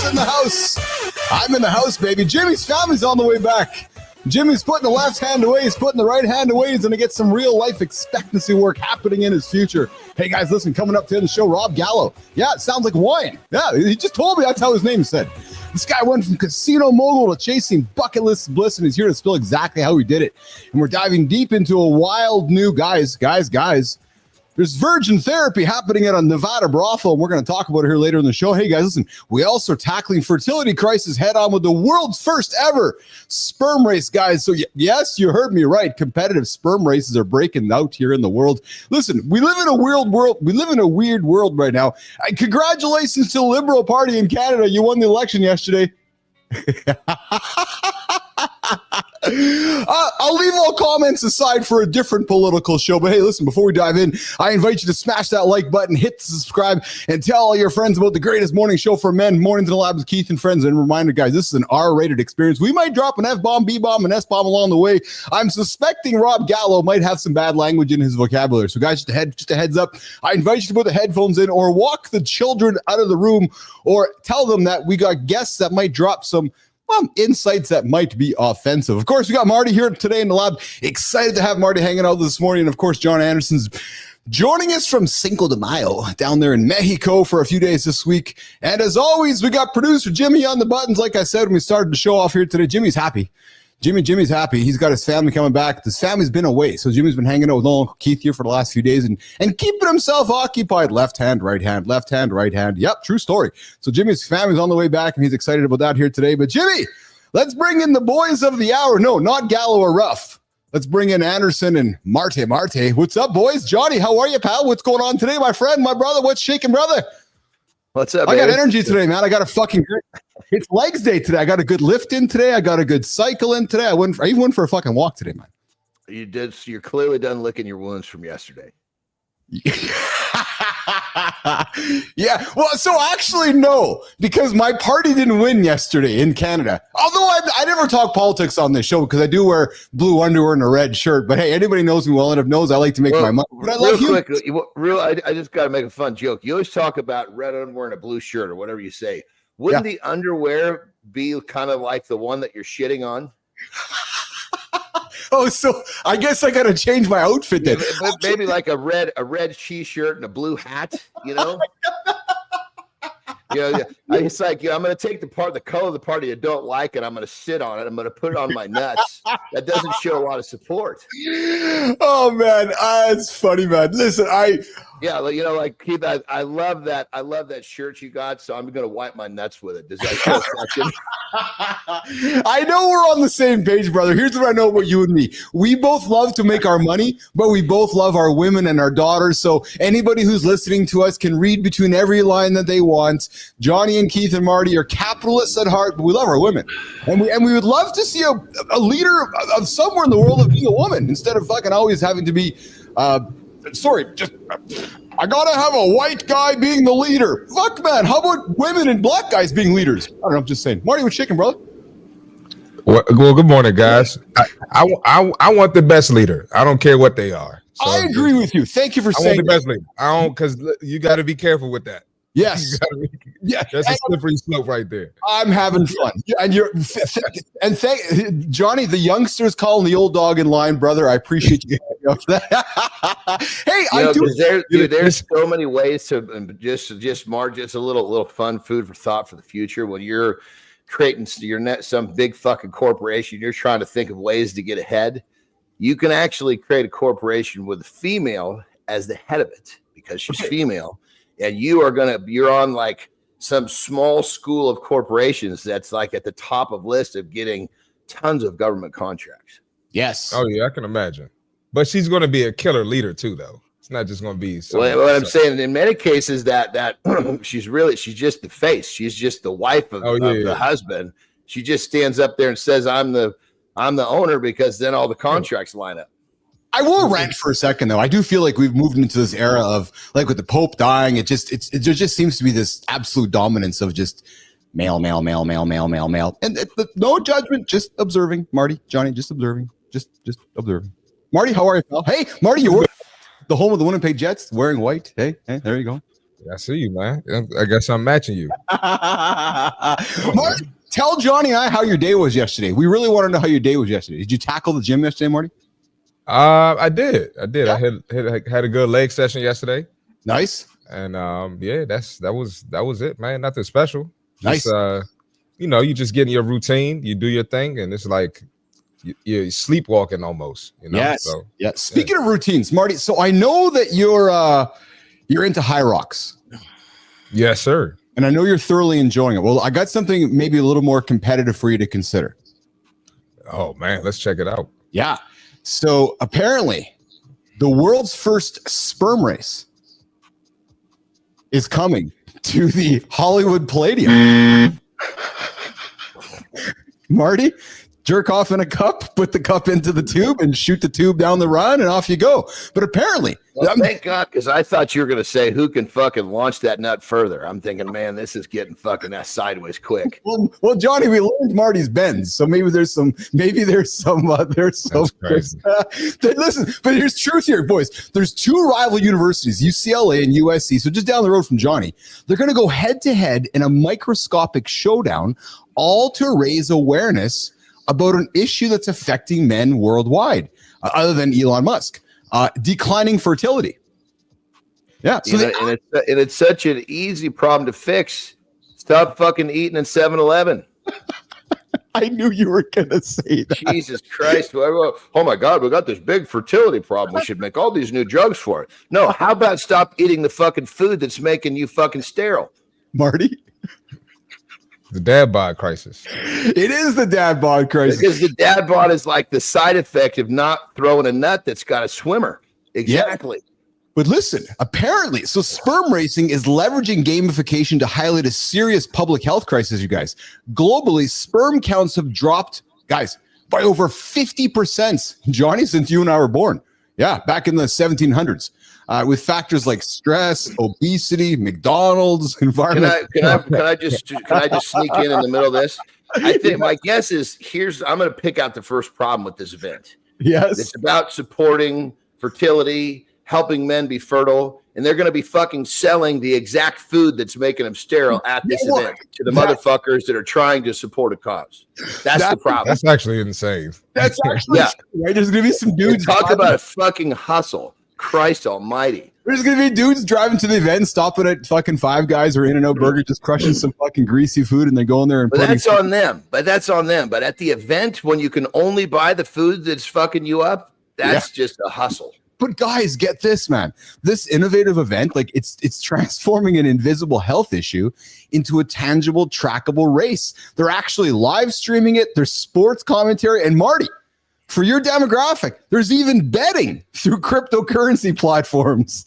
Bilous in the house. I'm in the house, baby. Jimmy's family's on the way back. Jimmy's putting the left hand away. He's putting the right hand away. He's going to get some real life expectancy work happening in his future. Hey, guys, listen, coming up to the show, Rob Gallo. Yeah, it sounds like wine. Yeah, he just told me that's how his name is said. This guy went from casino mogul to chasing bucket list bliss, and he's here to spill exactly how he did it. And we're diving deep into a wild new, guys. There's virgin therapy happening at a Nevada brothel, and we're going to talk about it here later in the show. Hey, guys, listen, we also are tackling fertility crisis head on with the world's first ever sperm race, guys. So, yes, you heard me right. Competitive sperm races are breaking out here in the world. Listen, we live in a weird world. We live in a weird world right now. Congratulations to the Liberal Party in Canada. You won the election yesterday. I'll leave all comments aside for a different political show, but hey, listen, before we dive in, I invite you to smash that like button, hit subscribe, and tell all your friends about the greatest morning show for men, Mornings in the Lab with Keith and Friends. And reminder, guys, this is an R-rated experience. We might drop an F-bomb, B-bomb, and S-bomb along the way. I'm suspecting Rob Gallo might have some bad language in his vocabulary. So guys, just a heads up, I invite you to put the headphones in or walk the children out of the room or tell them that we got guests that might drop some insights that might be offensive. Of course, we got Marty here today in the lab. Excited to have Marty hanging out this morning. And of course, John Anderson's joining us from Cinco de Mayo down there in Mexico for a few days this week. And as always, we got producer Jimmy on the buttons. Like I said, when we started the show off here today, Jimmy's happy. Jimmy's happy. He's got his family coming back. His family's been away. So Jimmy's been hanging out with Uncle Keith here for the last few days and keeping himself occupied. Left hand, right hand, left hand, right hand. Yep, true story. So Jimmy's family's on the way back and he's excited about that here today. But Jimmy, let's bring in the boys of the hour. No, not Gallo or Ruff. Let's bring in Anderson and Marte. What's up, boys? Johnny, how are you, pal? What's going on today, my friend, my brother? What's shaking, brother? What's up, I got baby? energy today, man. I got a fucking great. It's legs day today. I got a good lift in today. I got a good cycle in today. I even went for a fucking walk today, man. You did. So you're clearly done licking your wounds from yesterday. Yeah. Well, so actually, no, because my party didn't win yesterday in Canada. Although I never talk politics on this show because I do wear blue underwear and a red shirt. But hey, anybody knows me well enough knows I like to make my money. But I love you. I just got to make a fun joke. You always talk about red underwear and a blue shirt or whatever you say. Wouldn't the underwear be kind of like the one that you're shitting on? Oh, so I guess I got to change my outfit then. Maybe like a red t-shirt and a blue hat, you know? It's like, I'm going to take the color of the part you don't like, and I'm going to sit on it. I'm going to put it on my nuts. That doesn't show a lot of support. Oh, man. It's funny, man. Listen, like Keith, I love that. I love that shirt you got, so I'm going to wipe my nuts with it. Does that show affection? I know we're on the same page, brother. Here's what I know about you and me. We both love to make our money, but we both love our women and our daughters. So anybody who's listening to us can read between every line that they want. Johnny and Keith and Marty are capitalists at heart, but we love our women. And we would love to see a leader of somewhere in the world of being a woman instead of fucking always having to be I gotta have a white guy being the leader. Fuck, man. How about women and black guys being leaders? I don't know. I'm just saying. Marty, what's shaking, brother? Well, good morning, guys. I want the best leader. I don't care what they are. So I agree with you. Thank you for saying I want the best leader. I don't, because you got to be careful with that. Yes. Yeah, that's a slippery slope right there. I'm having fun. And Johnny, the youngsters calling the old dog in line, brother. I appreciate you. Hey, there's so many ways to just mark just a little fun food for thought for the future. When you're creating some big fucking corporation, you're trying to think of ways to get ahead. You can actually create a corporation with a female as the head of it because she's female. And you're on like some small school of corporations that's like at the top of list of getting tons of government contracts. Yes. Oh yeah, I can imagine. But she's going to be a killer leader too, though. It's not just going to be. What I'm saying in many cases that she's just the face. She's just the wife of the husband. She just stands up there and says, "I'm the owner," because then all the contracts line up. I will rant for a second, though. I do feel like we've moved into this era of, like, with the Pope dying, there just seems to be this absolute dominance of just male. And no judgment, just observing. Marty, Johnny, just observing. Just observing. Marty, how are you, pal? Hey, Marty, you're the home of the Winnipeg Jets, wearing white. Hey, there you go. I see you, man. I guess I'm matching you. Marty, tell Johnny and I how your day was yesterday. We really want to know how your day was yesterday. Did you tackle the gym yesterday, Marty? I did. Yeah. I had a good leg session yesterday. Nice. And that was it, man. Nothing special. Nice. Just, you just get in your routine, you do your thing, and it's like you're sleepwalking almost. Yes. So, yeah. Speaking of routines, Marty. So I know that you're into high rocks. Yes, sir. And I know you're thoroughly enjoying it. Well, I got something maybe a little more competitive for you to consider. Oh man, let's check it out. Yeah. So apparently, the world's first sperm race is coming to the Hollywood Palladium. Marty, jerk off in a cup, put the cup into the tube, and shoot the tube down the run, and off you go. But apparently, thank God, because I thought you were going to say who can fucking launch that nut further. I'm thinking, man, this is getting fucking sideways quick. Well, Johnny, we learned Marty's bends, so maybe there's some. Crazy. Listen, but here's truth here, boys. There's two rival universities, UCLA and USC. So just down the road from Johnny, they're going to go head to head in a microscopic showdown, all to raise awareness about an issue that's affecting men worldwide, other than Elon Musk, declining fertility. Yeah. So and it's such an easy problem to fix. Stop fucking eating in 7-Eleven. I knew you were going to say that. Jesus Christ. Oh my God, we got this big fertility problem. We should make all these new drugs for it. No, how about stop eating the fucking food that's making you fucking sterile? Marty? The dad bod crisis. It is the dad bod crisis. Because the dad bod is like the side effect of not throwing a nut that's got a swimmer. Exactly. Yeah. But listen, apparently, so sperm racing is leveraging gamification to highlight a serious public health crisis, you guys. Globally, sperm counts have dropped, guys, by over 50%. Johnny, since you and I were born. Yeah, back in the 1700s. With factors like stress, obesity, McDonald's, environment. Can I just sneak in the middle of this? I think my guess is I'm going to pick out the first problem with this event. Yes, it's about supporting fertility, helping men be fertile, and they're going to be fucking selling the exact food that's making them sterile at this event to the motherfuckers that are trying to support a cause. That's the problem. That's actually insane. That's actually right. There's going to be some dudes talk about a fucking hustle. Christ almighty. There's going to be dudes driving to the event, stopping at fucking Five Guys or In-N-Out Burger, just crushing some fucking greasy food, and they go in there and that's on them. But at the event, when you can only buy the food that's fucking you up, that's just a hustle. But guys, get this, man. This innovative event, like it's transforming an invisible health issue into a tangible, trackable race. They're actually live streaming it. There's sports commentary. And Marty, for your demographic, there's even betting through cryptocurrency platforms.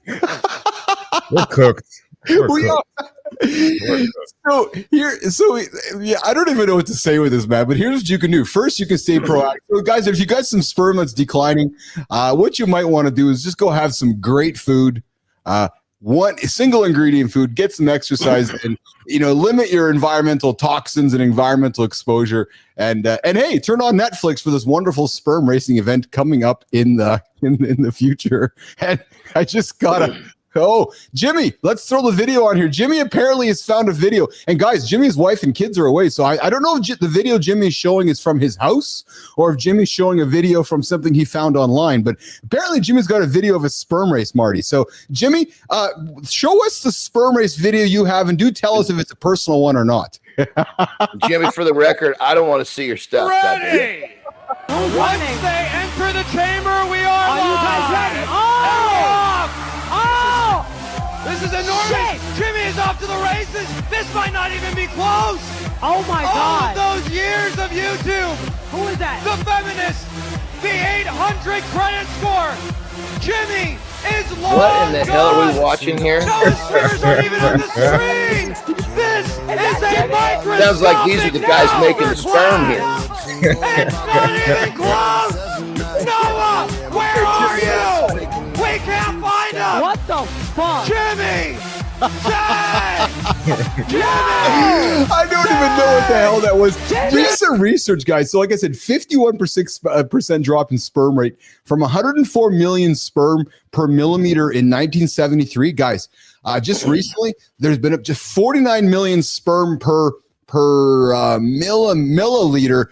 We're cooked. So I don't even know what to say with this, man. But here's what you can do. First, you can stay proactive. So guys, if you got some sperm that's declining, what you might want to do is just go have some great food. One single ingredient food, get some exercise, and limit your environmental toxins and environmental exposure. And hey, turn on Netflix for this wonderful sperm racing event coming up in the future. And I just gotta. Oh, Jimmy, let's throw the video on here. Jimmy apparently has found a video. And guys, Jimmy's wife and kids are away. So I don't know if the video Jimmy's showing is from his house or if Jimmy's showing a video from something he found online. But apparently Jimmy's got a video of a sperm race, Marty. So Jimmy, show us the sperm race video you have and do tell us if it's a personal one or not. Jimmy, for the record, I don't want to see your stuff. Ready! Once they enter the chamber, we are live. You guys ready? This is enormous. Shit. Jimmy is off to the races. This might not even be close. Oh my God. All of those years of YouTube. Who is that? The feminist. The 800 credit score. Jimmy is long What in the hell are we gone. watching here? No spheres aren't even on the screen. This is a microscopic. Sounds like these are the guys making the sperm here. It's not even close. Noah, where are you? We can't find him. What the fuck? Jimmy! Jimmy! I don't even know what the hell that was. Do some research, guys. So like I said, 51% drop in sperm rate from 104 million sperm per millimeter in 1973. Guys, Just recently, there's been up to 49 million sperm per milliliter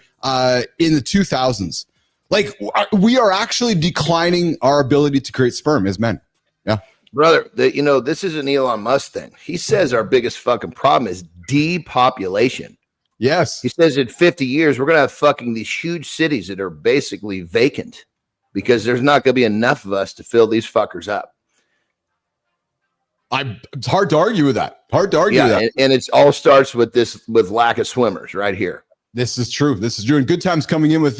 in the 2000s. Like, we are actually declining our ability to create sperm as men. Yeah. Brother, this is an Elon Musk thing. He says our biggest fucking problem is depopulation. Yes. He says in 50 years, we're going to have fucking these huge cities that are basically vacant because there's not going to be enough of us to fill these fuckers up. It's hard to argue with that. Hard to argue with that. And it all starts with lack of swimmers right here. This is true. This is true. And Good Time's coming in with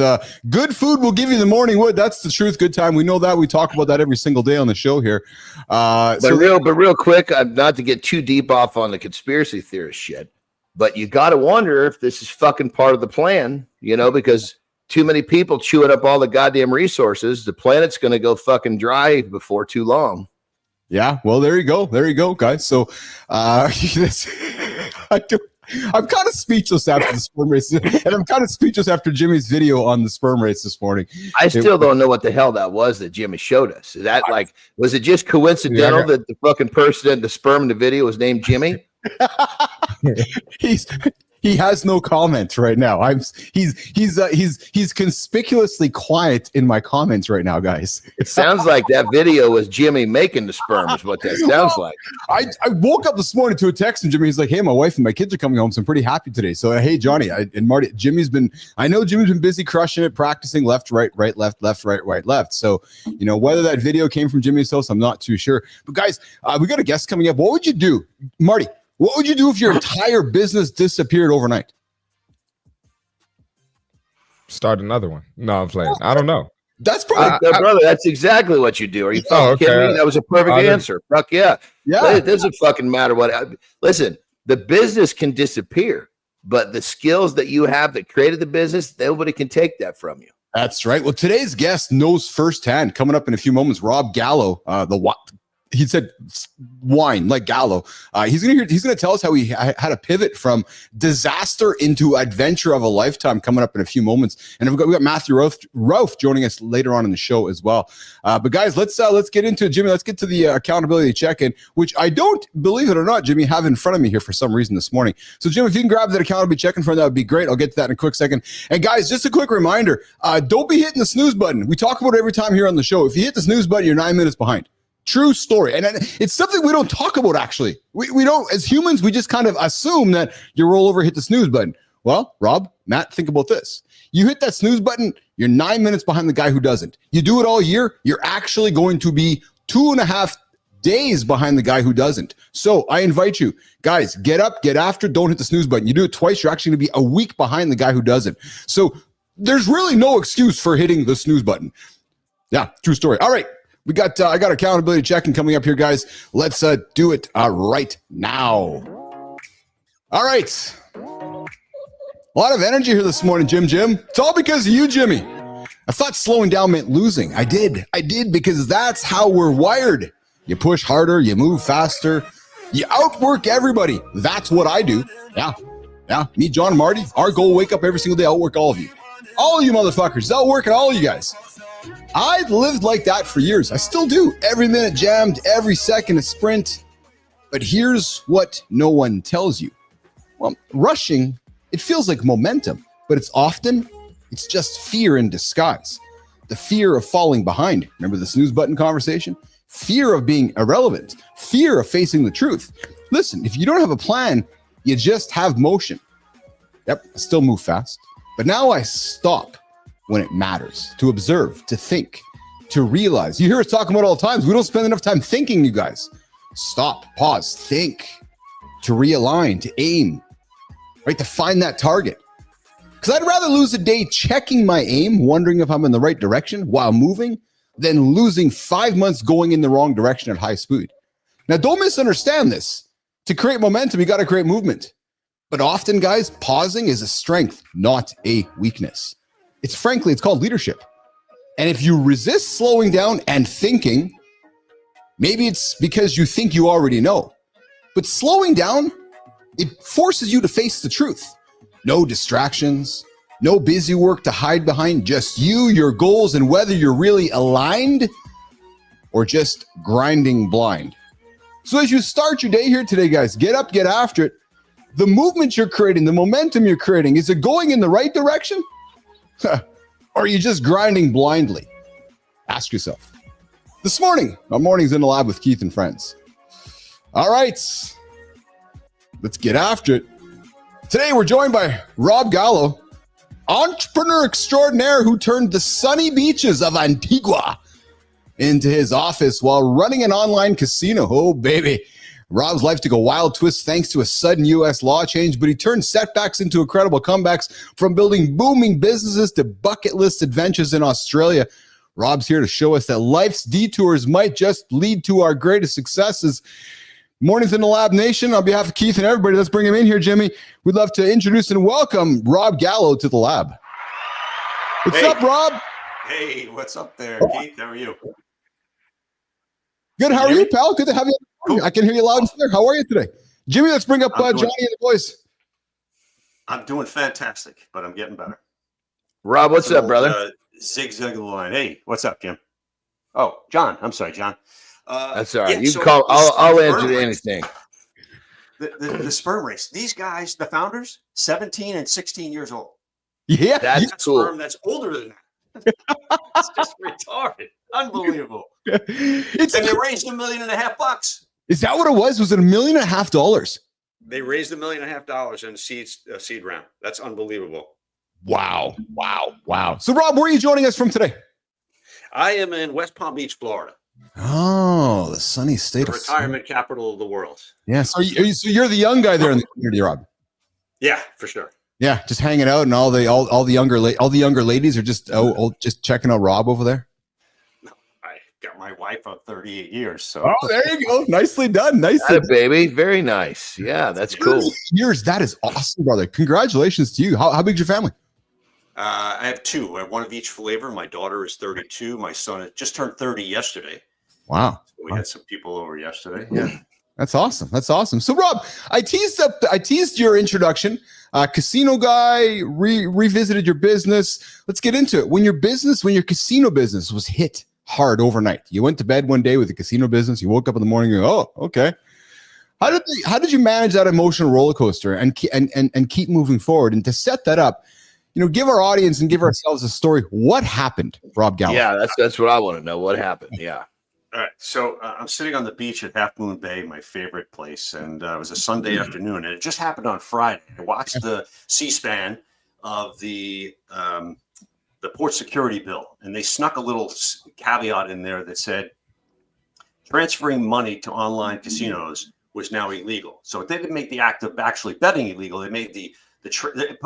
good food will give you the morning wood. That's the truth. Good Time. We know that. We talk about that every single day on the show here. But real quick, not to get too deep off on the conspiracy theorist shit, but you got to wonder if this is fucking part of the plan, because too many people chewing up all the goddamn resources. The planet's going to go fucking dry before too long. Yeah. Well, there you go. There you go, guys. So I'm kind of speechless after the sperm race, and I'm kind of speechless after Jimmy's video on the sperm race this morning. I still don't know what the hell that was that Jimmy showed us. Is that was it just coincidental that the fucking person in the sperm in the video was named Jimmy? He has no comment right now. He's conspicuously quiet in my comments right now, guys. It sounds like that video was Jimmy making the sperm is what that sounds like. I woke up this morning to a text from Jimmy. He's like, "Hey, my wife and my kids are coming home, so I'm pretty happy today." So, hey, Johnny and Marty, Jimmy's been busy crushing it, practicing left, right, left, left, right, left. So, whether that video came from Jimmy's house, I'm not too sure. But guys, we got a guest coming up. What would you do, Marty? What would you do if your entire business disappeared overnight? Start another one. No, I'm playing. I don't know. That's probably brother. That's exactly what you do. Are you fucking kidding me? That was a perfect answer. Fuck yeah. Yeah. It doesn't fucking matter what. Listen, the business can disappear, but the skills that you have that created the business, nobody can take that from you. That's right. Well, today's guest knows firsthand. Coming up in a few moments, Rob Gallo, he said wine like Gallo. He's gonna tell us how he had to pivot from disaster into adventure of a lifetime. Coming up in a few moments, and we got Matthew Rouf joining us later on in the show as well. But guys, let's get into it, Jimmy. Let's get to the accountability check-in, which I don't, believe it or not, Jimmy, have in front of me here for some reason this morning. So, Jim, if you can grab that accountability check-in front, that would be great. I'll get to that in a quick second. And guys, just a quick reminder: don't be hitting the snooze button. We talk about it every time here on the show. If you hit the snooze button, you're 9 minutes behind. True story. And it's something we don't talk about, actually. We don't, as humans, we just kind of assume that you roll over, hit the snooze button. Well, Rob, Matt, think about this. You hit that snooze button, you're 9 minutes behind the guy who doesn't. You do it all year, you're actually going to be 2.5 days behind the guy who doesn't. So I invite you, guys, get up, get after, don't hit the snooze button. You do it twice, you're actually going to be a week behind the guy who doesn't. So there's really no excuse for hitting the snooze button. Yeah, true story. All right. I got accountability checking coming up here, guys. Let's do it right now. All right. A lot of energy here this morning, Jim. It's all because of you, Jimmy. I thought slowing down meant losing. I did because that's how we're wired. You push harder, you move faster, you outwork everybody. That's what I do. Yeah. Me, John, and Marty, our goal, wake up every single day, outwork all of you. All of you motherfuckers, outworking all of you guys. I lived like that for years. I still do. Every minute jammed, every second a sprint. But here's what no one tells you. Well, rushing, it feels like momentum, but it's just fear in disguise. The fear of falling behind. Remember the snooze button conversation? Fear of being irrelevant. Fear of facing the truth. Listen, if you don't have a plan, you just have motion. Yep, I still move fast. But now I stop when it matters, to observe, to think, to realize. You hear us talking about it all the times. We don't spend enough time thinking, you guys. Stop, pause, think, to realign, to aim, right? To find that target. Because I'd rather lose a day checking my aim, wondering if I'm in the right direction while moving, than losing 5 months going in the wrong direction at high speed. Now, don't misunderstand this. To create momentum, you got to create movement. But often, guys, pausing is a strength, not a weakness. It's called leadership. And if you resist slowing down and thinking, maybe it's because you think you already know. But slowing down, it forces you to face the truth. No distractions, no busy work to hide behind, just you, your goals, and whether you're really aligned or just grinding blind. So as you start your day here today, guys, get up, get after it. The movement you're creating, the momentum you're creating, is it going in the right direction? Or are you just grinding blindly? Ask yourself. This morning, on Mornings in the Lab with Keith and Friends. All right, let's get after it. Today, we're joined by Rob Gallo, entrepreneur extraordinaire who turned the sunny beaches of Antigua into his office while running an online casino. Oh, baby. Rob's life took a wild twist thanks to a sudden U.S. law change, but he turned setbacks into incredible comebacks, from building booming businesses to bucket list adventures in Australia. Rob's here to show us that life's detours might just lead to our greatest successes. Mornings in the Lab Nation, on behalf of Keith and everybody, let's bring him in here, Jimmy. We'd love to introduce and welcome Rob Gallo to the lab. What's up, Rob? Hey, what's up there, Keith? How are you? Good. How are you, pal? Good to have you. Cool. I can hear you loud and clear. How are you today? Jimmy, let's bring up Johnny and the boys. I'm doing fantastic, but I'm getting better. Rob, what's up, brother? Zigzag line. Hey, what's up, Jim? Oh, John. I'm sorry, John. That's all right. Yeah, You so call. I'll answer to race, anything. The sperm race. These guys, the founders, 17 and 16 years old. Yeah, That's cool. Sperm that's older than that. It's just retarded. Unbelievable. And they raised $1.5 million. Is that what it was? Was it $1.5 million? They raised $1.5 million in a seed round. That's unbelievable. Wow. So, Rob, where are you joining us from today? I am in West Palm Beach, Florida. Oh, the sunny state The of retirement capital of the world. Yes. So you're the young guy there in the community, Rob. Yeah, for sure. Yeah, just hanging out, and all the younger ladies are just just checking out Rob over there. No, I got my wife of 38 years. So there you go. Nicely done. Got it, baby. Very nice. Yeah, that's cool. Years. That is awesome, brother. Congratulations to you. How big's your family? I have two. I have one of each flavor. My daughter is 32. My son had just turned 30 yesterday. Wow. So we had some people over yesterday. Yeah. That's awesome. So, Rob, I teased your introduction. Casino guy, revisited your business. Let's get into it. When your casino business was hit hard overnight, you went to bed one day with the casino business. You woke up in the morning and go, oh, okay. How did you manage that emotional roller coaster and keep moving forward? And to set that up, give our audience and give ourselves a story. What happened, Rob Gallo? Yeah, that's what I want to know. What happened? Yeah. All right. So I'm sitting on the beach at Half Moon Bay, my favorite place. And it was a Sunday afternoon. And it just happened on Friday. I watched the C-SPAN of the port security bill. And they snuck a little caveat in there that said transferring money to online casinos was now illegal. So they didn't make the act of actually betting illegal. They made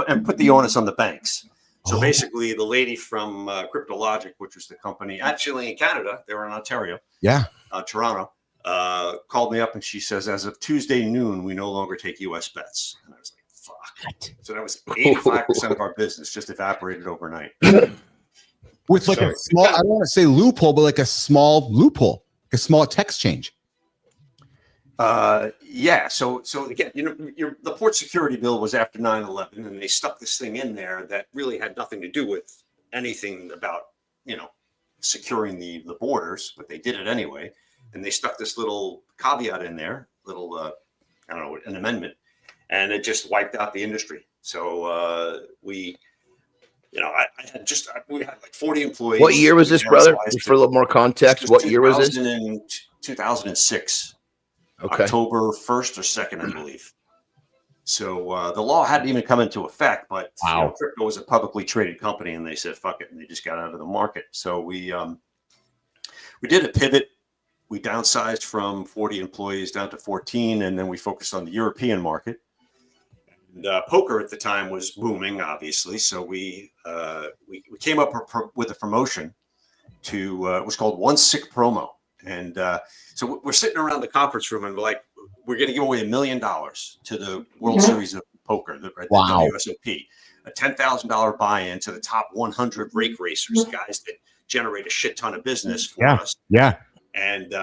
and put the onus on the banks. So basically, the lady from Cryptologic, which was the company actually in Canada, they were in Ontario, Toronto, called me up and she says, as of Tuesday noon, we no longer take U.S. bets. And I was like, fuck. So that was 85% of our business just evaporated overnight. With like a small, I don't want to say loophole, but like a small loophole, like a small text change. Yeah. So again, the port security bill was after 9/11, and they stuck this thing in there that really had nothing to do with anything about, securing the borders, but they did it anyway. And they stuck this little caveat in there, an amendment, and it just wiped out the industry. So we had like 40 employees. What year was this, brother? Just for a little more context, what year was this? In 2006. Okay. October 1st or 2nd, I believe. So the law hadn't even come into effect, but crypto was a publicly traded company, and they said fuck it, and they just got out of the market. So we did a pivot. We downsized from 40 employees down to 14, and then we focused on the European market. And poker at the time was booming, obviously. So we came up with a promotion to it was called One Sick Promo. And so we're sitting around the conference room and we're going to give away $1 million to the World Series of Poker, the WSOP, a $10,000 buy-in to the top 100 rake racers, guys that generate a shit ton of business for us. Yeah. And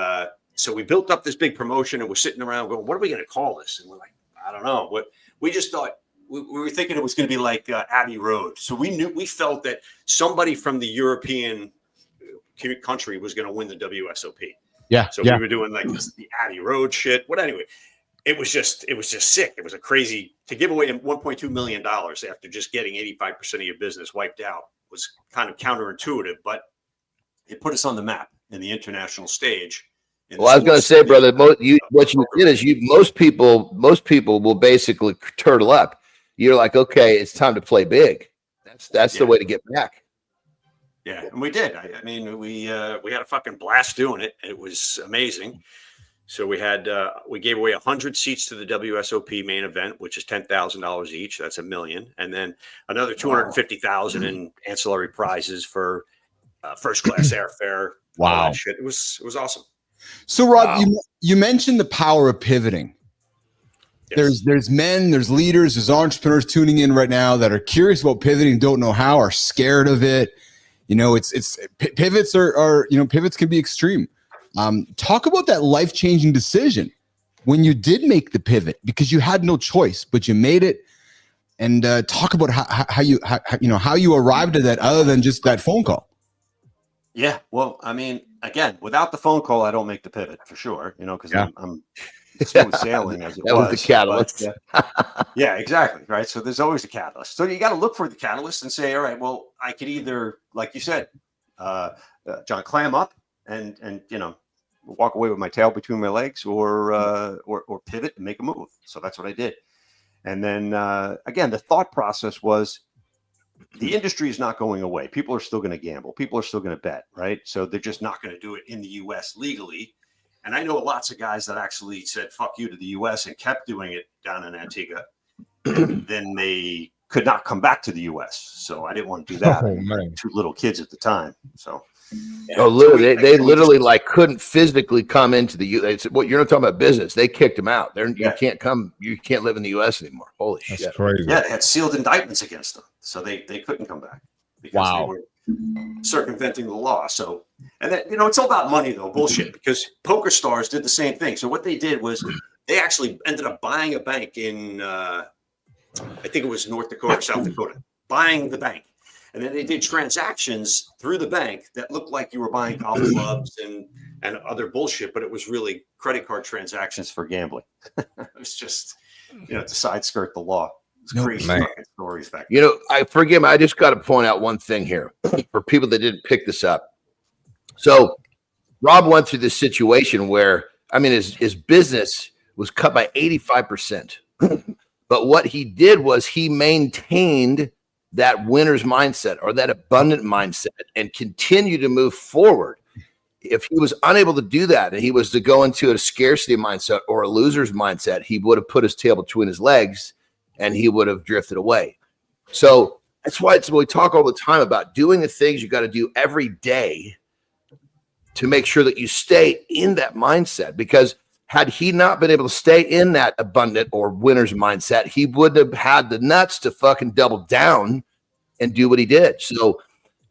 so we built up this big promotion, and we're sitting around going, what are we going to call this? And we're like, I don't know. We just thought we were thinking it was going to be like Abbey Road. So we felt that somebody from the European country was going to win the WSOP. Yeah. So we were doing like the Abbey Road shit. But anyway, it was just sick. It was a crazy to give away $1.2 million after just getting 85% of your business wiped out was kind of counterintuitive, but it put us on the map in the international stage. Well, I was going to say, brother, what you did is most people will basically turtle up. You're like, okay, it's time to play big. That's the way to get back. Yeah, and we did. I mean, we had a fucking blast doing it. It was amazing. So we gave away 100 seats to the WSOP main event, which is $10,000 each. That's $1 million, and then another $250,000 in ancillary prizes for first class airfare. Wow, all that shit. It was awesome. So, Rob, you mentioned the power of pivoting. Yes. There's men, there's leaders, there's entrepreneurs tuning in right now that are curious about pivoting, don't know how, are scared of it. Pivots pivots can be extreme. Talk about that life-changing decision when you did make the pivot because you had no choice, but you made it. And talk about how you arrived at that other than just that phone call. Yeah, well, I mean, again, without the phone call, I don't make the pivot for sure. Because I'm smooth sailing as it was. Was the catalyst. Yeah, exactly. Right. So there's always a catalyst. So you got to look for the catalyst and say, all right, well, I could either, like you said, John, clam up and walk away with my tail between my legs, or pivot and make a move. So that's what I did. And then again, the thought process was the industry is not going away. People are still going to gamble. People are still going to bet. Right. So they're just not going to do it in the U.S. legally. And I know lots of guys that actually said, fuck you to the U.S. and kept doing it down in Antigua. Then they could not come back to the U.S. So I didn't want to do that. Oh, man. 2 little kids at the time. So. Yeah. Oh, literally, they literally couldn't physically come into the U.S. What you're not talking about business. They kicked them out. You can't come. You can't live in the U.S. anymore. Holy shit! That's crazy. Yeah, they had sealed indictments against them, so they couldn't come back because they were circumventing the law. So, and then it's all about money though, bullshit. Because poker stars did the same thing. So what they did was they actually ended up buying a bank in I think it was North Dakota or South Dakota, buying the bank. And then they did transactions through the bank that looked like you were buying golf clubs and other bullshit, but it was really credit card transactions for gambling. It was just, to side skirt the law. It's crazy fucking stories back then. I forgive me. I just got to point out one thing here for people that didn't pick this up. So Rob went through this situation where, his business was cut by 85%. But what he did was he maintained that winner's mindset or that abundant mindset and continue to move forward. If he was unable to do that and he was to go into a scarcity mindset or a loser's mindset, he would have put his tail between his legs and he would have drifted away. So that's why we talk all the time about doing the things you got to do every day to make sure that you stay in that mindset, because had he not been able to stay in that abundant or winner's mindset, he wouldn't have had the nuts to fucking double down and do what he did. So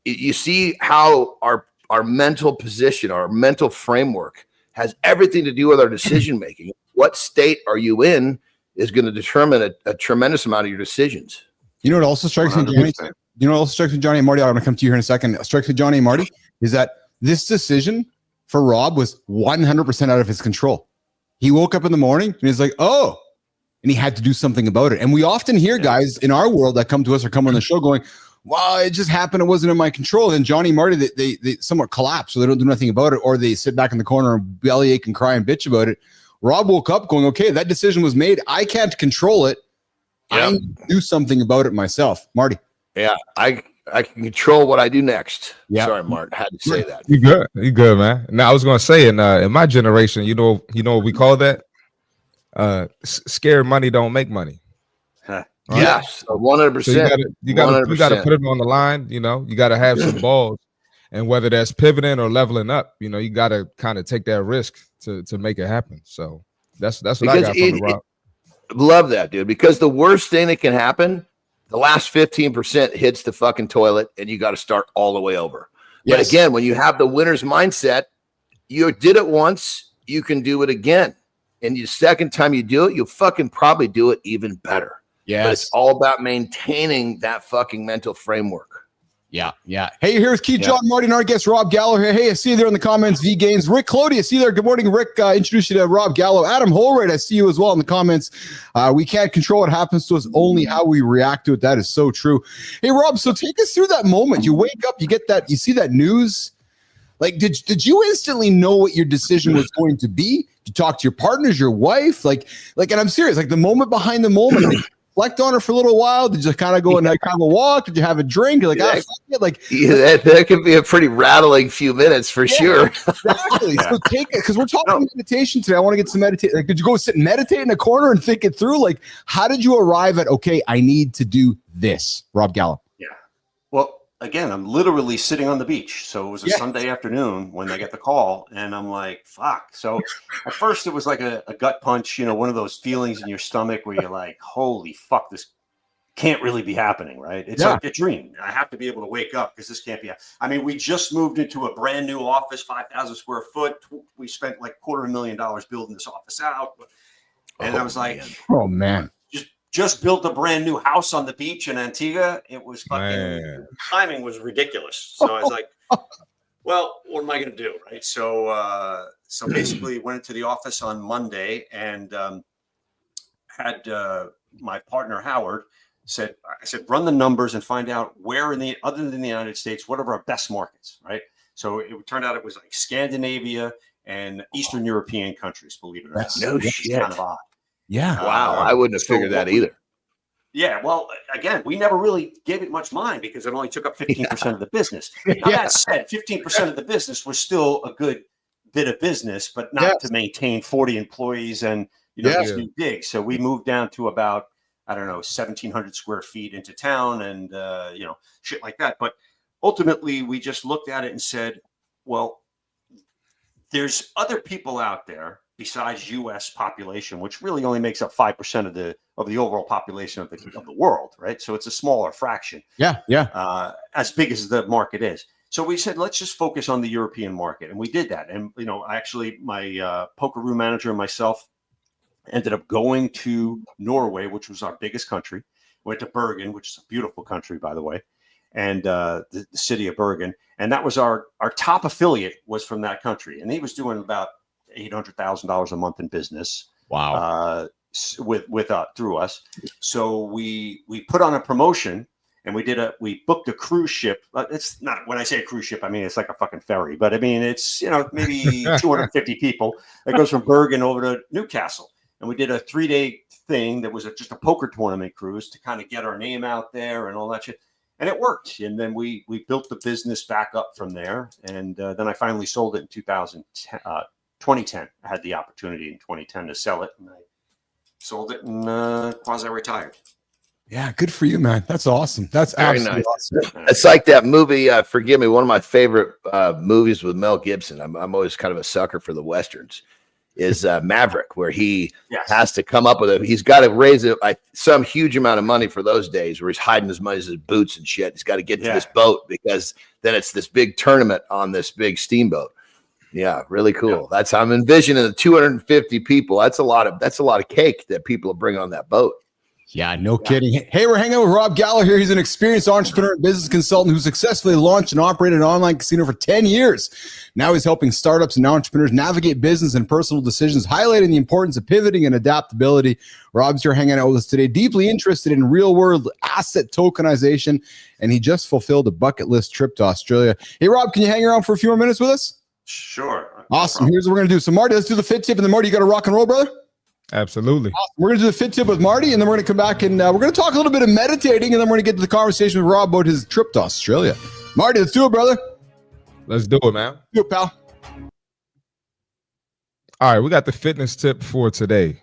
you see how our mental position, our mental framework has everything to do with our decision making. What state are you in is going to determine a tremendous amount of your decisions. You know what also strikes me, Johnny? Johnny and Marty, I'm going to come to you here in a second. Strikes me, Johnny and Marty, is that this decision for Rob was 100% out of his control. He woke up in the morning and he's like, oh, and he had to do something about it. And we often hear guys in our world that come to us or come on the show going, well, it just happened. It wasn't in my control. And Johnny and Marty, they somewhat collapse, so they don't do nothing about it, or they sit back in the corner and bellyache and cry and bitch about it. Rob woke up going, okay, that decision was made. I can't control it. I need to do something about it myself. Marty. Yeah, I can control what I do next. Yeah. Sorry, Mart, I had to say that. You good, man. Now I was gonna say in my generation, you know what we call that? Scared money don't make money. Right? Yes, 100%. So you gotta put it on the line. You gotta have some balls, and whether that's pivoting or leveling up, you gotta kind of take that risk to make it happen. So that's what I got from the Rob. Love that, dude. Because the worst thing that can happen, the last 15% hits the fucking toilet, and you got to start all the way over. Yes. But again, when you have the winner's mindset, you did it once, you can do it again. And the second time you do it, you'll fucking probably do it even better. Yes. But it's all about maintaining that fucking mental framework. Yeah, yeah. Hey, here's Keith, John, Marty, and our guest Rob Gallo here. Hey, I see you there in the comments. V Games, Rick Clody, I see you there. Good morning, Rick. Introduce you to Rob Gallo. Adam Holroyd, I see you as well in the comments. We can't control what happens to us, only how we react to it. That is so true. Hey, Rob, so take us through that moment. You wake up, you get that, you see that news. Like, did you instantly know what your decision was going to be? Did you talk to your partners, your wife? Like, and I'm serious. Like the moment behind the moment. Did you reflect on it for a little while? Did you kind of go and have a walk? Did you have a drink? You're like, that could be a pretty rattling few minutes for sure. Exactly. So take it because we're talking meditation today. I want to get some meditation. Like, did you go sit and meditate in a corner and think it through? Like, how did you arrive at I need to do this, Rob Gallo? Yeah. Well, again, I'm literally sitting on the beach. So it was a Sunday afternoon when I get the call, and I'm like, fuck. So at first it was like a gut punch, one of those feelings in your stomach where you're like, holy fuck, this can't really be happening, right? It's like a dream. I have to be able to wake up because this can't be. I mean, we just moved into a brand new office, 5,000 square foot. We spent like $250,000 building this office out. And I was like, oh man. Just built a brand new house on the beach in Antigua. It was fucking timing was ridiculous. So I was like, well, what am I going to do? Right. So basically went into the office on Monday and had my partner, Howard, I said, run the numbers and find out where other than the United States, what are our best markets. Right. So it turned out it was like Scandinavia and Eastern European countries, believe it or not. No shit. Kind of odd. Yeah. Wow. I wouldn't have figured that either. Yeah. Well, again, we never really gave it much mind because it only took up 15% of the business. Now, that said, 15% of the business was still a good bit of business, but not to maintain 40 employees and, these new digs. So we moved down to about, 1,700 square feet into town and, shit like that. But ultimately, we just looked at it and said, well, there's other people out there besides U.S. population, which really only makes up 5% of the overall population of the world, right? So it's a smaller fraction. As big as the market is. So we said, let's just focus on the European market, and we did that. And actually, my poker room manager and myself ended up going to Norway, which was our biggest country. Went to Bergen, which is a beautiful country, by the way, and the city of Bergen. And that was our top affiliate was from that country, and he was doing about $800,000 a month in business. Wow. Through us. So we put on a promotion and we booked a cruise ship. It's not, when I say a cruise ship, I mean, it's like a fucking ferry, but I mean, it's, maybe 250 people that goes from Bergen over to Newcastle. And we did a 3-day thing that was just a poker tournament cruise to kind of get our name out there and all that shit. And it worked. And then we built the business back up from there. And then I finally sold it in 2010. I had the opportunity in 2010 to sell it, and I sold it and quasi-retired. Yeah, good for you, man. That's awesome. That's absolutely awesome. It's like that movie. Forgive me, one of my favorite movies with Mel Gibson. I'm always kind of a sucker for the westerns. Is Maverick, where he has to come up with it. He's got to raise some huge amount of money for those days, where he's hiding as much as his boots and shit. He's got to get to this boat because then it's this big tournament on this big steamboat. Yeah, really cool. That's I'm envisioning the 250 people. That's a lot of cake that people bring on that boat. Yeah, no kidding. Hey, we're hanging out with Rob Gallo here. He's an experienced entrepreneur and business consultant who successfully launched and operated an online casino for 10 years. Now he's helping startups and entrepreneurs navigate business and personal decisions, highlighting the importance of pivoting and adaptability. Rob's here hanging out with us today, deeply interested in real-world asset tokenization, and he just fulfilled a bucket list trip to Australia. Hey, Rob, can you hang around for a few more minutes with us? Sure. Awesome. Here's what we're going to do. So, Marty, let's do the fit tip. And then, Marty, you got to rock and roll, brother? Absolutely. Awesome. We're going to do the fit tip with Marty, and then we're going to come back and we're going to talk a little bit of meditating, and then we're going to get to the conversation with Rob about his trip to Australia. Marty, let's do it, brother. Let's do it, man. Do it, pal. All right, we got the fitness tip for today.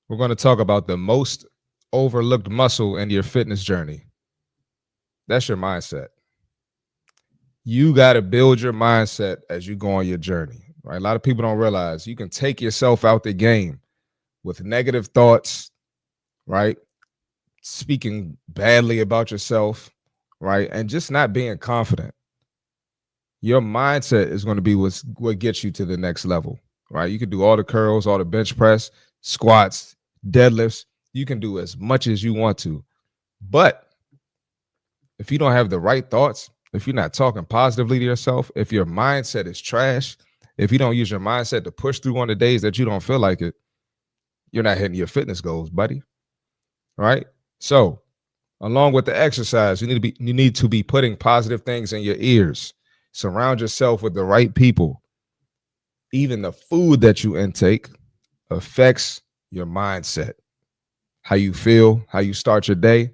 We're going to talk about the most overlooked muscle in your fitness journey. That's your mindset. You got to build your mindset as you go on your journey, right? A lot of people don't realize you can take yourself out the game with negative thoughts, right? Speaking badly about yourself, right? And just not being confident. Your mindset is going to be what gets you to the next level, right? You can do all the curls, all the bench press, squats, deadlifts. You can do as much as you want to. But if you don't have the right thoughts, if you're not talking positively to yourself, if your mindset is trash, if you don't use your mindset to push through on the days that you don't feel like it, you're not hitting your fitness goals, buddy. Right? So, along with the exercise, you need to be putting positive things in your ears. Surround yourself with the right people. Even the food that you intake affects your mindset. How you feel, how you start your day.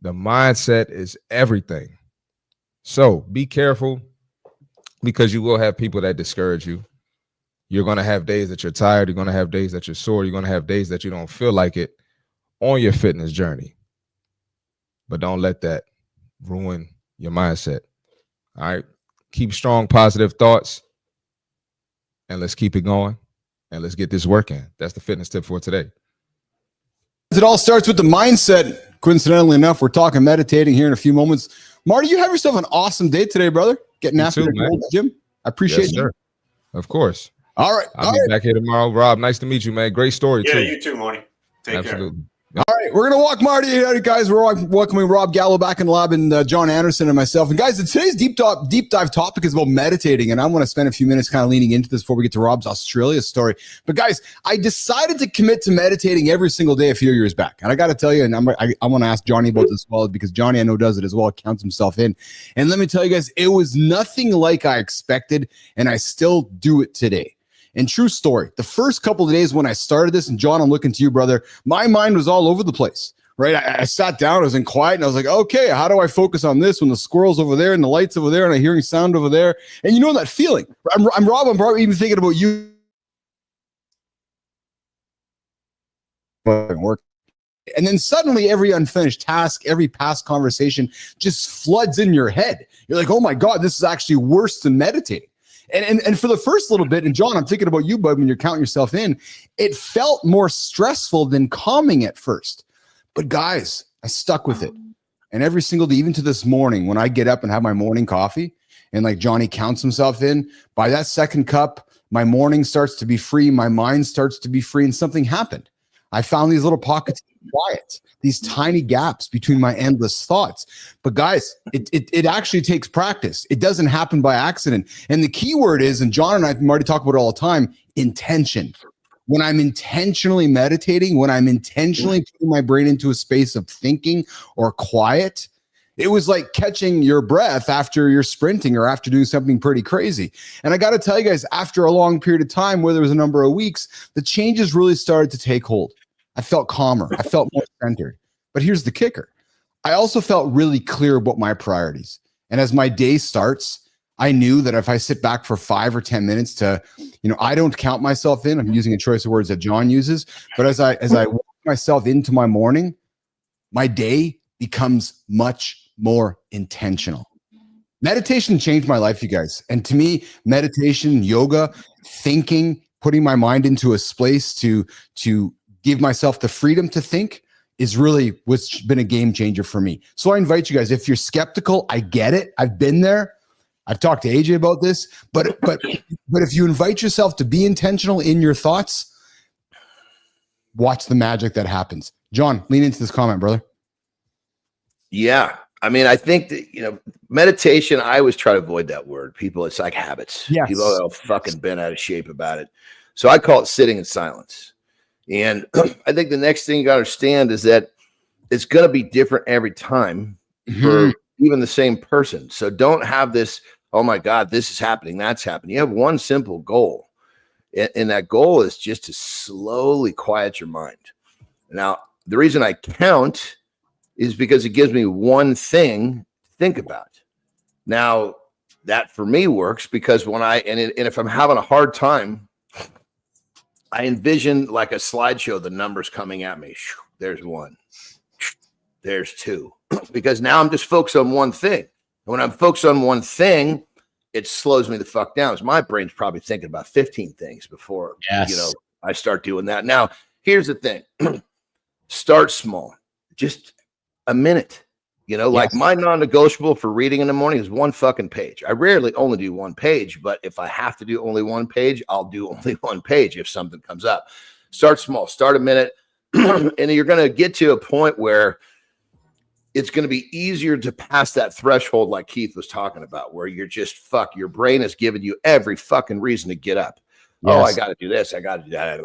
The mindset is everything. So be careful, because you will have people that discourage you. You're going to have days that you're tired. You're going to have days that you're sore. You're going to have days that you don't feel like it on your fitness journey. But don't let that ruin your mindset. All right. Keep strong, positive thoughts, and let's keep it going, and let's get this working. That's the fitness tip for today. It all starts with the mindset. Coincidentally enough, we're talking meditating here in a few moments. Marty, you have yourself an awesome day today, brother. Getting after the gym. I appreciate you. Sir. Of course. All right. I'll be back here tomorrow. Rob, nice to meet you, man. Great story, too. Yeah, you too, Marty. Take care. All right, we're going to walk Marty out, guys. We're welcoming Rob Gallo back in the lab, and John Anderson and myself. And guys, today's deep dive topic is about meditating, and I want to spend a few minutes kind of leaning into this before we get to Rob's Australia story. But guys, I decided to commit to meditating every single day a few years back, and I got to tell you, and I want to ask Johnny about this as well, because Johnny I know does it as well, counts himself in. And let me tell you guys, it was nothing like I expected, and I still do it today. And true story, the first couple of days when I started this, and John, I'm looking to you, brother, my mind was all over the place. Right, I sat down, I was in quiet, and I was like, okay, how do I focus on this when the squirrel's over there and the light's over there and I'm hearing sound over there? And you know that feeling. I'm Rob, I'm probably even thinking about you. Work. And then suddenly every unfinished task, every past conversation just floods in your head. You're like, oh my God, this is actually worse than meditating. And for the first little bit, and John, I'm thinking about you, bud, when you're counting yourself in, it felt more stressful than calming at first. But guys, I stuck with it. And every single day, even to this morning, when I get up and have my morning coffee, and like Johnny counts himself in, by that second cup, my morning starts to be free. My mind starts to be free, and something happened. I found these little pockets of quiet, these tiny gaps between my endless thoughts. But guys, it actually takes practice. It doesn't happen by accident. And the key word is, and John and I already talk about it all the time, intention. When I'm intentionally meditating, when I'm intentionally putting my brain into a space of thinking or quiet, it was like catching your breath after you're sprinting or after doing something pretty crazy. And I got to tell you guys, after a long period of time, where there was a number of weeks, the changes really started to take hold. I felt calmer. I felt more centered. But here's the kicker. I also felt really clear about my priorities. And as my day starts, I knew that if I sit back for 5 or 10 minutes to, I don't count myself in. I'm using a choice of words that John uses. But as I walk myself into my morning, my day becomes much more intentional. Meditation changed my life, you guys. And to me, meditation, yoga, thinking, putting my mind into a space to give myself the freedom to think is really what's been a game changer for me. So I invite you guys, if you're skeptical, I get it. I've been there. I've talked to AJ about this, but if you invite yourself to be intentional in your thoughts, watch the magic that happens. John, lean into this comment, brother. Yeah. I mean, I think that, meditation, I always try to avoid that word. People, it's like habits. Yes. People are fucking bent out of shape about it. So I call it sitting in silence. And I think the next thing you got to understand is that it's going to be different every time for even the same person. So don't have this, oh my God, this is happening, that's happening. You have one simple goal. And that goal is just to slowly quiet your mind. Now, the reason I count is because it gives me one thing to think about. Now, that for me works because when if I'm having a hard time, I envision like a slideshow, the numbers coming at me. There's 1. There's 2. Because now I'm just focused on one thing. When I'm focused on one thing, it slows me the fuck down. My brain's probably thinking about 15 things before I start doing that. Now, here's the thing. Start small. Just a minute. Like my non-negotiable for reading in the morning is 1 fucking page. I rarely only do 1 page, but if I have to do only 1 page, I'll do only 1 page if something comes up. Start small. Start a minute. And you're going to get to a point where it's going to be easier to pass that threshold like Keith was talking about, where you're just your brain is giving you every fucking reason to get up. Yes. Oh, I got to do this. I got to do that.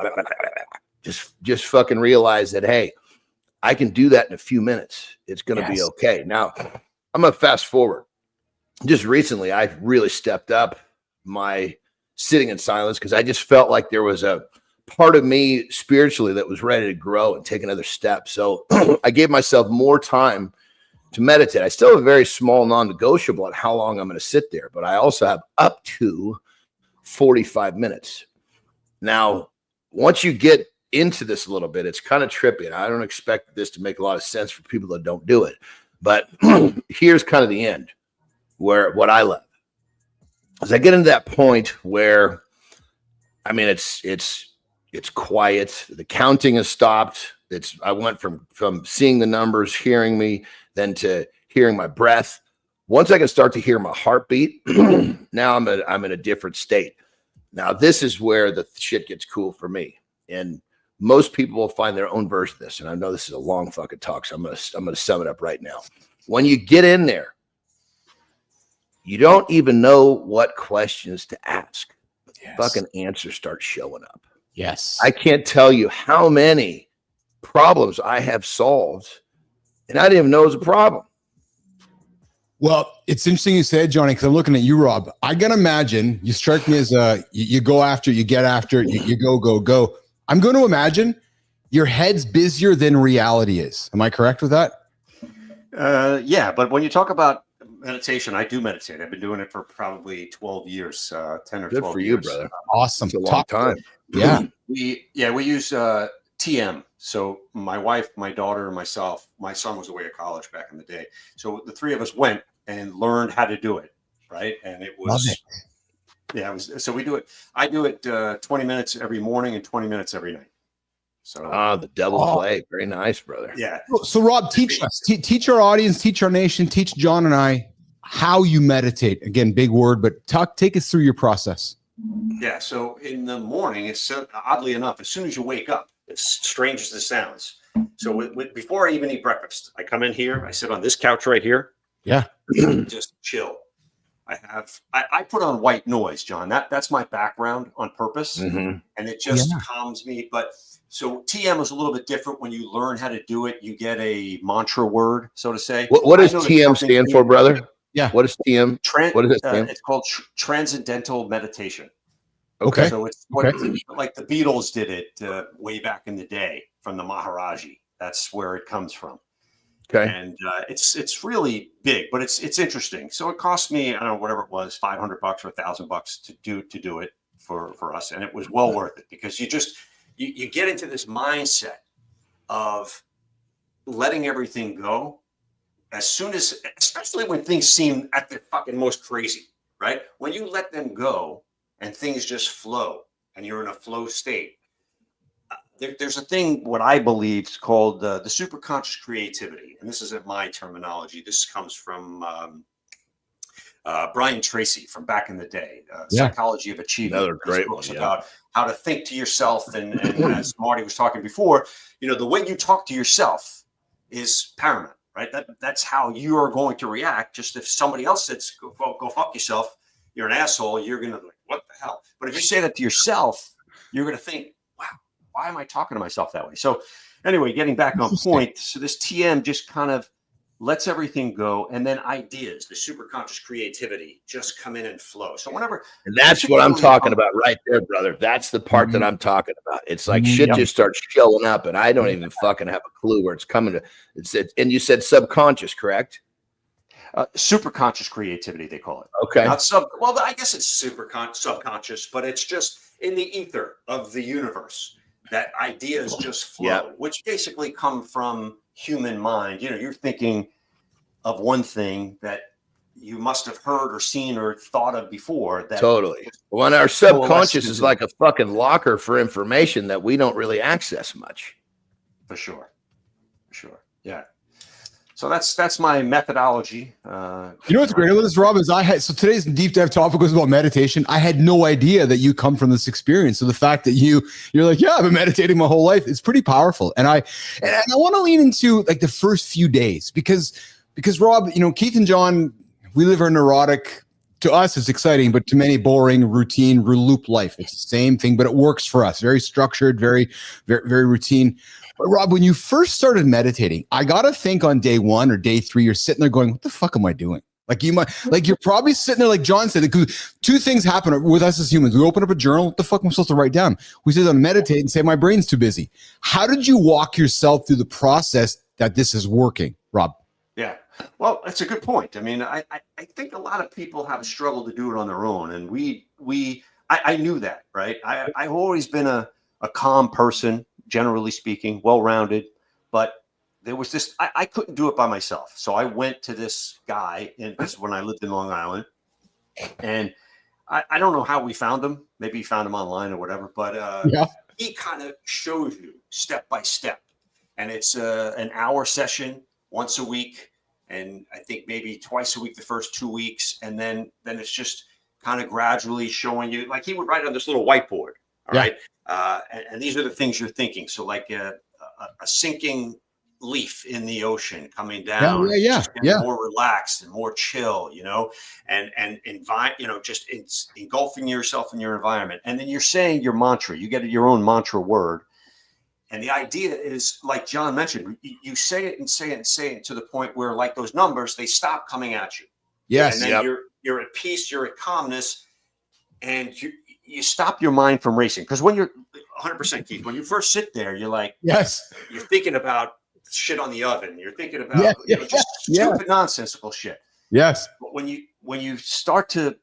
Just fucking realize that, hey, I can do that in a few minutes. It's going to be okay. Now, I'm going to fast forward. Just recently, I really stepped up my sitting in silence because I just felt like there was a part of me spiritually that was ready to grow and take another step. So I gave myself more time to meditate. I still have a very small non-negotiable on how long I'm going to sit there, but I also have up to 45 minutes. Now, once you get into this a little bit, it's kind of trippy, and I don't expect this to make a lot of sense for people that don't do it. But here's kind of the end, where what I love. As I get into that point where, I mean, it's quiet. The counting has stopped. I went from seeing the numbers, hearing me, then to hearing my breath. Once I can start to hear my heartbeat, now I'm in a different state. Now this is where the shit gets cool for me, and most people will find their own version of this. And I know this is a long fucking talk, so I'm gonna sum it up right now. When you get in there, you don't even know what questions to ask. Fucking answers start showing up. Yes. I can't tell you how many problems I have solved, and I didn't even know it was a problem. Well, it's interesting you said, Johnny, because I'm looking at you, Rob. I can imagine you strike me as you go after, you get after, you go. I'm going to imagine your head's busier than reality is. Am I correct with that? Yeah, but when you talk about meditation, I do meditate. I've been doing it for probably 12 years, 10 or 12 years. Good for you, brother. Awesome. It's a long time. Yeah. We use TM. So my wife, my daughter, and myself, my son was away at college back in the day. So the three of us went and learned how to do it. Right. And it was, so we do it. I do it 20 minutes every morning and 20 minutes every night. So the devil play. Very nice, brother. Yeah. So Rob, teach us, teach our audience, teach our nation, teach John and I how you meditate. Again, big word, but take us through your process. Yeah. So in the morning, it's oddly enough, as soon as you wake up, as strange as this sounds. So before I even eat breakfast, I come in here, I sit on this couch right here. Yeah. Just chill. I put on white noise, John. That's my background on purpose. And it just calms me. But so TM is a little bit different. When you learn how to do it, you get a mantra word, so to say. What does TM stand for, brother? Yeah. What is TM? What does it stand? It's called transcendental meditation. Okay. So it's like the Beatles did it way back in the day from the Maharaji. That's where it comes from. Okay. And it's really big, but it's interesting. So it cost me, I don't know, whatever it was, $500 or $1,000 to do it for us, and it was well worth it, because you get into this mindset of letting everything go as soon as, especially when things seem at their fucking most crazy, right? When you let them go and things just flow and you're in a flow state, there's a thing, what I believe is called the superconscious creativity. And this isn't my terminology. This comes from Brian Tracy from back in the day, Psychology of Achievement. Another great one, about how to think to yourself. And as Marty was talking before, the way you talk to yourself is paramount, right? That's how you are going to react. Just if somebody else says, go fuck yourself, you're an asshole, you're going to be like, what the hell? But if you say that to yourself, you're going to think, wow, why am I talking to myself that way? So anyway, getting back on point. So this TM just kind of lets everything go. And then ideas, the superconscious creativity, just come in and flow. So whenever, and that's what I'm talking about right there, brother. That's the part that I'm talking about. It's like shit just starts showing up, and I don't even fucking have a clue where it's coming to. And you said subconscious, correct? Superconscious creativity, they call it. Okay. Well, I guess it's subconscious, but it's just in the ether of the universe that ideas just flow, which basically come from human mind. You're thinking of one thing that you must have heard or seen or thought of before. Totally. When our subconscious is like a fucking locker for information that we don't really access much. For sure. Yeah. So that's my methodology. You know what's great about this, Rob, is so today's deep dive topic was about meditation. I had no idea that you come from this experience. So the fact that you're like, yeah, I've been meditating my whole life, it's pretty powerful. And I want to lean into like the first few days because Rob, Keith and John, we live our neurotic. To us, it's exciting, but to many, boring, routine, loop life. It's the same thing, but it works for us. Very structured, very, very, very routine. But Rob, when you first started meditating, I gotta think on day 1 or day 3, you're sitting there going, "What the fuck am I doing?" Like you're probably sitting there, like John said, because 2 things happen with us as humans. We open up a journal. What the fuck am I supposed to write down? We sit down and meditate and say, "My brain's too busy." How did you walk yourself through the process that this is working, Rob? Yeah. Well, that's a good point. I mean, I think a lot of people have struggled to do it on their own. And I knew that, right? I've always been a calm person, generally speaking, well-rounded, but there was this, I couldn't do it by myself. So I went to this guy, and this is when I lived in Long Island. And I don't know how we found him. Maybe he found him online or whatever, but he kind of shows you step by step. And it's an hour session once a week. And I think maybe twice a week the first 2 weeks. And then it's just kind of gradually showing you, like he would write on this little whiteboard. All right. And these are the things you're thinking. So like a sinking leaf in the ocean coming down, more relaxed and more chill, and just engulfing yourself in your environment. And then you're saying your mantra, you get your own mantra word. And the idea is, like John mentioned, you say it and say it and say it to the point where, like those numbers, they stop coming at you. Yes. And then you're at peace, you're at calmness, and you stop your mind from racing. Because when you're 100% Keith, when you first sit there, you're like, yes, you're thinking about shit on the oven. You're thinking about just stupid, nonsensical shit. Yes. But when you start to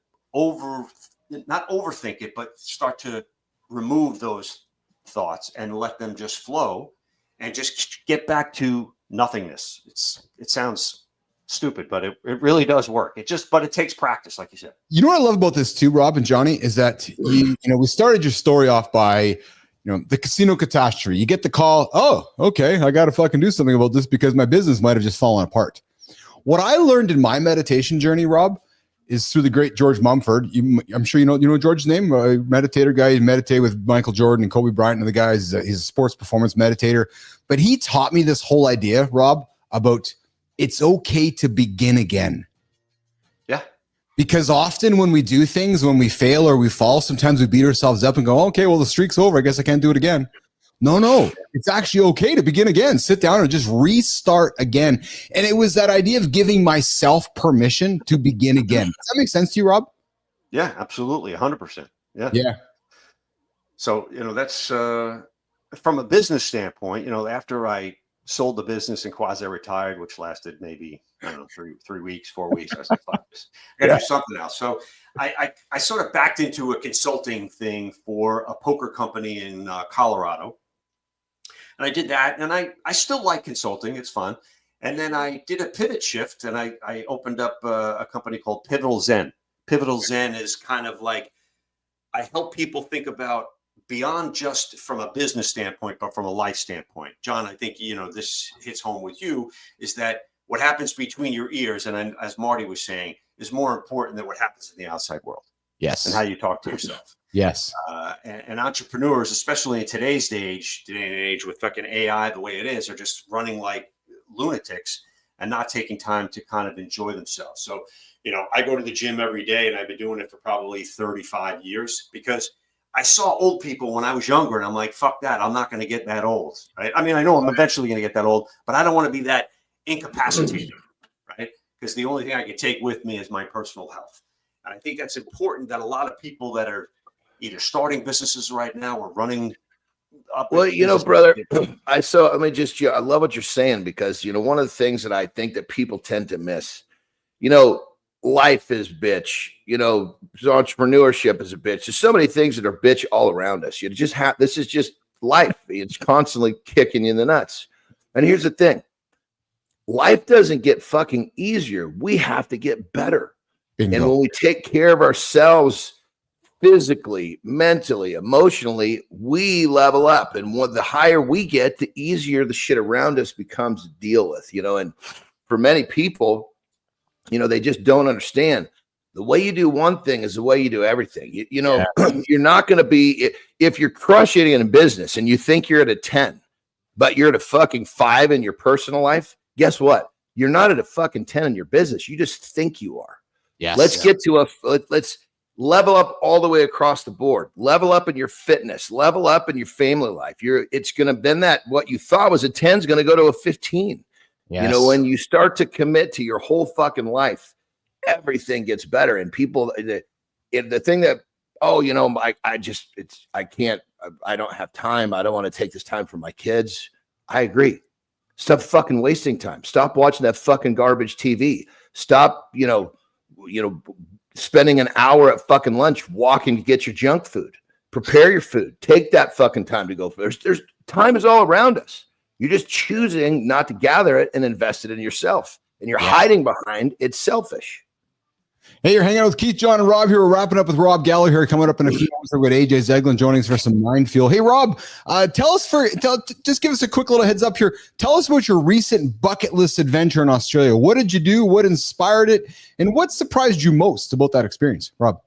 not overthink it, but start to remove those thoughts and let them just flow and just get back to nothingness. It sounds stupid, but it really does work. But it takes practice, like you said. You know what I love about this too, Rob and Johnny, is that we started your story off by the casino catastrophe. You get the call, oh, okay, I got to fucking do something about this because my business might have just fallen apart. What I learned in my meditation journey, Rob, is through the great George Mumford. I'm sure you know George's name, a meditator guy. He meditated with Michael Jordan and Kobe Bryant and the guys. He's a sports performance meditator. But he taught me this whole idea, Rob, about it's okay to begin again. Yeah. Because often when we do things, when we fail or we fall, sometimes we beat ourselves up and go, okay, well, the streak's over. I guess I can't do it again. No. It's actually okay to begin again. Sit down and just restart again. And it was that idea of giving myself permission to begin again. Does that make sense to you, Rob? Yeah, absolutely. 100%. Yeah. Yeah. So, that's from a business standpoint, after I sold the business and quasi-retired, which lasted maybe, I don't know, 3 weeks, 4 weeks. I was like, fuck this. I got to do something else. So I sort of backed into a consulting thing for a poker company in Colorado. And I did that. And I still like consulting. It's fun. And then I did a pivot shift and I opened up a company called Pivotal Zen. Pivotal Zen is kind of like, I help people think about beyond just from a business standpoint, but from a life standpoint. John, I think, this hits home with you, is that what happens between your ears, and as Marty was saying, is more important than what happens in the outside world. Yes. And how you talk to yourself. Yes. And entrepreneurs, especially in today's and age with fucking AI the way it is, are just running like lunatics and not taking time to kind of enjoy themselves. So, I go to the gym every day and I've been doing it for probably 35 years because I saw old people when I was younger and I'm like, fuck that. I'm not going to get that old. Right. I mean, I know I'm eventually going to get that old, but I don't want to be that incapacitated. Right. Because the only thing I can take with me is my personal health. And I think that's important that a lot of people that are either starting businesses right now or running up. Well, brother, I love what you're saying because, one of the things that I think that people tend to miss, life is bitch, entrepreneurship is a bitch. There's so many things that are bitch all around us. This is just life. It's constantly kicking you in the nuts. And here's the thing. Life doesn't get fucking easier. We have to get better. Bingo. And when we take care of ourselves physically, mentally, emotionally, we level up. And the higher we get, the easier the shit around us becomes to deal with, and for many people, they just don't understand. The way you do one thing is the way you do everything. You're not going to be, if you're crushing in business and you think you're at a 10, but you're at a fucking 5 in your personal life, guess what? You're not at a fucking 10 in your business. You just think you are. Yes. Let's level up all the way across the board. Level up in your fitness, level up in your family life. What you thought was a 10 is going to go to a 15. Yes. When you start to commit to your whole fucking life, everything gets better. And people, the thing that, I don't have time. I don't want to take this time for my kids. I agree. Stop fucking wasting time. Stop watching that fucking garbage TV. Stop, spending an hour at fucking lunch walking to get your junk food. Prepare your food. Take that fucking time to go. There's time is all around us. You're just choosing not to gather it and invest it in yourself. And you're hiding behind it's selfish. Hey, you're hanging out with Keith, John, and Rob here. We're wrapping up with Rob Gallo here. Coming up in a few moments, we've got AJ Eglin joining us for some mind fuel. Hey, Rob, just give us a quick little heads up here. Tell us about your recent bucket list adventure in Australia. What did you do? What inspired it? And what surprised you most about that experience, Rob?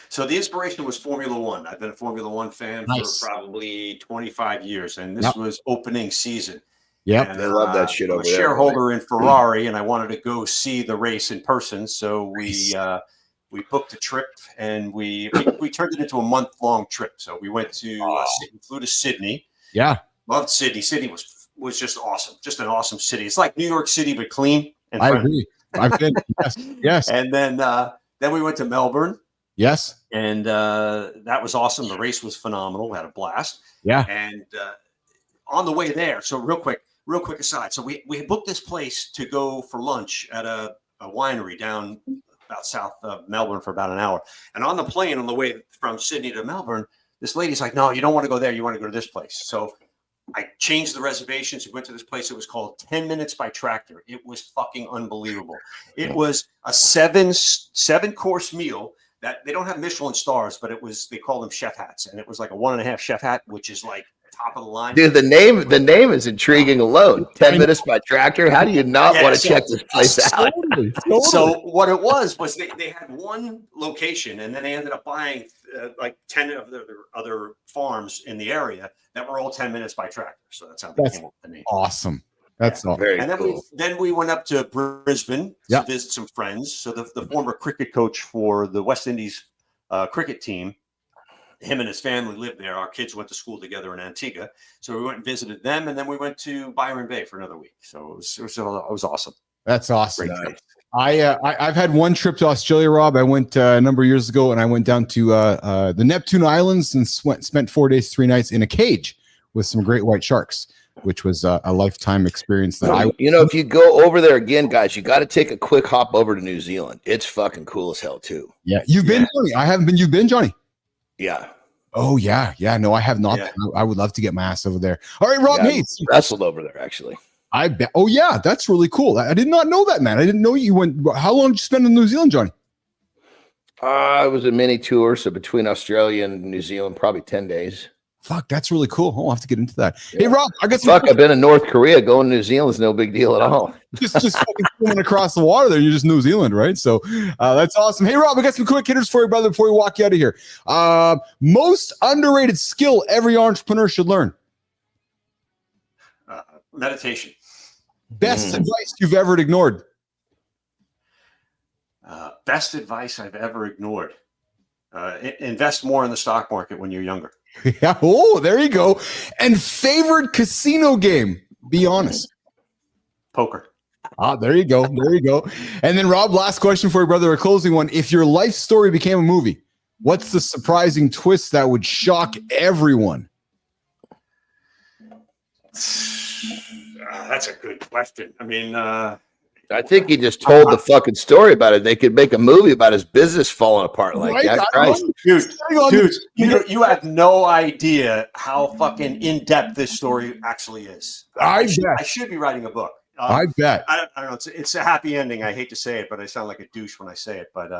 So the inspiration was Formula One. I've been a Formula One fan for probably 25 years, and this was opening season. Yep. I love that shit over there. I'm a shareholder in Ferrari, and I wanted to go see the race in person. So we booked a trip, and we turned it into a month-long trip. So we went to flew to Sydney. Yeah. Loved Sydney. Sydney was just awesome. Just an awesome city. It's like New York City, but clean and I friendly. agree. I've been. Yes. And then we went to Melbourne. Yes. And that was awesome. The race was phenomenal. We had a blast. Yeah. And on the way there, so real quick aside. So we booked this place to go for lunch at a winery down about south of Melbourne for about an hour. And on the plane on the way from Sydney to Melbourne, this lady's like, no, you don't want to go there. You want to go to this place. So I changed the reservations. We went to this place. It was called 10 Minutes by Tractor. It was fucking unbelievable. It was a seven course meal. That they don't have Michelin stars, but they call them chef hats, and it was like a 1.5 chef hat, which is like top of the line. Dude, the name is intriguing alone. 10 Minutes by Tractor. How do you not want to check this place out? Totally. So what it was they had one location, and then they ended up buying like 10 of the other farms in the area that were all 10 Minutes by Tractor. So that's how they came up with the name. Awesome. That's awesome. Very and then cool. then we went up to Brisbane to visit some friends. So the former cricket coach for the West Indies cricket team, him and his family lived there. Our kids went to school together in Antigua. So we went and visited them, and then we went to Byron Bay for another week. So it was awesome. That's awesome. Nice. I've had one trip to Australia, Rob. I went a number of years ago, and I went down to the Neptune Islands and spent 4 days, 3 nights in a cage with some great white sharks, which was a lifetime experience that if you go over there again, guys, you got to take a quick hop over to New Zealand. It's fucking cool as hell too. Yeah. You've been, Johnny. I haven't been. You've been, Johnny? Yeah. Oh yeah. Yeah. No, I have not. Yeah. I would love to get my ass over there. All right, Rob. Hey, wrestled over there actually. I bet. Oh yeah. That's really cool. I did not know that, man. I didn't know you went. How long did you spend in New Zealand, Johnny? It was a mini tour. So between Australia and New Zealand, probably 10 days. Fuck, that's really cool. I'll have to get into that. Yeah. Hey, Rob, I guess I've been in North Korea. Going to New Zealand is no big deal at all. just fucking swimming across the water there. You're just New Zealand, right? So that's awesome. Hey, Rob, we got some quick hitters for you, brother, before we walk you out of here. Most underrated skill every entrepreneur should learn. Meditation. Best advice you've ever ignored. Best advice I've ever ignored. Invest more in the stock market when you're younger. Yeah. Oh, there you go. And favorite casino game? Be honest. Poker. There you go. There you go. And then, Rob, last question for you, brother, a closing one. If your life story became a movie, what's the surprising twist that would shock everyone? That's a good question. I mean, I think he just told the fucking story about it. They could make a movie about his business falling apart like that. Christ. Dude, you have no idea how fucking in-depth this story actually is. I should be writing a book. I bet. I don't know. It's a happy ending. I hate to say it, but I sound like a douche when I say it. But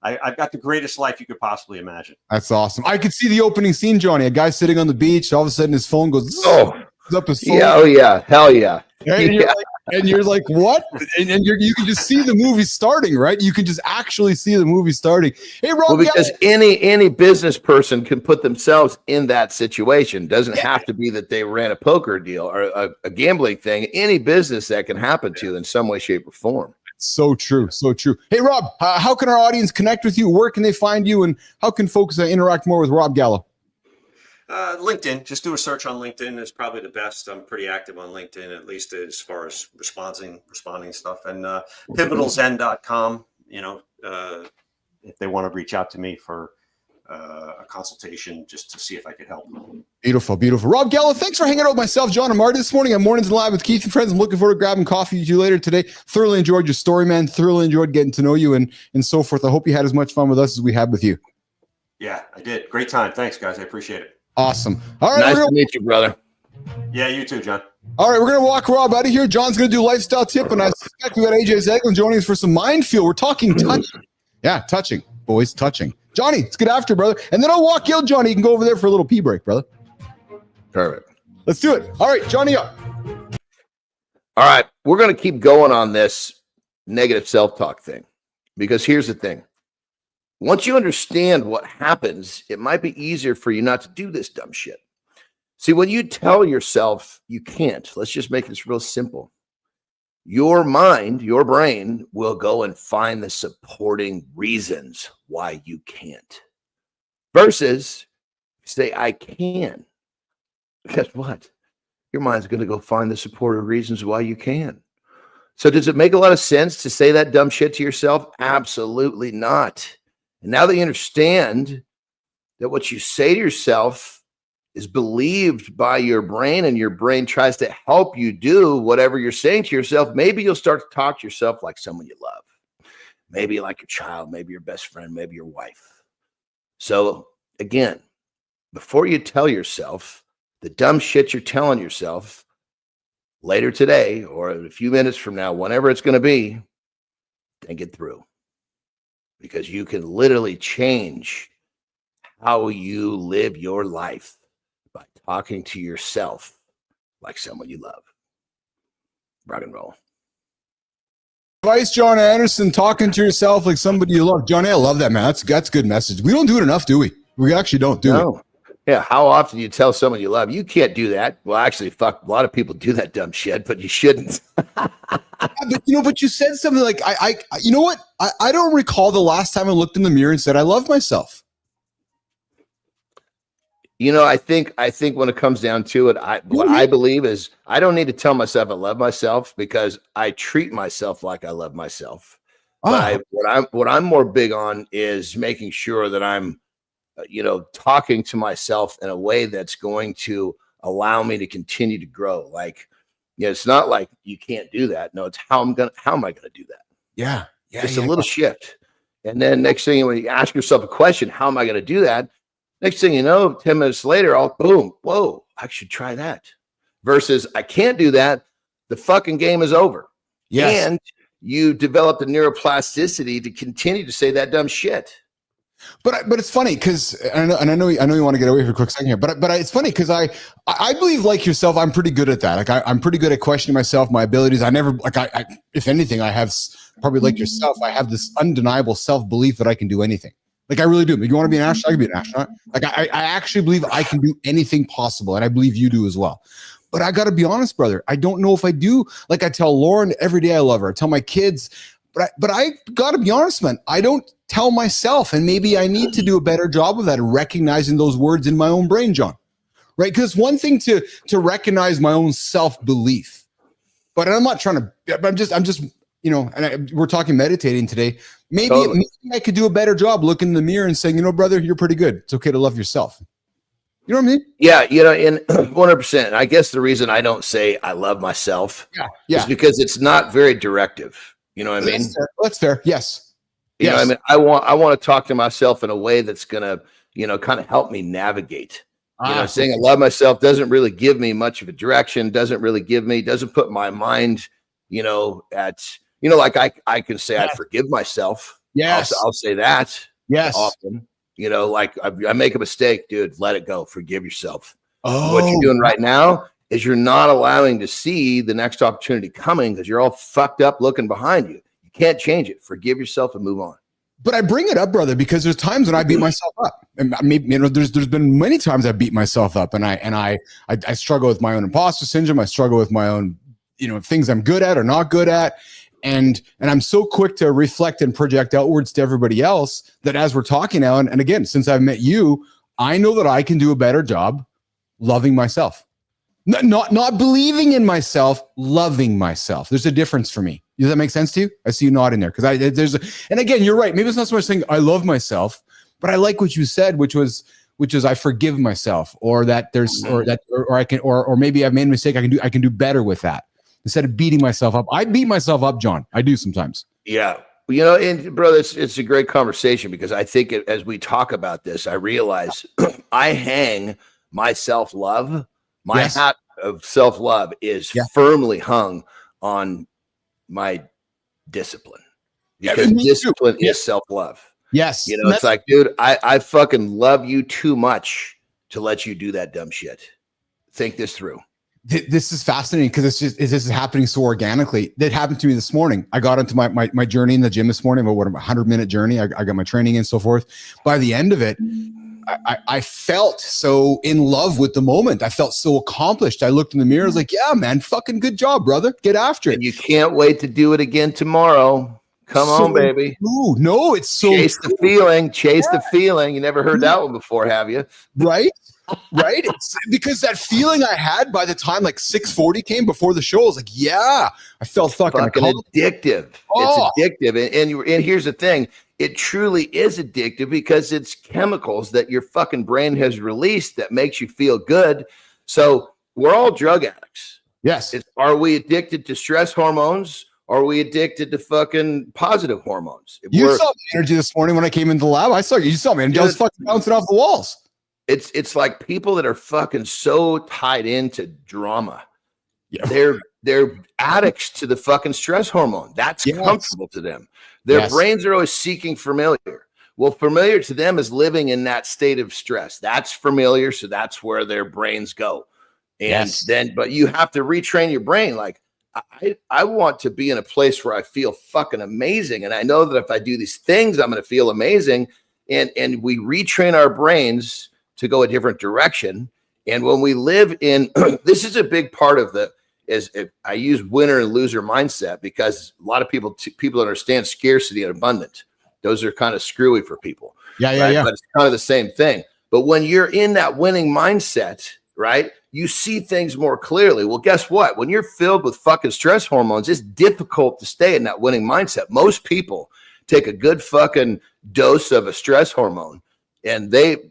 I've got the greatest life you could possibly imagine. That's awesome. I could see the opening scene, Johnny. A guy sitting on the beach. All of a sudden, his phone goes. Up his phone. Yeah. Oh yeah. Hell yeah. And you're like, what? And you can just see the movie starting, right? You can just actually see the movie starting. Hey, Rob, well, because any business person can put themselves in that situation. Doesn't have to be that they ran a poker deal or a gambling thing. Any business that can happen to in some way, shape, or form. So true. So true. Hey, Rob, how can our audience connect with you? Where can they find you? And how can folks interact more with Rob Gallo? LinkedIn. Just do a search on LinkedIn is probably the best. I'm pretty active on LinkedIn, at least as far as responding stuff. And pivotalzen.com, if they want to reach out to me for a consultation just to see if I could help. Beautiful, beautiful. Rob Gallo, thanks for hanging out with myself, John, and Marty this morning on Mornings in the Lab with Keith and friends. I'm looking forward to grabbing coffee with you later today. Thoroughly enjoyed your story, man. Thoroughly enjoyed getting to know you and so forth. I hope you had as much fun with us as we had with you. Yeah, I did. Great time. Thanks, guys. I appreciate it. Awesome. All right. Nice to meet you, brother. Yeah, you too, John. All right, we're going to walk Rob out of here. John's going to do lifestyle tip, and I suspect we got AJ's Eglin joining us for some mind fuel. We're talking touching. Yeah, touching, boys, touching. Johnny, it's good after, brother. And then I'll walk you out, Johnny. You can go over there for a little pee break, brother. Perfect. Let's do it. All right, Johnny up. All right, we're going to keep going on this negative self-talk thing because here's the thing. Once you understand what happens, it might be easier for you not to do this dumb shit. See, when you tell yourself you can't, let's just make this real simple. Your mind, your brain will go and find the supporting reasons why you can't. Versus say, I can. Guess what? Your mind's going to go find the supportive reasons why you can. So does it make a lot of sense to say that dumb shit to yourself? Absolutely not. And now that you understand that what you say to yourself is believed by your brain and your brain tries to help you do whatever you're saying to yourself, maybe you'll start to talk to yourself like someone you love. Maybe like your child, maybe your best friend, maybe your wife. So again, before you tell yourself the dumb shit you're telling yourself later today or a few minutes from now, whenever it's going to be, think it through. Because you can literally change how you live your life by talking to yourself like someone you love. Rock and roll. Vice John Anderson, talking to yourself like somebody you love. Johnny, I love that, man. That's a good message. We don't do it enough, do we? We actually don't, do we? Yeah, how often do you tell someone you love? You can't do that. Well, actually, fuck, a lot of people do that dumb shit, but you shouldn't. But you said something like, you know what? I don't recall the last time I looked in the mirror and said, I love myself. I think when it comes down to it, what I believe is I don't need to tell myself I love myself because I treat myself like I love myself. But what I'm more big on is making sure that I'm, talking to myself in a way that's going to allow me to continue to grow. Like, it's not like you can't do that. No, it's how am I going to do that? Yeah. It's a little shift. And then next thing, when you ask yourself a question, how am I going to do that? Next thing you know, 10 minutes later, boom, whoa, I should try that. Versus I can't do that. The fucking game is over. Yes. And you develop the neuroplasticity to continue to say that dumb shit. But it's funny because I know you want to get away for a quick second here, but it's funny because I believe like yourself, I'm pretty good at that. Like I'm pretty good at questioning myself, my abilities. I never if anything, I have probably like yourself, I have this undeniable self-belief that I can do anything. Like I really do. If you want to be an astronaut, I can be an astronaut. Like I actually believe I can do anything possible, and I believe you do as well. But I got to be honest, brother. I don't know if I do. Like I tell Lauren every day I love her. I tell my kids, but I got to be honest, man. I don't tell myself, and maybe I need to do a better job of that, recognizing those words in my own brain, John. Right? Because one thing to recognize my own self-belief, but I'm not trying to. I'm just. We're talking meditating today. Maybe I could do a better job looking in the mirror and saying, brother, you're pretty good. It's okay to love yourself. You know what I mean? Yeah, in 100%. I guess the reason I don't say I love myself is because it's not very directive. You know what I mean? That's fair. Yes. You know what I mean? I want to talk to myself in a way that's going to, kind of help me navigate. Saying I love myself doesn't really give me much of a direction, doesn't put my mind, like I can say I forgive myself. Yes. I'll say that. Yes. Often. Like I make a mistake, dude, let it go. Forgive yourself. What you're doing right now, is you're not allowing to see the next opportunity coming because you're all fucked up looking behind you. You can't change it. Forgive yourself and move on. But I bring it up, brother, because there's times when I beat myself up, and maybe, there's been many times I beat myself up, and I struggle with my own imposter syndrome. I struggle with my own, things I'm good at or not good at, and I'm so quick to reflect and project outwards to everybody else that as we're talking now, and again, since I've met you, I know that I can do a better job loving myself, not believing in myself, loving myself. There's a difference for me. Does that make sense to you? I see you nodding there and again, you're right. Maybe it's not so much saying I love myself, but I like what you said, which is I forgive myself, or that there's, or I can, or maybe I've made a mistake. I can do better with that instead of beating myself up. I beat myself up, John. I do sometimes. Yeah. And brother, it's a great conversation because I think as we talk about this, I realize I hang my self-love, my hat of self-love is firmly hung on my discipline, because discipline is self-love. Yes. It's like, dude, I fucking love you too much to let you do that dumb shit. Think this through. This is fascinating because this is happening so organically. That happened to me this morning. I got into my journey in the gym this morning, about a 100-minute journey. I got my training and so forth. By the end of it, I felt so in love with the moment. I felt so accomplished. I looked in the mirror. I was like, yeah, man, fucking good job, brother. Get after it. And you can't wait to do it again tomorw. Come on, baby. No, it's so chase the feeling. Chase the feeling. You never heard that one before, have you? Right? Right? It's because that feeling I had by the time like 6:40 came before the show, I was like, yeah, I felt fucking addictive. Oh. It's addictive. And here's the thing. It truly is addictive because it's chemicals that your fucking brain has released that makes you feel good. So we're all drug addicts. Yes. Are we addicted to stress hormones? Or are we addicted to fucking positive hormones? You saw the energy this morning when I came into the lab. I saw you. You saw me. And I was fucking bouncing off the walls. It's like people that are fucking so tied into drama. Yeah. They're addicts to the fucking stress hormone. That's comfortable to them. Their brains are always seeking familiar. Well, familiar to them is living in that state of stress. That's familiar. So that's where their brains go. And but you have to retrain your brain. Like, I want to be in a place where I feel fucking amazing. And I know that if I do these things, I'm going to feel amazing. And we retrain our brains to go a different direction. And when we live in, this is a big part of I use winner and loser mindset, because a lot of people understand scarcity and abundant. Those are kind of screwy for people. Yeah. But it's kind of the same thing. But when you're in that winning mindset, right, you see things more clearly. Well, guess what? When you're filled with fucking stress hormones, it's difficult to stay in that winning mindset. Most people take a good fucking dose of a stress hormone and the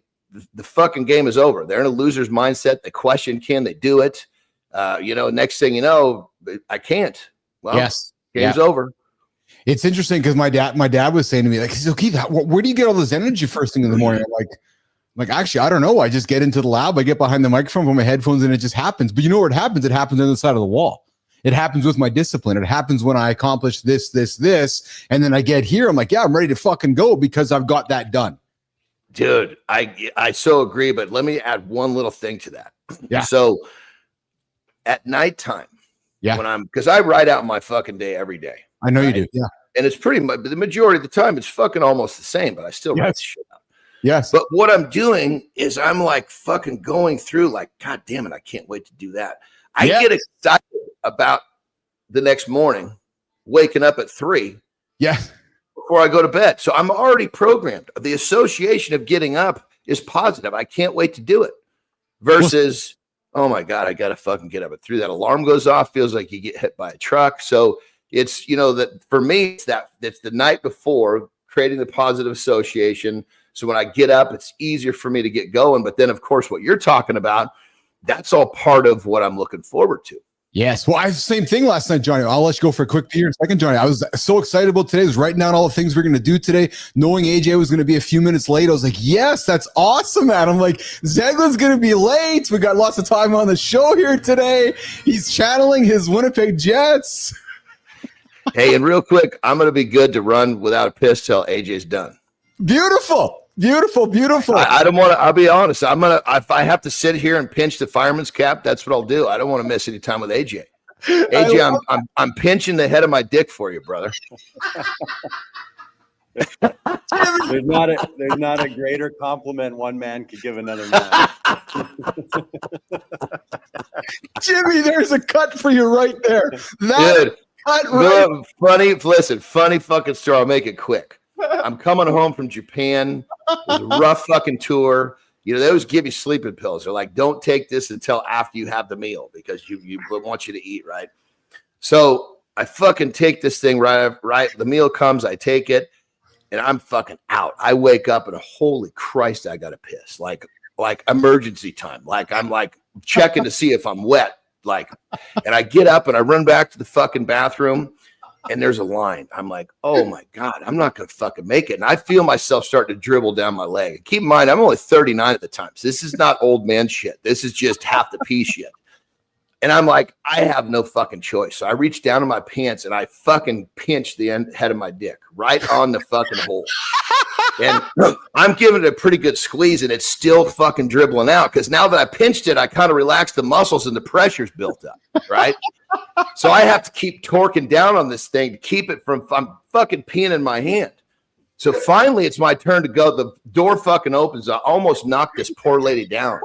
fucking game is over. They're in a loser's mindset. They question, can they do it? Next thing you know, I can't. Well, game's over. It's interesting because my dad was saying to me, like, so Keith, where do you get all this energy first thing in the morning? I'm like, actually, I don't know. I just get into the lab. I get behind the microphone with my headphones and it just happens. But you know where it happens? It happens on the side of the wall. It happens with my discipline. It happens when I accomplish this. And then I get here. I'm like, yeah, I'm ready to fucking go because I've got that done. Dude, I so agree. But let me add one little thing to that. Yeah. So at nighttime, because I write out my fucking day every day. I know you do. Yeah. And it's pretty much the majority of the time, it's fucking almost the same, but I still write shit out. Yes. But what I'm doing is I'm like fucking going through like, God damn it, I can't wait to do that. I get excited about the next morning, waking up at 3. Yeah. Before I go to bed. So I'm already programmed. The association of getting up is positive. I can't wait to do it. Versus, oh my God, I got to fucking get up at 3. That alarm goes off, feels like you get hit by a truck. So it's, that for me, it's the night before, creating the positive association. So when I get up, it's easier for me to get going. But then, of course, what you're talking about, that's all part of what I'm looking forward to. Yes. Well, I have the same thing last night, Johnny. I'll let you go for a quick pee in a second, Johnny. I was so excited about today. I was writing down all the things we're going to do today, knowing AJ was going to be a few minutes late. I was like, yes, that's awesome, man. I'm like, Zeglin's going to be late. We got lots of time on the show here today. He's channeling his Winnipeg Jets. Hey, and real quick, I'm going to be good to run without a piss till AJ's done. Beautiful. Beautiful, beautiful. I don't want to. I'll be honest. If I have to sit here and pinch the fireman's cap, that's what I'll do. I don't want to miss any time with AJ. AJ, I'm pinching the head of my dick for you, brother. There's not a greater compliment one man could give another man. Jimmy, there's a cut for you right there. Dude, funny fucking story. I'll make it quick. I'm coming home from Japan. It was a rough fucking tour. You know, they always give you sleeping pills. They're like, don't take this until after you have the meal because you want you to eat, right? So I fucking take this thing right. The meal comes, I take it, and I'm fucking out. I wake up and holy Christ, I gotta piss. Like emergency time. Like I'm like checking to see if I'm wet. And I get up and I run back to the fucking bathroom. And there's a line. I'm like, oh my God, I'm not going to fucking make it. And I feel myself starting to dribble down my leg. Keep in mind, I'm only 39 at the time. So this is not old man shit. This is just half the pee shit. And I'm like, I have no fucking choice. So I reach down in my pants and I fucking pinch the head of my dick right on the fucking hole. And I'm giving it a pretty good squeeze and it's still fucking dribbling out. Because now that I pinched it, I kind of relaxed the muscles and the pressure's built up, right? So I have to keep torquing down on this thing to keep it from I'm fucking peeing in my hand. So finally, it's my turn to go. The door fucking opens. I almost knocked this poor lady down,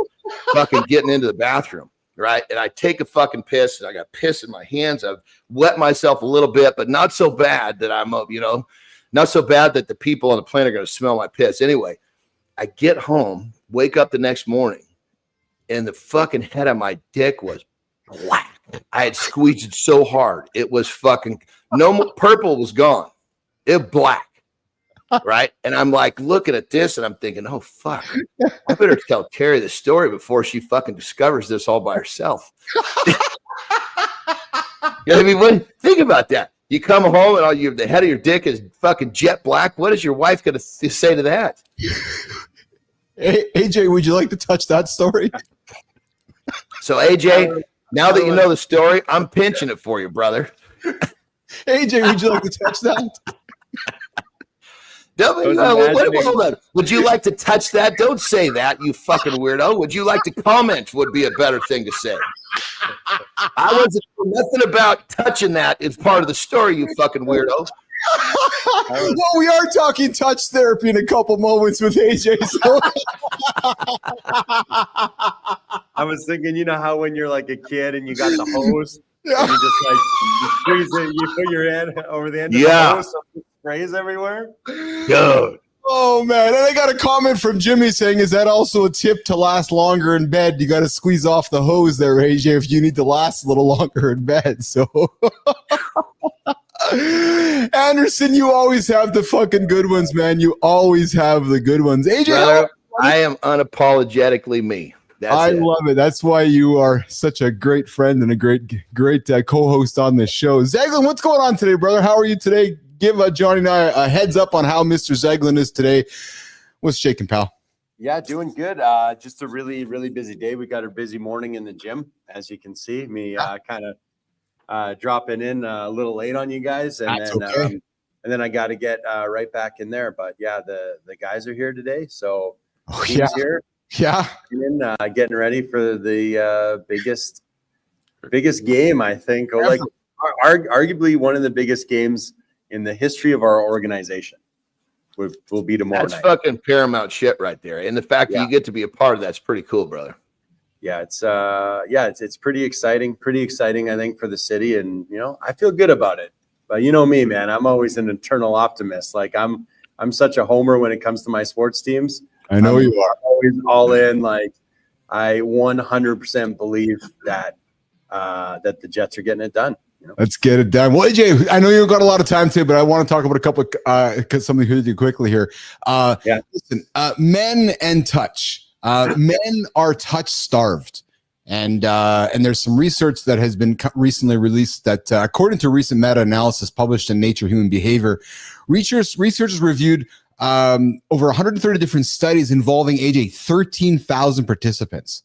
fucking getting into the bathroom, right? And I take a fucking piss, and I got piss in my hands. I've wet myself a little bit, but not so bad that I'm, not so bad that the people on the plane are going to smell my piss. Anyway, I get home, wake up the next morning, and the fucking head of my dick was black. I had squeezed it so hard. It was fucking purple was gone. It was black. Right. And I'm like looking at this and I'm thinking, oh, fuck. I better tell Terry the story before she fucking discovers this all by herself. Think about that. You come home and the head of your dick is fucking jet black. What is your wife going to say to that? Hey, AJ, would you like to touch that story? So, AJ, now that you know the story, I'm pinching it for you, brother. AJ, would you like to touch that? Hold on. Would you like to touch that? Don't say that, you fucking weirdo. Would you like to comment would be a better thing to say. I wasn't nothing about touching that is part of the story, you fucking weirdo. Well, we are talking touch therapy in a couple moments with AJ. So. I was thinking, you know how when you're like a kid and you got the hose, and you just like you squeeze it, you put your hand over the end of the hose, so it sprays everywhere. Dude. Oh man, and I got a comment from Jimmy saying, "Is that also a tip to last longer in bed? You got to squeeze off the hose there, AJ, if you need to last a little longer in bed." So. Anderson, you always have the fucking good ones, man. You always have the good ones. AJ, brother, I am unapologetically me. I love it. That's why you are such a great friend and a great co-host on this show. Eglin, what's going on today, brother? How are you today? Give Johnny and I a heads up on how Mr. Eglin is today. What's shaking, pal? Yeah, doing good. Just a really, really busy day. We got a busy morning in the gym, as you can see. Me kind of dropping in a little late on you guys, and that's then okay. And then I got to get right back in there. But yeah, the guys are here today, so yeah, here, getting ready for the biggest game. I think, arguably one of the biggest games in the history of our organization. Will be tomorrow night. That's fucking paramount shit right there, and the fact that you get to be a part of that's pretty cool, brother. Yeah, it's pretty exciting. Pretty exciting, I think, for the city, and I feel good about it. But you know me, man, I'm always an eternal optimist. Like I'm such a homer when it comes to my sports teams. I know you are always all in. Like I 100% believe that that the Jets are getting it done. Let's get it done. Well, AJ, I know you've got a lot of time today, but I want to talk about a couple of something with you quickly here. Listen, men and touch. Men are touch starved, and there's some research that has been recently released that, according to a recent meta-analysis published in Nature Human Behavior, researchers reviewed over 130 different studies involving AJ 13,000 participants,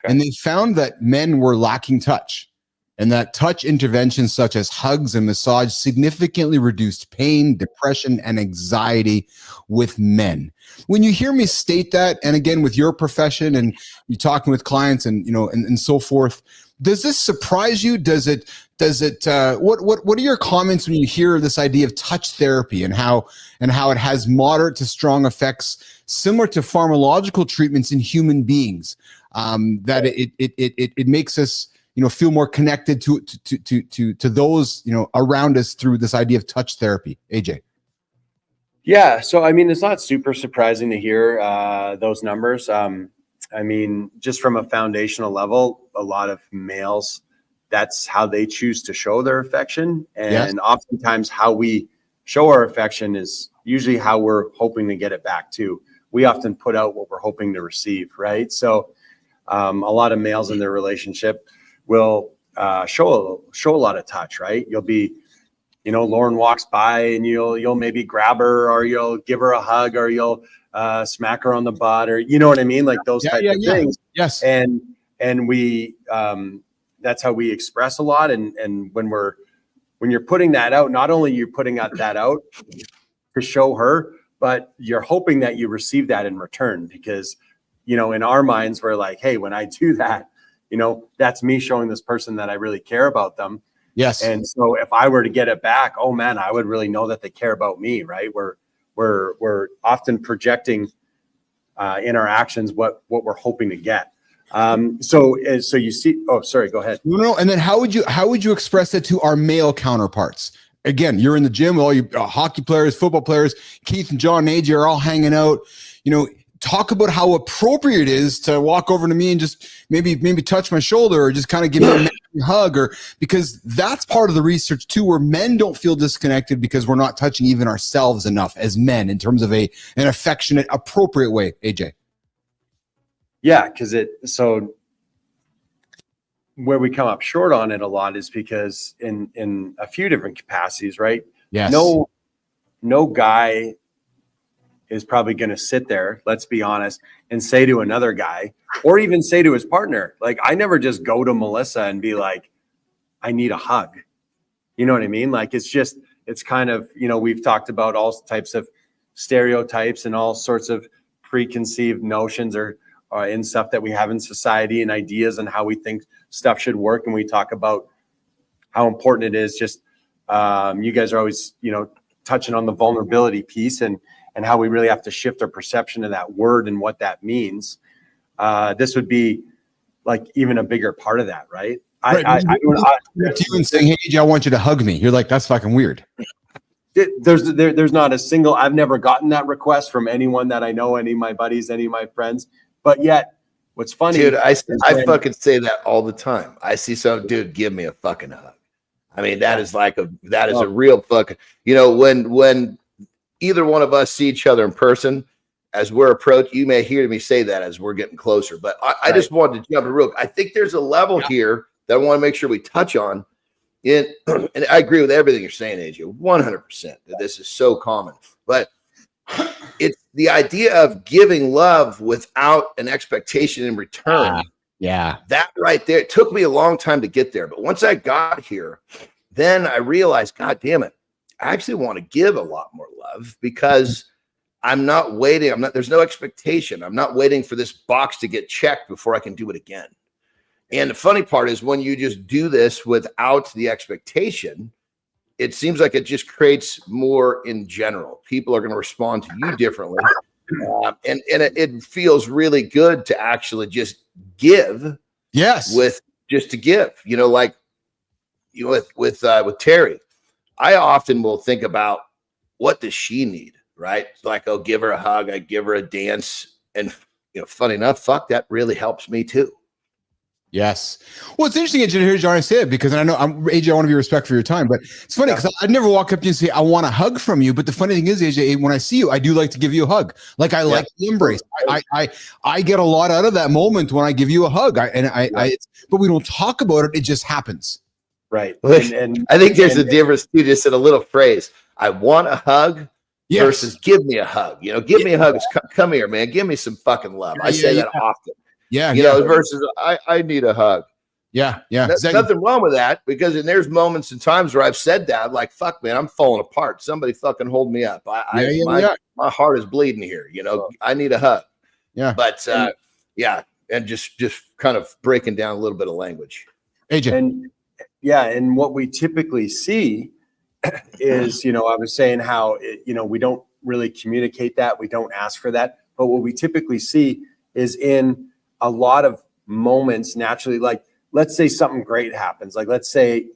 and they found that men were lacking touch. and that touch interventions such as hugs and massage significantly reduced pain, depression, and anxiety with men. When you hear me state that, and again, with your profession and you talking with clients and, you know, and so forth, does this surprise you? What are your comments when you hear this idea of touch therapy and how it has moderate to strong effects similar to pharmacological treatments in human beings? That it makes us, you know, feel more connected to those, you know, around us through this idea of touch therapy. AJ. Yeah, so I mean, it's not super surprising to hear those numbers. I mean, just from a foundational level, a lot of males, that's how they choose to show their affection. And oftentimes how we show our affection is usually how we're hoping to get it back too. We often put out what we're hoping to receive, right? So a lot of males in their relationship will show a lot of touch, right? You'll be, you know, Lauren walks by and you'll maybe grab her, or you'll give her a hug, or you'll smack her on the butt, or you know what I mean, like those type of things. Yes. And we that's how we express a lot. And when you're putting that out, not only you're putting that out to show her, but you're hoping that you receive that in return, because, you know, in our minds, we're like, hey, when I do that, you know, that's me showing this person that I really care about them. Yes. And so if I were to get it back, oh man, I would really know that they care about me, right? We're often projecting in our actions what we're hoping to get. So you see, oh, sorry, go ahead. No. And then how would you express it to our male counterparts? Again, you're in the gym with all you hockey players, football players, Keith and John and AJ are all hanging out, you know, talk about how appropriate it is to walk over to me and just maybe touch my shoulder, or just kind of give me a hug, or because that's part of the research too, where men don't feel disconnected because we're not touching even ourselves enough as men in terms of an affectionate, appropriate way. AJ. Yeah, because so where we come up short on it a lot is because in a few different capacities, right? Yes. No guy is probably going to sit there, let's be honest, and say to another guy, or even say to his partner, like, I never just go to Melissa and be like, I need a hug. You know what I mean? Like, it's kind of, you know, we've talked about all types of stereotypes and all sorts of preconceived notions or in stuff that we have in society, and ideas and how we think stuff should work. And we talk about how important it is. Just you guys are always, you know, touching on the vulnerability piece and how we really have to shift our perception of that word and what that means. This would be like even a bigger part of that, right? I to you and saying, hey, AJ, I want you to hug me. You're like, that's fucking weird. There's not a single, I've never gotten that request from anyone that I know, any of my buddies, any of my friends. But yet, what's funny, dude, I fucking say that all the time. I see some dude, give me a fucking hug. I mean, that is a real fucking, you know, when either one of us see each other in person, as we're approaching, you may hear me say that as we're getting closer. But I just wanted to jump in real. I think there's a level here that I want to make sure we touch on. And I agree with everything you're saying, AJ, 100%. That this is so common, but it's the idea of giving love without an expectation in return. That right there, it took me a long time to get there. But once I got here, then I realized, God damn it, I actually want to give a lot more love, because I'm not waiting. There's no expectation. I'm not waiting for this box to get checked before I can do it again. And the funny part is, when you just do this without the expectation, it seems like it just creates more in general. People are going to respond to you differently. And it feels really good to actually just give. Yes. To give, you know, like with Terry, I often will think about, what does she need? Right. Like, I'll give her a hug. I give her a dance. And, you know, funny enough, fuck, that really helps me too. Yes. Well, it's interesting, AJ, to hear Johnny say it, because I know AJ, I want to be respectful for your time, but it's funny because I'd never walk up to you and say, I want a hug from you. But the funny thing is, AJ, when I see you, I do like to give you a hug. Like, I like the embrace. I get a lot out of that moment when I give you a hug. But we don't talk about it. It just happens. Right. And I think there's a difference too, just in a little phrase. I want a hug versus give me a hug. You know, give me a hug. Come here, man. Give me some fucking love. I say that often. Yeah. You know, versus I need a hug. Yeah. There's nothing wrong with that, because there's moments and times where I've said that, like, fuck, man, I'm falling apart. Somebody fucking hold me up. My heart is bleeding here. I need a hug. Yeah. But and just kind of breaking down a little bit of language. AJ. And what we typically see is, I was saying how, we don't really communicate that. We don't ask for that. But what we typically see is in a lot of moments naturally, like, let's say something great happens. Like, let's say,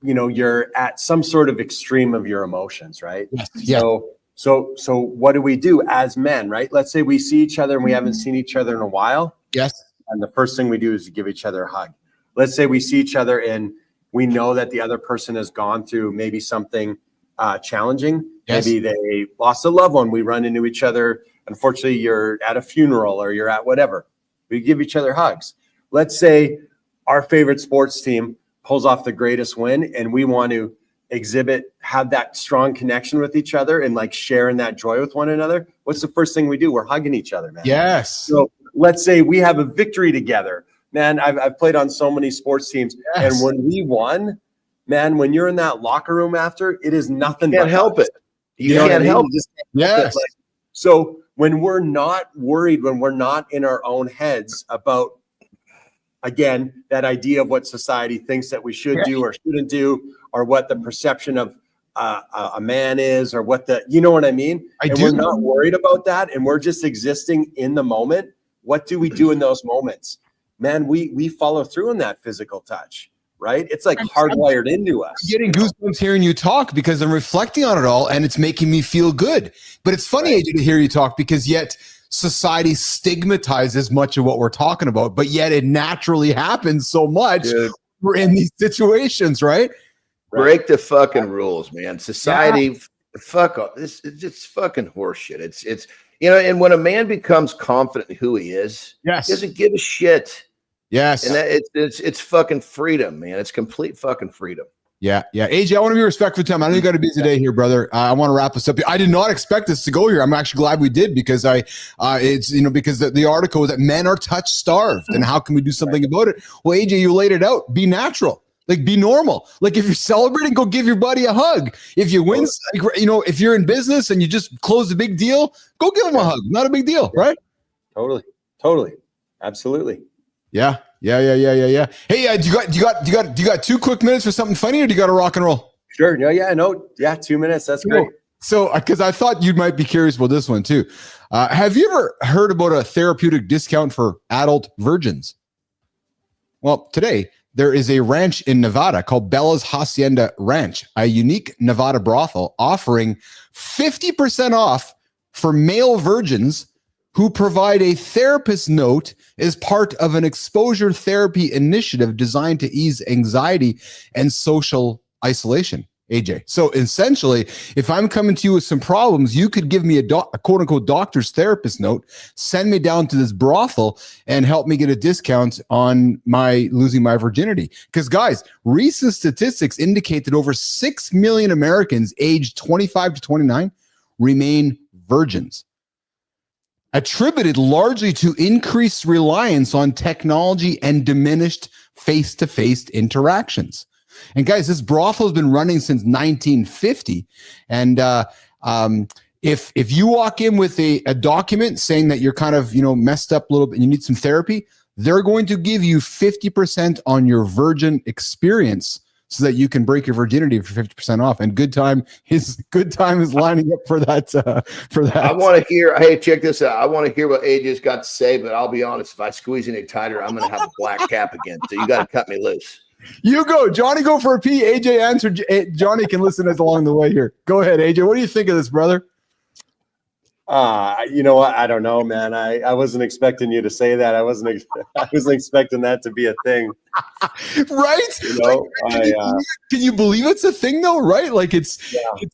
you're at some sort of extreme of your emotions, right? Yes. So what do we do as men, right? Let's say we see each other and we haven't seen each other in a while. Yes. And the first thing we do is give each other a hug. Let's say we see each other and we know that the other person has gone through maybe something challenging. Yes. Maybe they lost a loved one. We run into each other. Unfortunately, you're at a funeral or you're at whatever. We give each other hugs. Let's say our favorite sports team pulls off the greatest win and we want to have that strong connection with each other and like sharing that joy with one another. What's the first thing we do? We're hugging each other, man. Yes. So let's say we have a victory together. Man, I've played on so many sports teams. Yes. And when we won, man, when you're in that locker room after, it is nothing. You can't help it. You can't help it. Yes. So when we're not worried, when we're not in our own heads about, again, that idea of what society thinks that we should do or shouldn't do, or what the perception of a man is, or what the, you know what I mean? We're not worried about that. And we're just existing in the moment. What do we do in those moments? Man, we follow through in that physical touch, right? It's like hardwired into us. I'm getting goosebumps hearing you talk because I'm reflecting on it all and it's making me feel good. But it's funny, AJ, to hear you talk, because yet society stigmatizes much of what we're talking about, but yet it naturally happens so much. We're in these situations, right? Break the fucking rules, man. Society, fuck off. It's fucking horseshit. It's and when a man becomes confident in who he is, he doesn't give a shit. Yes. And it's fucking freedom, man. It's complete fucking freedom. Yeah. AJ, I want to be respectful of time. I know you got a busy day here, brother. I want to wrap us up. I did not expect this to go here. I'm actually glad we did, because because the article was that men are touch starved and how can we do something about it? Well, AJ, you laid it out. Be natural. Like, be normal. Like, if you're celebrating, go give your buddy a hug. If you win, if you're in business and you just close a big deal, go give him a hug. Not a big deal, right? Totally. Absolutely. Yeah. Hey, do you got 2 quick minutes for something funny, or do you got to rock and roll? Sure. Yeah. 2 minutes. That's great. So, because I thought you might be curious about this one too. Have you ever heard about a therapeutic discount for adult virgins? Well, today there is a ranch in Nevada called Bella's Hacienda Ranch, a unique Nevada brothel offering 50% off for male virgins who provide a therapist note as part of an exposure therapy initiative designed to ease anxiety and social isolation. AJ. So essentially, if I'm coming to you with some problems, you could give me a quote unquote doctor's therapist note, send me down to this brothel and help me get a discount on my losing my virginity. Because guys, recent statistics indicate that over 6 million Americans aged 25 to 29 remain virgins, attributed largely to increased reliance on technology and diminished face-to-face interactions. And guys, this brothel has been running since 1950. And if you walk in with a document saying that you're kind of messed up a little bit and you need some therapy, they're going to give you 50% on your virgin experience so that you can break your virginity for 50% off. And good time is lining up for that. I want to hear. Hey, check this out. I want to hear what AJ's got to say. But I'll be honest, if I squeeze any tighter, I'm going to have a black cap again. So you got to cut me loose. You go, Johnny. Go for a pee. AJ answered. Johnny can listen as along the way here. Go ahead, AJ. What do you think of this, brother? You know what? I don't know, man. I wasn't expecting you to say that. I wasn't expecting that to be a thing. Right? Can you believe it's a thing though? Right? Like it's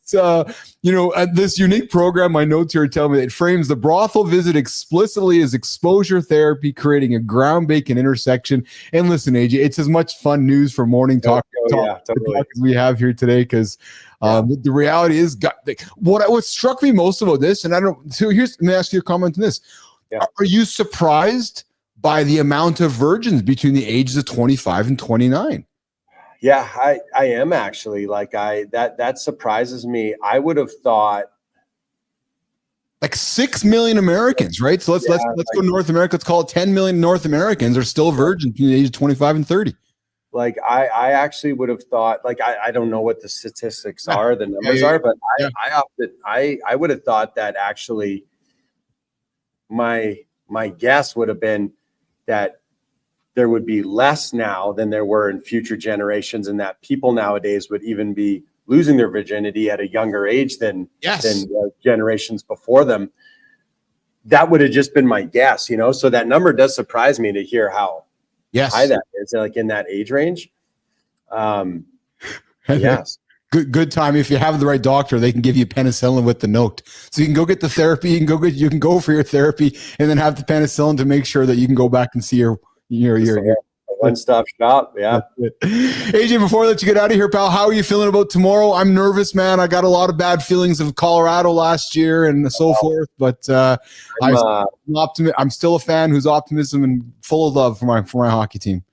this unique program. My notes here tell me it frames the brothel visit explicitly as exposure therapy, creating a groundbreaking intersection. And listen, AJ, it's as much fun news for morning talk as we have here today, because the reality is, what struck me most about this, and let me ask you a comment on this. Are you surprised by the amount of virgins between the ages of 25 and 29? Yeah, I am actually. Like that surprises me. I would have thought like 6 million Americans, right? So let's go North America. Let's call it 10 million North Americans are still virgins between the age of 25 and 30. Like I actually would have thought, like I don't know what the statistics are, the numbers are, but I would have thought that actually my guess would have been that there would be less now than there were in future generations, and that people nowadays would even be losing their virginity at a younger age than generations before them. That would have just been my guess, So that number does surprise me to hear how high that is, like in that age range. Yes. Good time. If you have the right doctor, they can give you penicillin with the note. So you can go get the therapy, you can go for your therapy and then have the penicillin to make sure that you can go back and see your one-stop shop. Yeah. AJ, before I let you get out of here, pal, how are you feeling about tomorrow? I'm nervous, man. I got a lot of bad feelings of Colorado last year and so forth, but I'm still a fan who's optimism and full of love for my hockey team.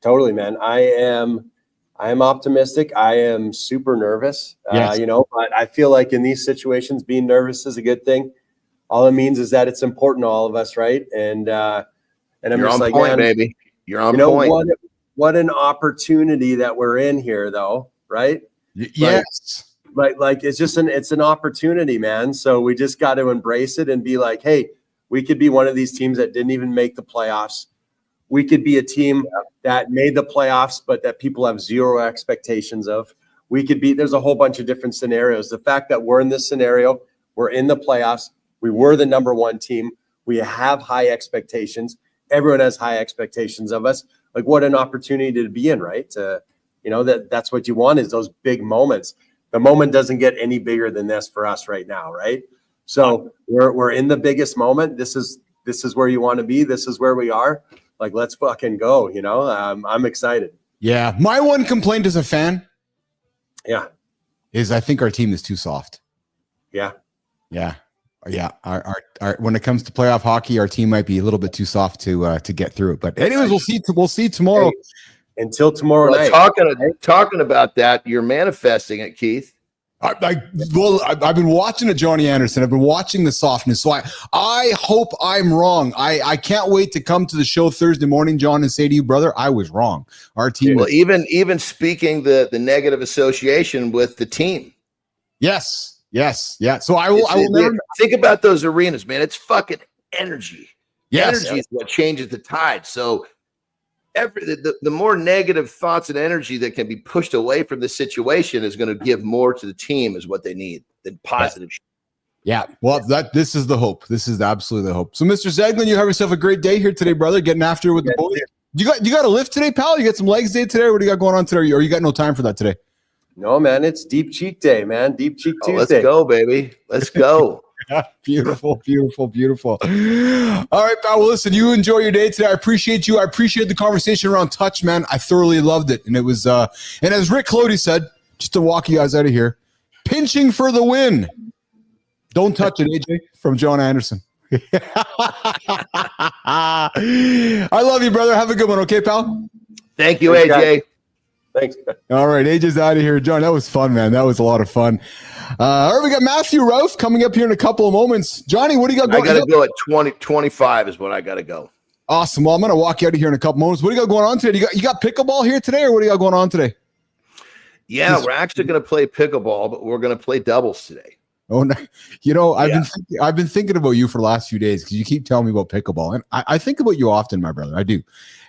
Totally, man. I am optimistic. I am super nervous, but I feel like in these situations, being nervous is a good thing. All it means is that it's important to all of us, right? And I'm You're just on like, point, man, baby. You're on point. What an opportunity that we're in here, though, right? Yes. Like it's an opportunity, man. So we just got to embrace it and be like, hey, we could be one of these teams that didn't even make the playoffs. We could be a team that made the playoffs, but that people have zero expectations of. There's a whole bunch of different scenarios. The fact that we're in this scenario, we're in the playoffs, we were the number one team, we have high expectations. Everyone has high expectations of us. Like, what an opportunity to be in, right? That's what you want, is those big moments. The moment doesn't get any bigger than this for us right now, right? So we're in the biggest moment. This is where you want to be. This is where we are. Like, let's fucking go, I'm excited. Yeah. My one complaint as a fan is I think our team is too soft. Yeah. Our when it comes to playoff hockey, our team might be a little bit too soft to get through it. But anyways, we'll see tomorrow. Until tomorrow night. Talking about that, you're manifesting it, Keith. I've been watching it, Johnny Anderson. I've been watching the softness. So I hope I'm wrong. I can't wait to come to the show Thursday morning, John, and say to you, brother, I was wrong. Our team. Well, even speaking the negative association with the team. Yes. Yeah. So I will never think about those arenas, man. It's fucking energy. Yes. Energy is what changes the tide. So the more negative thoughts and energy that can be pushed away from the situation is going to give more to the team, is what they need, than positive. Yeah. Well, this is the hope. This is absolutely the hope. So, Mr. Eglin, you have yourself a great day here today, brother. Getting after it with the boys. You got a lift today, pal? You got some legs day today? What do you got going on today? Or you got no time for that today? No, man. It's Deep Cheek Day, man. Deep Cheek Tuesday. Let's go, baby. Let's go. Beautiful. All right, pal. Well, listen, you enjoy your day today. I appreciate you. I appreciate the conversation around touch, man. I thoroughly loved it. And it was, and as Rick Clody said, just to walk you guys out of here, pinching for the win. Don't touch it, AJ, from John Anderson. I love you, brother. Have a good one. Okay, pal? Thank you, AJ. Thanks. All right, AJ's out of here. John, that was fun, man. That was a lot of fun. All right, we got Matthew Ralph coming up here in a couple of moments. Johnny, what do you got going on? I got to go at 25 is when I got to go. Awesome. Well, I'm going to walk you out of here in a couple moments. What do you got going on today? You got pickleball here today, or what do you got going on today? Yeah, we're actually going to play pickleball, but we're going to play doubles today. Oh, no. I've been thinking about you for the last few days because you keep telling me about pickleball, and I think about you often, my brother. I do,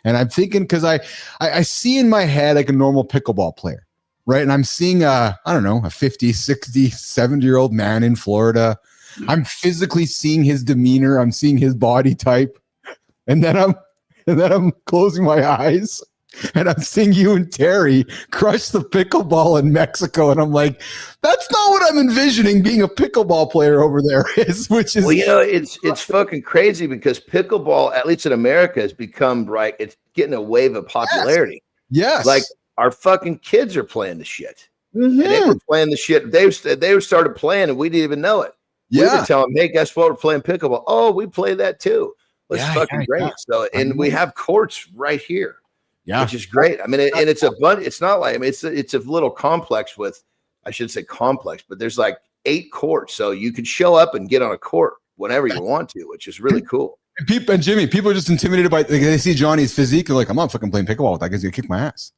and I'm thinking because I see in my head like a normal pickleball player, right? And I'm seeing a 50, 60, 70-year-old man in Florida. I'm physically seeing his demeanor. I'm seeing his body type, and then I'm closing my eyes. And I'm seeing you and Terry crush the pickleball in Mexico. And I'm like, that's not what I'm envisioning being a pickleball player over there is, which is. Well, it's fucking crazy because pickleball, at least in America, has become, right, it's getting a wave of popularity. Yes. Like our fucking kids are playing the shit. Mm-hmm. And they were playing the shit. They started playing and we didn't even know it. We would tell them, hey, guess what? We're playing pickleball. Oh, we play that too. It's fucking great. So, and we have courts right here, which is great. I mean, and it's it's not like, I mean, it's a little complex with, I should say complex, but there's like 8 courts. So you could show up and get on a court whenever you want to, which is really cool. And Jimmy, people are just intimidated by, they see Johnny's physique and like, I'm not fucking playing pickleball with that guy's gonna kick my ass.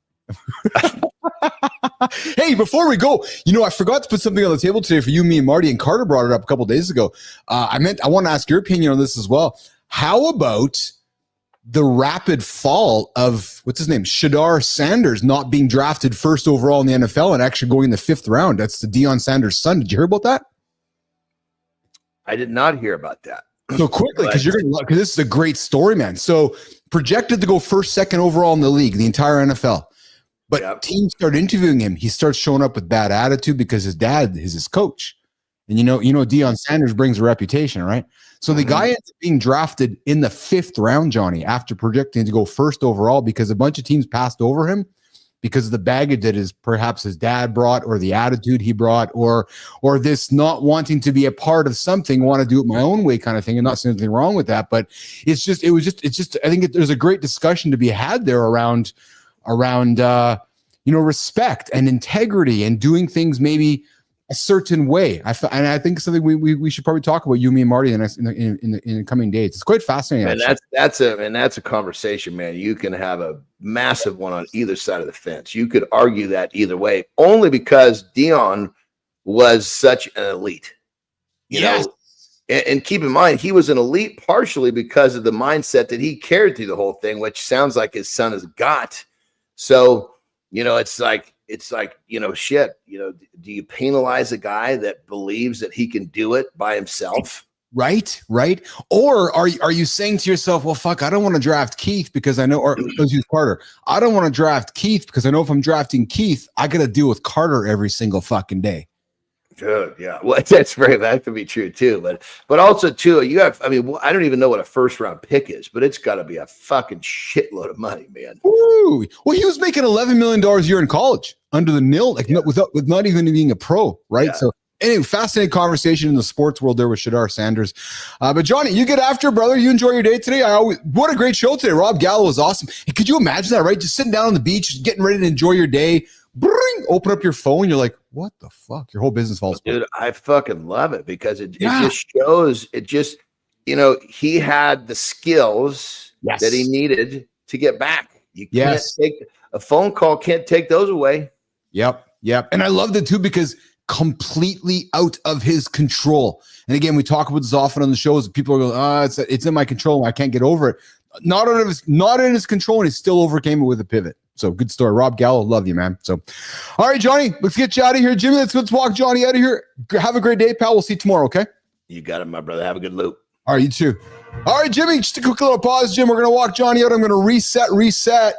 Hey, before we go, I forgot to put something on the table today for you, me, and Marty, and Carter brought it up a couple days ago. I want to ask your opinion on this as well. How about the rapid fall of, what's his name, Shedeur Sanders not being drafted first overall in the NFL and actually going in the 5th round? That's the Deion Sanders' son. Did you hear about that? I did not hear about that. So quickly, because this is a great story, man. So projected to go first, second overall in the league, the entire NFL. But teams start interviewing him. He starts showing up with bad attitude because his dad is his coach. And Deion Sanders brings a reputation, right? So the guy ends up being drafted in the 5th round, Johnny, after projecting to go first overall because a bunch of teams passed over him because of the baggage that perhaps his dad brought, or the attitude he brought, or this not wanting to be a part of something, want to do it my own way kind of thing. And not saying anything wrong with that, but I think there's a great discussion to be had there around respect and integrity and doing things maybe a certain way. And I think something we should probably talk about, you, me, and Marty, in the coming days. It's quite fascinating. And that's a conversation, man. You can have a massive one on either side of the fence. You could argue that either way, only because Deion was such an elite. You know, and keep in mind, he was an elite partially because of the mindset that he carried through the whole thing, which sounds like his son has got. So, it's like, shit, do you penalize a guy that believes that he can do it by himself? Right. Or are you saying to yourself, well, fuck, I don't want to draft Keith because I know, or let's use Carter. I don't want to draft Keith because I know if I'm drafting Keith, I got to deal with Carter every single fucking day. Good. Yeah. Well, that could be true too. But also too, I don't even know what a 1st round pick is, but it's got to be a fucking shitload of money, man. Ooh. Well, he was making $11 million a year in college under the nil, with not even being a pro. Right. Yeah. So anyway, fascinating conversation in the sports world there with Shedeur Sanders. But Johnny, you get after it, brother. You enjoy your day today. What a great show today. Rob Gallo was awesome. And could you imagine that, right? Just sitting down on the beach, getting ready to enjoy your day. Open up your phone. You're like, what the fuck? Your whole business falls apart. Dude, I fucking love it because it just shows, he had the skills that he needed to get back. You can't take a phone call, can't take those away. Yep. And I loved it too because completely out of his control. And again, we talk about this often on the shows. People are going, it's in my control. I can't get over it. Not in his control, and he still overcame it with a pivot. So good story. Rob Gallo, love you, man. So, all right, Johnny, let's get you out of here. Jimmy, let's walk Johnny out of here. Have a great day, pal. We'll see you tomorrow, okay? You got it, my brother. Have a good loop. All right, you too. All right, Jimmy, just a quick little pause, Jim. We're going to walk Johnny out. I'm going to reset.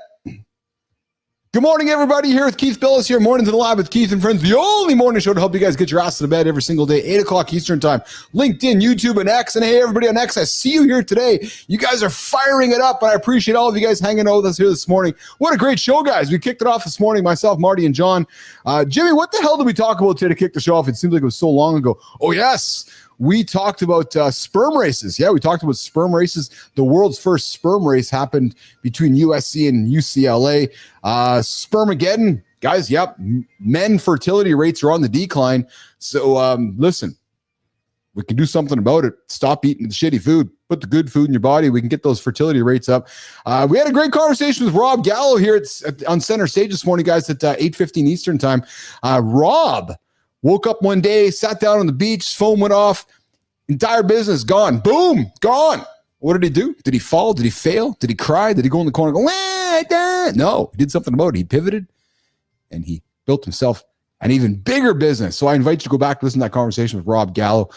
Good morning, everybody. Here with Keith Bilous here. Mornings in the Lab with Keith and Friends. The only morning show to help you guys get your ass to the bed every single day, 8 o'clock Eastern time. LinkedIn, YouTube, and X. And hey, everybody on X, I see you here today. You guys are firing it up, and I appreciate all of you guys hanging out with us here this morning. What a great show, guys. We kicked it off this morning, myself, Marty, and John. Jimmy, what the hell did we talk about today to kick the show off? It seems like it was so long ago. Oh, yes. We talked about sperm races. Yeah, we talked about sperm races. The world's first sperm race happened between USC and UCLA. Spermageddon, guys, men fertility rates are on the decline. So listen, we can do something about it. Stop eating the shitty food. Put the good food in your body. We can get those fertility rates up. We had a great conversation with Rob Gallo here on Center Stage this morning, guys, at 8:15 Eastern time. Rob woke up one day, sat down on the beach, phone went off, entire business gone. Boom, gone. What did he do? Did he fall? Did he fail? Did he cry? Did he go in the corner and go, no, he did something about it. He pivoted and he built himself an even bigger business. So I invite you to go back and listen to that conversation with Rob Gallo.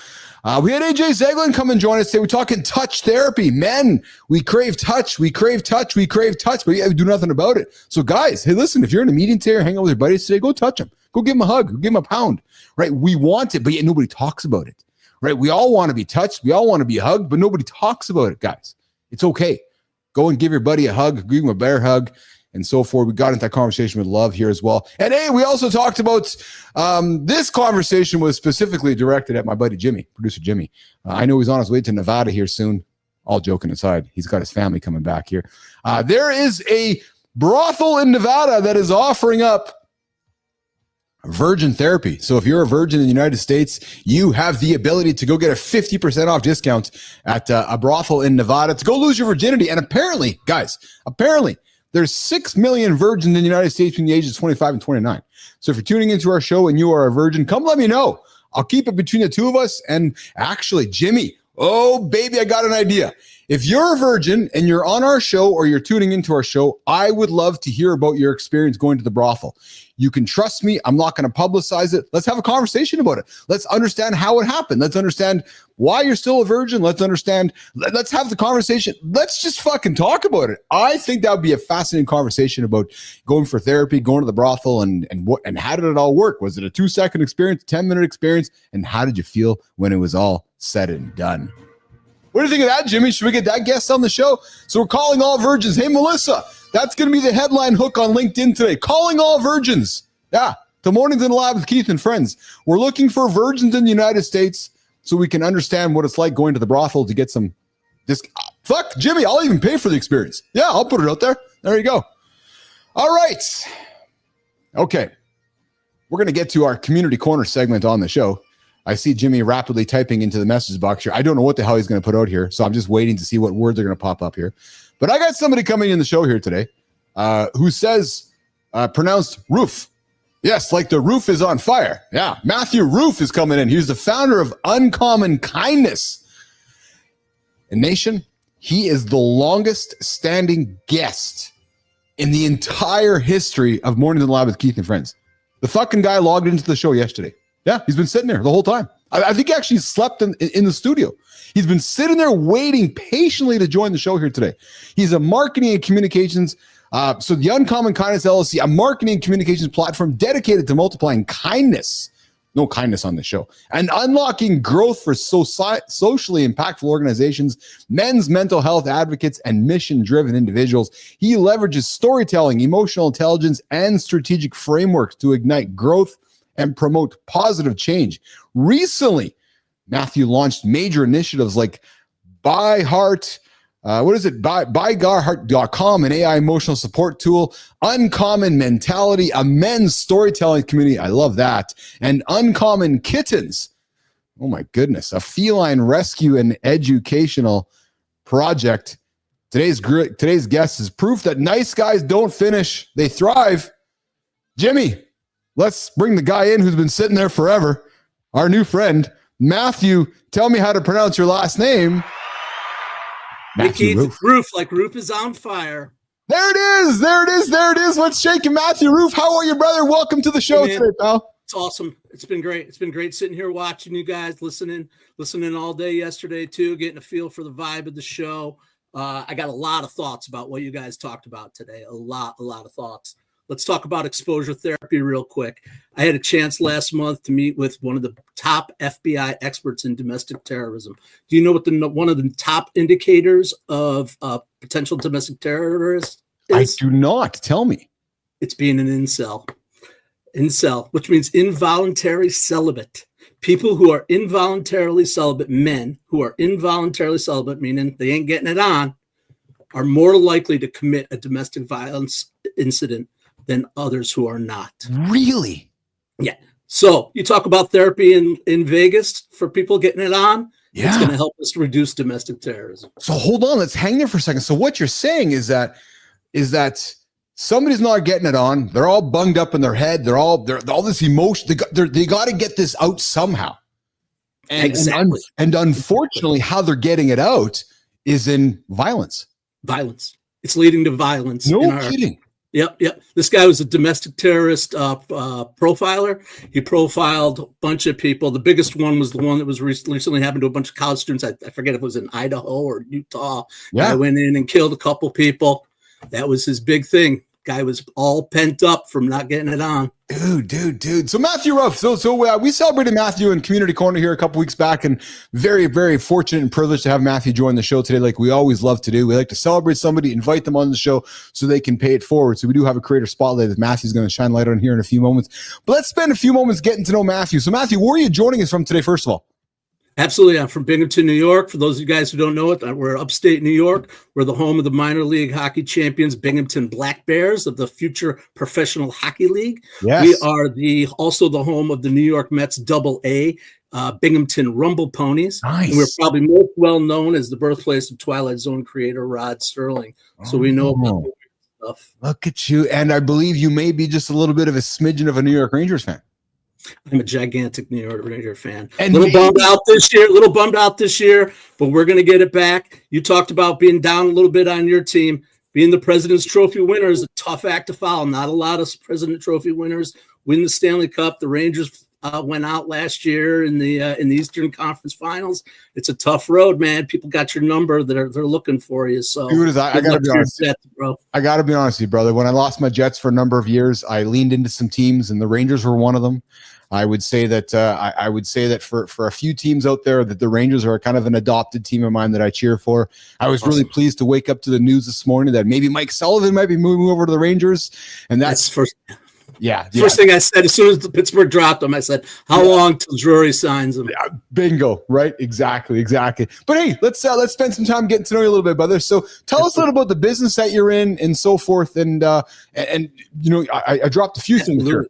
We had AJ Eglin come and join us today. We're talking touch therapy. Men, we crave touch, but we do nothing about it. So guys, hey, listen, if you're in a meeting today or hang out with your buddies today, go touch them. Go give them a hug. Go give them a pound, right? We want it, but yet nobody talks about it, right? We all want to be touched. We all want to be hugged, but nobody talks about it, guys. It's okay. Go and give your buddy a hug. Give him a bear hug. and so forth. We got into that conversation with love here as well. And hey, we also talked about this conversation was specifically directed at my buddy Jimmy, producer Jimmy. I know he's on his way to Nevada here soon. All joking aside, he's got his family coming back here. There is a brothel in Nevada that is offering up virgin therapy. So if you're a virgin in the United States, you have the ability to go get a 50% off discount at a brothel in Nevada to go lose your virginity. And apparently, guys, there's 6 million virgins in the United States between the ages of 25 and 29. So if you're tuning into our show and you are a virgin, come let me know. I'll keep it between the two of us. And actually, Jimmy, oh, baby, I got an idea. If you're a virgin and you're on our show or you're tuning into our show, I would love to hear about your experience going to the brothel. You can trust me. I'm not going to publicize it. Let's have a conversation about it. Let's understand how it happened. Let's understand why you're still a virgin. Let's have the conversation. Let's just fucking talk about it. I think that would be a fascinating conversation about going for therapy, going to the brothel, and how did it all work? Was it a 2-second experience, 10-minute experience? And how did you feel when it was all said and done? What do you think of that, Jimmy? Should we get that guest on the show? So we're calling all virgins. Hey, Melissa, that's going to be the headline hook on LinkedIn today. Calling all virgins. Yeah, to Mornings in the Lab with Keith and Friends. We're looking for virgins in the United States so we can understand what it's like going to the brothel to get some fuck, Jimmy, I'll even pay for the experience. Yeah, I'll put it out there. There you go. All right. Okay. We're going to get to our community corner segment on the show. I see Jimmy rapidly typing into the message box here. I don't know what the hell he's going to put out here, so I'm just waiting to see what words are going to pop up here. But I got somebody coming in the show here today who says pronounced roof. Yes, like the roof is on fire. Yeah, Matthew Roof is coming in. He's the founder of Uncommon Kindness. And Nation, he is the longest standing guest in the entire history of Mornings in the Lab with Keith and Friends. The fucking guy logged into the show yesterday. Yeah, he's been sitting there the whole time. I think he actually slept in the studio. He's been sitting there waiting patiently to join the show here today. He's a marketing and communications. So the Uncommon Kindness LLC, a marketing and communications platform dedicated to multiplying kindness. No kindness on the show. And unlocking growth for socially impactful organizations, men's mental health advocates, and mission-driven individuals. He leverages storytelling, emotional intelligence, and strategic frameworks to ignite growth and promote positive change. Recently, Matthew launched major initiatives like BuyGarHeart.com, an AI emotional support tool, Uncommon Mentality, a men's storytelling community. I love that. And Uncommon Kittens. Oh my goodness. A feline rescue and educational project. Today's guest is proof that nice guys don't finish, they thrive. Jimmy, let's bring the guy in who's been sitting there forever. Our new friend, Matthew. Tell me how to pronounce your last name. Matthew Roof, like roof is on fire. There it is. What's shaking, Matthew Roof? How are you, brother? Welcome to the show today, pal. It's awesome. It's been great. It's been great sitting here watching you guys, listening all day yesterday too, getting a feel for the vibe of the show. I got a lot of thoughts about what you guys talked about today. A lot of thoughts. Let's talk about exposure therapy real quick. I had a chance last month to meet with one of the top FBI experts in domestic terrorism. Do you know what one of the top indicators of potential domestic terrorist is? I do not. Tell me. It's being an incel. Incel, which means involuntary celibate. People who are involuntarily celibate, men who are involuntarily celibate, meaning they ain't getting it on, are more likely to commit a domestic violence incident than others who are not. Really? Yeah. So you talk about therapy in Vegas for people getting it on. Yeah. It's going to help us reduce domestic terrorism. So hold on, let's hang there for a second. So what you're saying is that somebody's not getting it on. They're all bunged up in their head. They're all this emotion. They got to get this out somehow. And, exactly. And unfortunately, how they're getting it out is in violence. Violence. It's leading to violence. No kidding. Yep. This guy was a domestic terrorist profiler. He profiled a bunch of people. The biggest one was the one that was recently happened to a bunch of college students. I forget if it was in Idaho or Utah. Yeah. I went in and killed a couple people. That was his big thing. Guy was all pent up from not getting it on. Dude. So Matthew Ruff. So we celebrated Matthew in Community Corner here a couple weeks back, and very, very fortunate and privileged to have Matthew join the show today, like we always love to do. We like to celebrate somebody, invite them on the show so they can pay it forward. So we do have a creator spotlight that Matthew's going to shine light on here in a few moments. But let's spend a few moments getting to know Matthew. So Matthew, where are you joining us from today, first of all? Absolutely. I'm from Binghamton, New York. For those of you guys who don't know it, we're upstate New York. We're the home of the minor league hockey champions, Binghamton Black Bears of the future Professional Hockey League. Yes. We are also the home of the New York Mets Double-A, Binghamton Rumble Ponies. Nice. And we're probably most well known as the birthplace of Twilight Zone creator Rod Sterling. So we know about the stuff. Look at you. And I believe you may be just a little bit of a smidgen of a New York Rangers fan. I'm a gigantic New York Ranger fan. And little bummed out this year, but we're going to get it back. You talked about being down a little bit on your team. Being the President's Trophy winner is a tough act to follow. Not a lot of President Trophy winners win the Stanley Cup. The Rangers went out last year in the Eastern Conference Finals. It's a tough road, man. People got your number. They're looking for you. So Dude, I gotta be honest. Jets, bro. I gotta be honest with you, brother. When I lost my Jets for a number of years, I leaned into some teams, and the Rangers were one of them. I would say that I would say that for a few teams out there, that the Rangers are kind of an adopted team of mine that I cheer for. I was really pleased to wake up to the news this morning that maybe Mike Sullivan might be moving over to the Rangers, and that's first. Yeah. First thing I said as soon as the Pittsburgh dropped him, I said, "How long till Drury signs him?" Yeah, bingo, right? Exactly. But hey, let's spend some time getting to know you a little bit, brother. So tell us a little about the business that you're in and so forth. And you know, I dropped a few things here.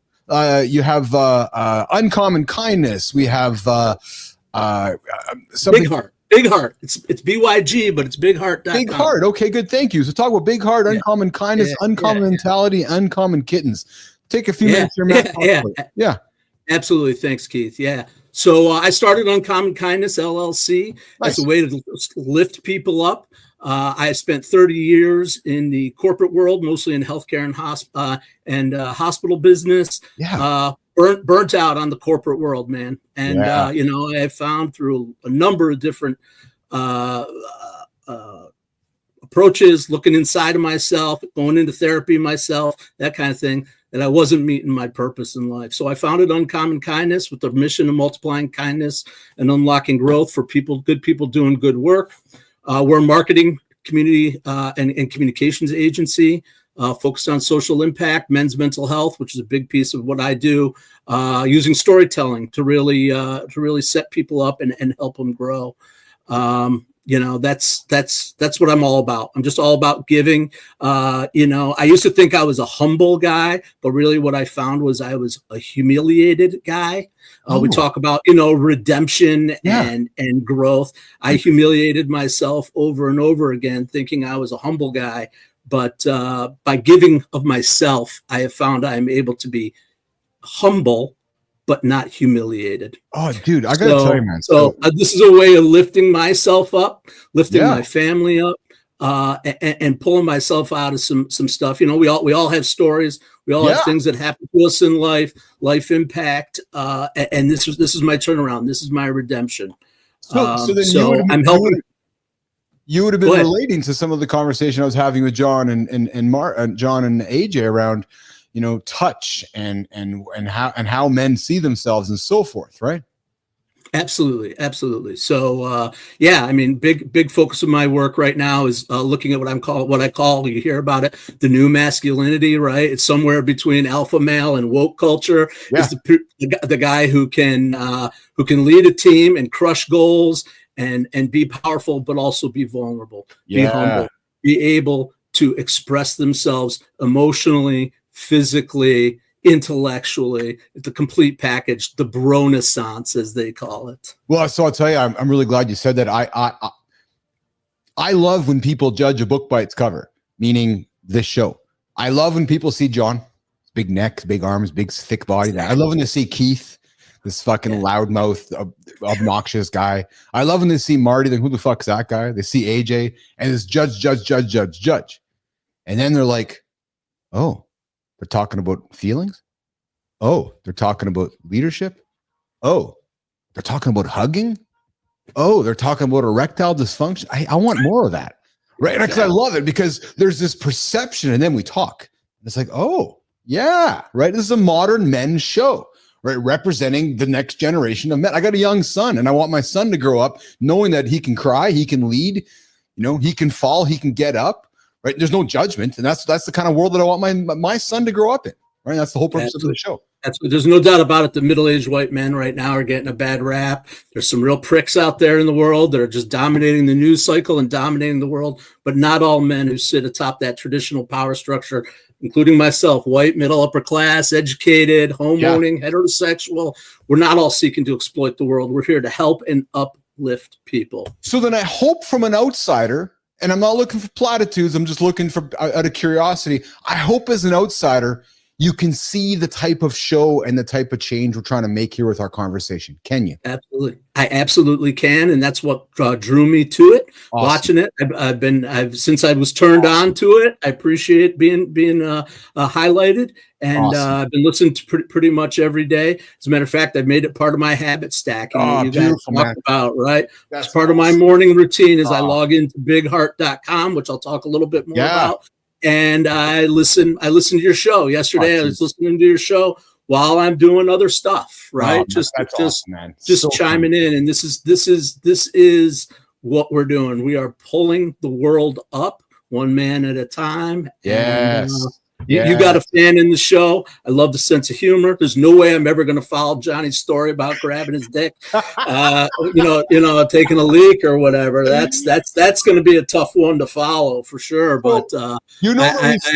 You have uncommon kindness. We have something. Big Heart. It's BYG, but it's bigheart.com. Big Heart. Okay, good. Thank you. So talk about Big Heart, uncommon kindness, uncommon mentality, uncommon kittens. Take a few minutes here, Matt. Yeah. Absolutely. Thanks, Keith. Yeah. So I started Uncommon Kindness LLC as a way to lift people up. I spent 30 years in the corporate world, mostly in healthcare and hospital business. Yeah. Burnt out on the corporate world, man. And, you know, I found through a number of different approaches, looking inside of myself, going into therapy myself, that kind of thing, that I wasn't meeting my purpose in life. So I founded Uncommon Kindness with the mission of multiplying kindness and unlocking growth for people, good people doing good work. We're a marketing community and communications agency focused on social impact, men's mental health, which is a big piece of what I do, using storytelling to really set people up and help them grow. You know, that's what I'm all about. I'm just all about giving. You know, I used to think I was a humble guy, but really what I found was I was a humiliated guy. We talk about, you know, redemption and growth. I humiliated myself over and over again, thinking I was a humble guy. But by giving of myself, I have found I'm able to be humble, but not humiliated. Oh, dude, I gotta tell you, man. So this is a way of lifting myself up, lifting my family up, and pulling myself out of some stuff. You know, we all have stories. We all have things that happen to us in life impact. And this is my turnaround. This is my redemption. So I'm helping. You would have been relating to some of the conversation I was having with John and John and AJ around, you know, touch and how men see themselves and so forth, right? Absolutely. So I mean, big focus of my work right now is looking at what I call, you hear about it, the new masculinity, right? It's somewhere between alpha male and woke culture. It's the guy who can lead a team and crush goals and be powerful, but also be vulnerable, be humble, be able to express themselves emotionally, physically, intellectually, the complete package, the bro-naissance, as they call it. Well, so I'll tell you, I'm really glad you said that. I love when people judge a book by its cover, meaning this show. I love when people see John, big neck, big arms, big thick body. I love when they see Keith, this fucking loudmouth, obnoxious guy. I love when they see Marty, then who the fuck's that guy? They see AJ and it's judge. And then they're like, oh, they're talking about feelings? Oh, they're talking about leadership? Oh, they're talking about hugging? Oh, they're talking about erectile dysfunction? I want more of that, right? Because I love it, because there's this perception and then we talk. It's like, oh, yeah, right. This is a modern men's show, right? Representing the next generation of men. I got a young son, and I want my son to grow up knowing that he can cry, he can lead, he can fall, he can get up, right? There's no judgment. And that's the kind of world that I want my son to grow up in, right? That's the whole purpose of the show. There's no doubt about it. The middle-aged white men right now are getting a bad rap. There's some real pricks out there in the world that are just dominating the news cycle and dominating the world, but not all men who sit atop that traditional power structure, including myself, white, middle, upper class, educated, home-owning, heterosexual. We're not all seeking to exploit the world. We're here to help and uplift people. So then I hope from an outsider, and I'm not looking for platitudes, I'm just looking for out of curiosity, I hope as an outsider, you can see the type of show and the type of change we're trying to make here with our conversation. Can you? Absolutely. I absolutely can. And that's what drew me to it. Awesome. Watching it. I've since I was turned on to it. I appreciate being highlighted. And I've been listening to pretty much every day. As a matter of fact, I've made it part of my habit stacking that you guys talk about, right? That's part of my morning routine is I log into bigheart.com, which I'll talk a little bit more about. And I listen to your show yesterday. I was listening to your show while I'm doing other stuff, right? Just so chiming in. And this is what we're doing. We are pulling the world up one man at a time. Yes. And, you got a fan in the show. I love the sense of humor. There's no way I'm ever going to follow Johnny's story about grabbing his dick, taking a leak or whatever. That's going to be a tough one to follow for sure. But I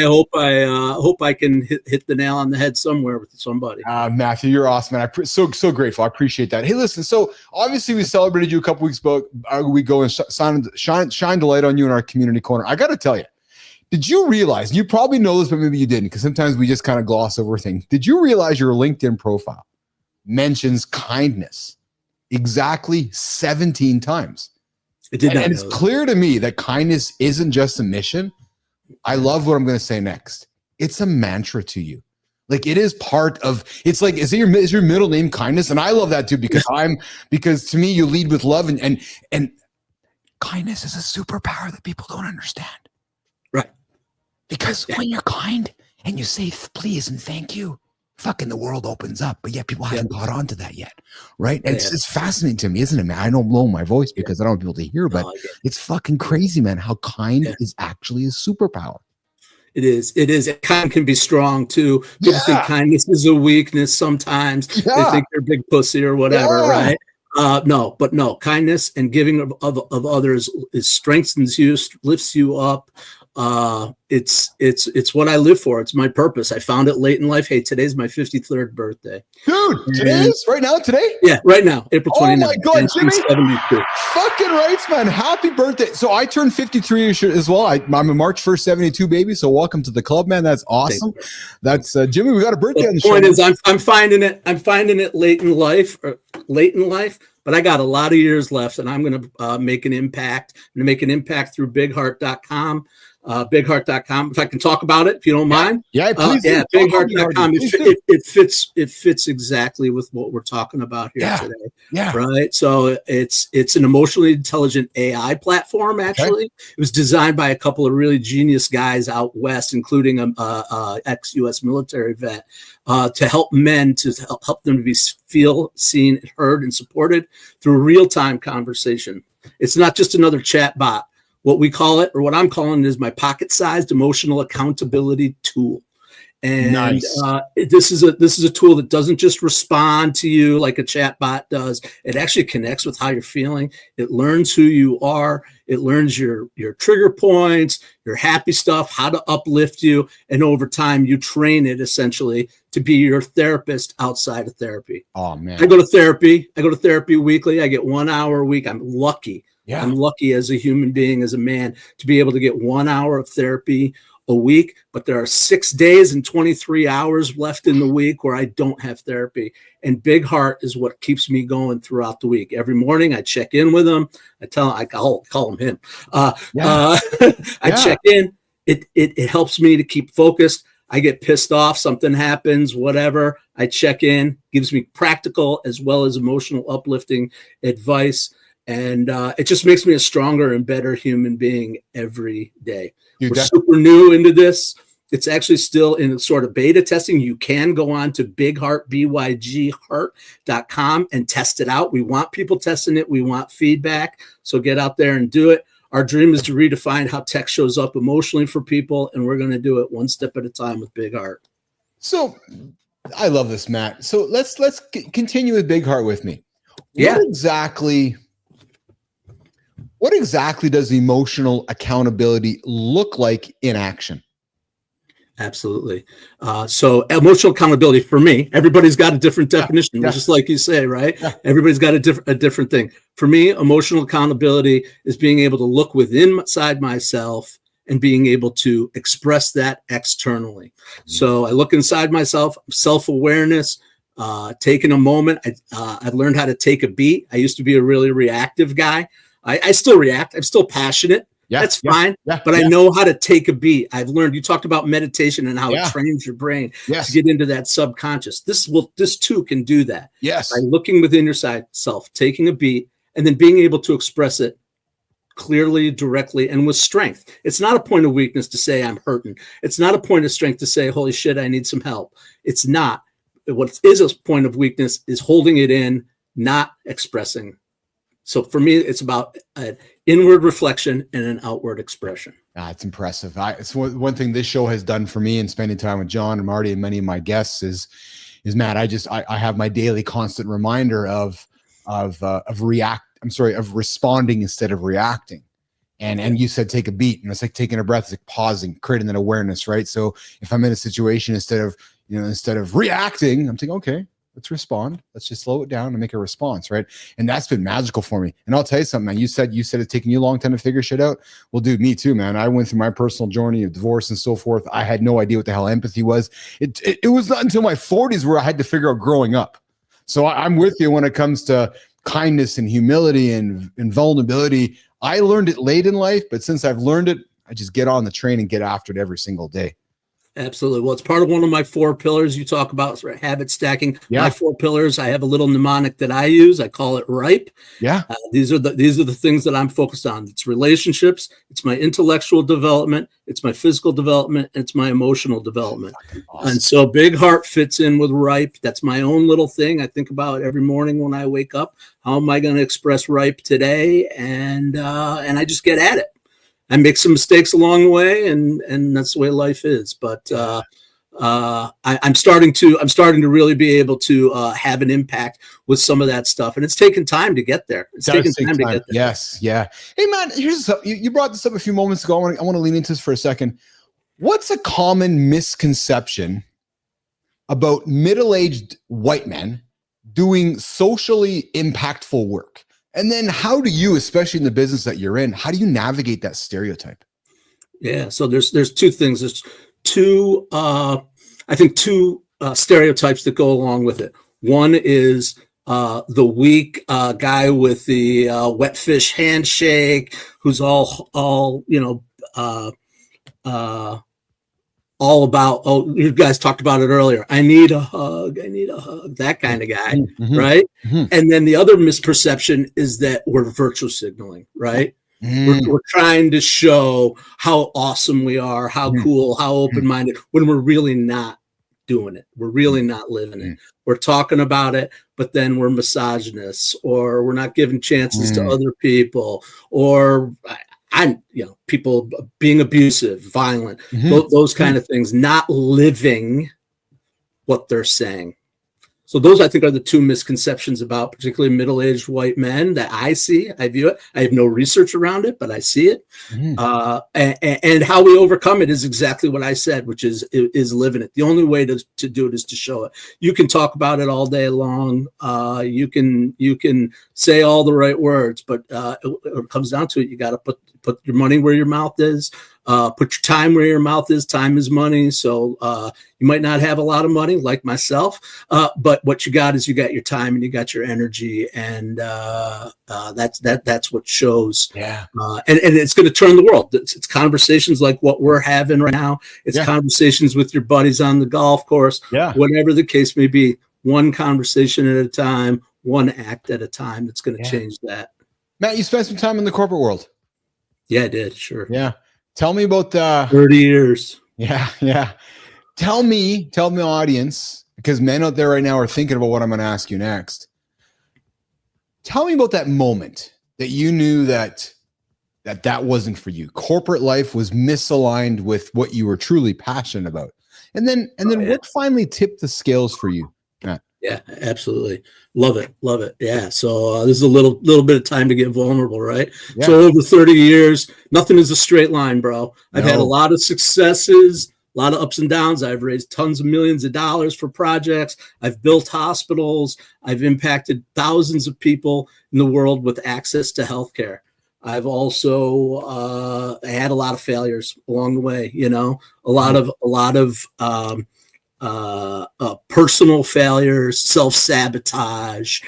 hope I can hit the nail on the head somewhere with somebody. Matthew, you're awesome, man. I'm so grateful. I appreciate that. Hey, listen. So obviously we celebrated you a couple weeks ago. We go and shine the light on you in our community corner. I got to tell you. Did you realize, you probably know this, but maybe you didn't, because sometimes we just kind of gloss over things. Did you realize your LinkedIn profile mentions kindness exactly 17 times? It did not. And it's clear to me that kindness isn't just a mission. I love what I'm going to say next. It's a mantra to you. Like it is part of, it's like, is your middle name kindness? And I love that too, because to me, you lead with love and kindness is a superpower that people don't understand. Right. Because when you're kind and you say please and thank you, fucking the world opens up. But yet people haven't caught on to that yet. Right. And it's fascinating to me, isn't it, man? I don't blow my voice because I don't want people to hear, but it's fucking crazy, man, how kind is actually a superpower. It is. Kind can be strong too. People think kindness is a weakness sometimes. They think they're big pussy or whatever, right? No, kindness and giving of others strengthens you, lifts you up. It's what I live for. It's my purpose. I found it late in life. Hey, today's my 53rd birthday. Dude, right now, today? Yeah, right now, April 29th. Oh my God, Jimmy. 72. Fucking rights, man. Happy birthday. So I turned 53 as well. I'm a March 1st, 72 baby. So welcome to the club, man. That's awesome. That's Jimmy, we got a birthday on the point show. I'm finding it late in life, but I got a lot of years left and I'm going to make an impact. I'm going to make an impact through bigheart.com. Bigheart.com. If I can talk about it, if you don't mind. Yeah, please. Bigheart.com. It fits exactly with what we're talking about here today. Yeah. Right. So it's an emotionally intelligent AI platform. Actually, it was designed by a couple of really genius guys out west, including a ex-US military vet, to help men to help them to feel seen, heard, and supported through real-time conversation. It's not just another chat bot. What we call it, or what I'm calling it, is my pocket-sized emotional accountability tool. And nice. This is a tool that doesn't just respond to you like a chat bot does. It actually connects with how you're feeling. It learns who you are. It learns your trigger points, your happy stuff, how to uplift you. And over time, you train it essentially to be your therapist outside of therapy. Oh, man. I go to therapy weekly. I get 1 hour a week. I'm lucky. Yeah. I'm lucky as a human being, as a man, to be able to get 1 hour of therapy a week, but there are 6 days and 23 hours left in the week where I don't have therapy. And Big Heart is what keeps me going throughout the week. Every morning I check in with him. I call him. I check in. It helps me to keep focused. I get pissed off, something happens, whatever. I check in, gives me practical as well as emotional uplifting advice. And it just makes me a stronger and better human being every day. Dude, we're super new into this. It's actually still in sort of beta testing. You can go on to BigHeart, BYGHeart.com and test it out. We want people testing it. We want feedback. So get out there and do it. Our dream is to redefine how tech shows up emotionally for people, and we're going to do it one step at a time with Big Heart. So I love this, Matt. So let's continue with Big Heart with me. Yeah. What exactly does emotional accountability look like in action? Absolutely. So emotional accountability for me, everybody's got a different definition, just like you say, right? Yeah. Everybody's got a different thing. For me, emotional accountability is being able to look inside myself and being able to express that externally. So I look inside myself, self-awareness, taking a moment. I've learned how to take a beat. I used to be a really reactive guy. I still react. I'm still passionate. Yeah, that's fine. Yeah, but I know how to take a beat. I've learned. You talked about meditation and how it trains your brain to get into that subconscious. This too can do that. Yes. By looking within yourself, taking a beat, and then being able to express it clearly, directly, and with strength. It's not a point of weakness to say I'm hurting. It's not a point of strength to say, holy shit, I need some help. It's not. What is a point of weakness is holding it in, not expressing. So for me, it's about an inward reflection and an outward expression. It's impressive. It's one thing this show has done for me, and spending time with John and Marty and many of my guests is Matt. I have my daily constant reminder of responding instead of reacting. And you said take a beat, and it's like taking a breath, it's like pausing, creating that awareness, right? So if I'm in a situation, instead of reacting, I'm thinking, okay, let's respond. Let's just slow it down and make a response, right? And that's been magical for me. And I'll tell you something, man. You said it's taking you a long time to figure shit out. Well, dude, me too, man. I went through my personal journey of divorce and so forth. I had no idea what the hell empathy was. It was not until my 40s where I had to figure out growing up. So I'm with you when it comes to kindness and humility and vulnerability. I learned it late in life, but since I've learned it, I just get on the train and get after it every single day. Absolutely. Well, it's part of one of my 4 pillars you talk about, right? Habit stacking. Yeah. My 4 pillars. I have a little mnemonic that I use. I call it RIPE. Yeah. These are the things that I'm focused on. It's relationships. It's my intellectual development. It's my physical development. It's my emotional development. Awesome. And so Big Heart fits in with RIPE. That's my own little thing. I think about every morning when I wake up. How am I going to express RIPE today? And I just get at it. I make some mistakes along the way, and that's the way life is. But I'm starting to really be able to have an impact with some of that stuff, and it's taken time to get there. It's taken time to get there. Yes, yeah. Hey, man, here's you brought this up a few moments ago. I want to lean into this for a second. What's a common misconception about middle-aged white men doing socially impactful work? And then how do you, especially in the business that you're in, how do you navigate that stereotype? Yeah, so there's 2 things. There's two stereotypes that go along with it. One is the weak guy with the wet fish handshake, who's all about, you guys talked about it earlier. I need a hug, that kind of guy, right? Mm-hmm. And then the other misperception is that we're virtue signaling, right? We're trying to show how awesome we are, how cool, how open-minded, when we're really not doing it. We're really not living it. We're talking about it, but then we're misogynists, or we're not giving chances to other people, or people being abusive, violent, those kind of things, not living what they're saying. So those, I think, are the 2 misconceptions about particularly middle-aged white men that I see. I view it. I have no research around it, but I see it. And how we overcome it is exactly what I said, which is living it. The only way to do it is to show it. You can talk about it all day long. You can say all the right words, but it comes down to it. You got to put your money where your mouth is. Put your time where your mouth is. Time is money. So you might not have a lot of money like myself, but what you got is you got your time and you got your energy, and that's what shows. Yeah. And it's going to turn the world. It's conversations like what we're having right now. It's conversations with your buddies on the golf course. Yeah. Whatever the case may be, one conversation at a time, one act at a time. That's going to change that. Matt, you spent some time in the corporate world. Yeah, I did. Sure. Yeah. Tell me about 30 years. Yeah, yeah. Tell me, audience, because men out there right now are thinking about what I'm going to ask you next. Tell me about that moment that you knew that wasn't for you. Corporate life was misaligned with what you were truly passionate about. And then what finally tipped the scales for you, Matt? Yeah, absolutely. Love it. Love it. Yeah. So this is a little bit of time to get vulnerable, right? Yeah. So over 30 years, nothing is a straight line, bro. I've had a lot of successes, a lot of ups and downs. I've raised tons of millions of dollars for projects. I've built hospitals. I've impacted thousands of people in the world with access to healthcare. I've also had a lot of failures along the way, you know, a lot of personal failures, self-sabotage,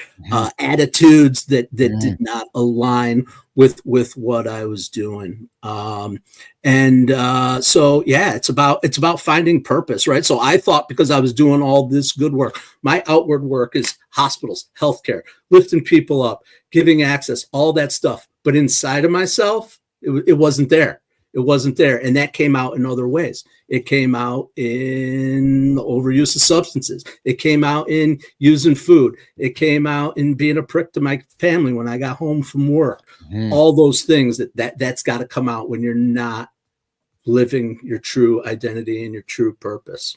attitudes that did not align with what I was doing. So yeah, it's about finding purpose, right? So I thought because I was doing all this good work, my outward work is hospitals, healthcare, lifting people up, giving access, all that stuff. But inside of myself, it wasn't there. It wasn't there. And that came out in other ways. It came out in overuse of substances. It came out in using food. It came out in being a prick to my family when I got home from work. All those things that's got to come out when you're not living your true identity and your true purpose.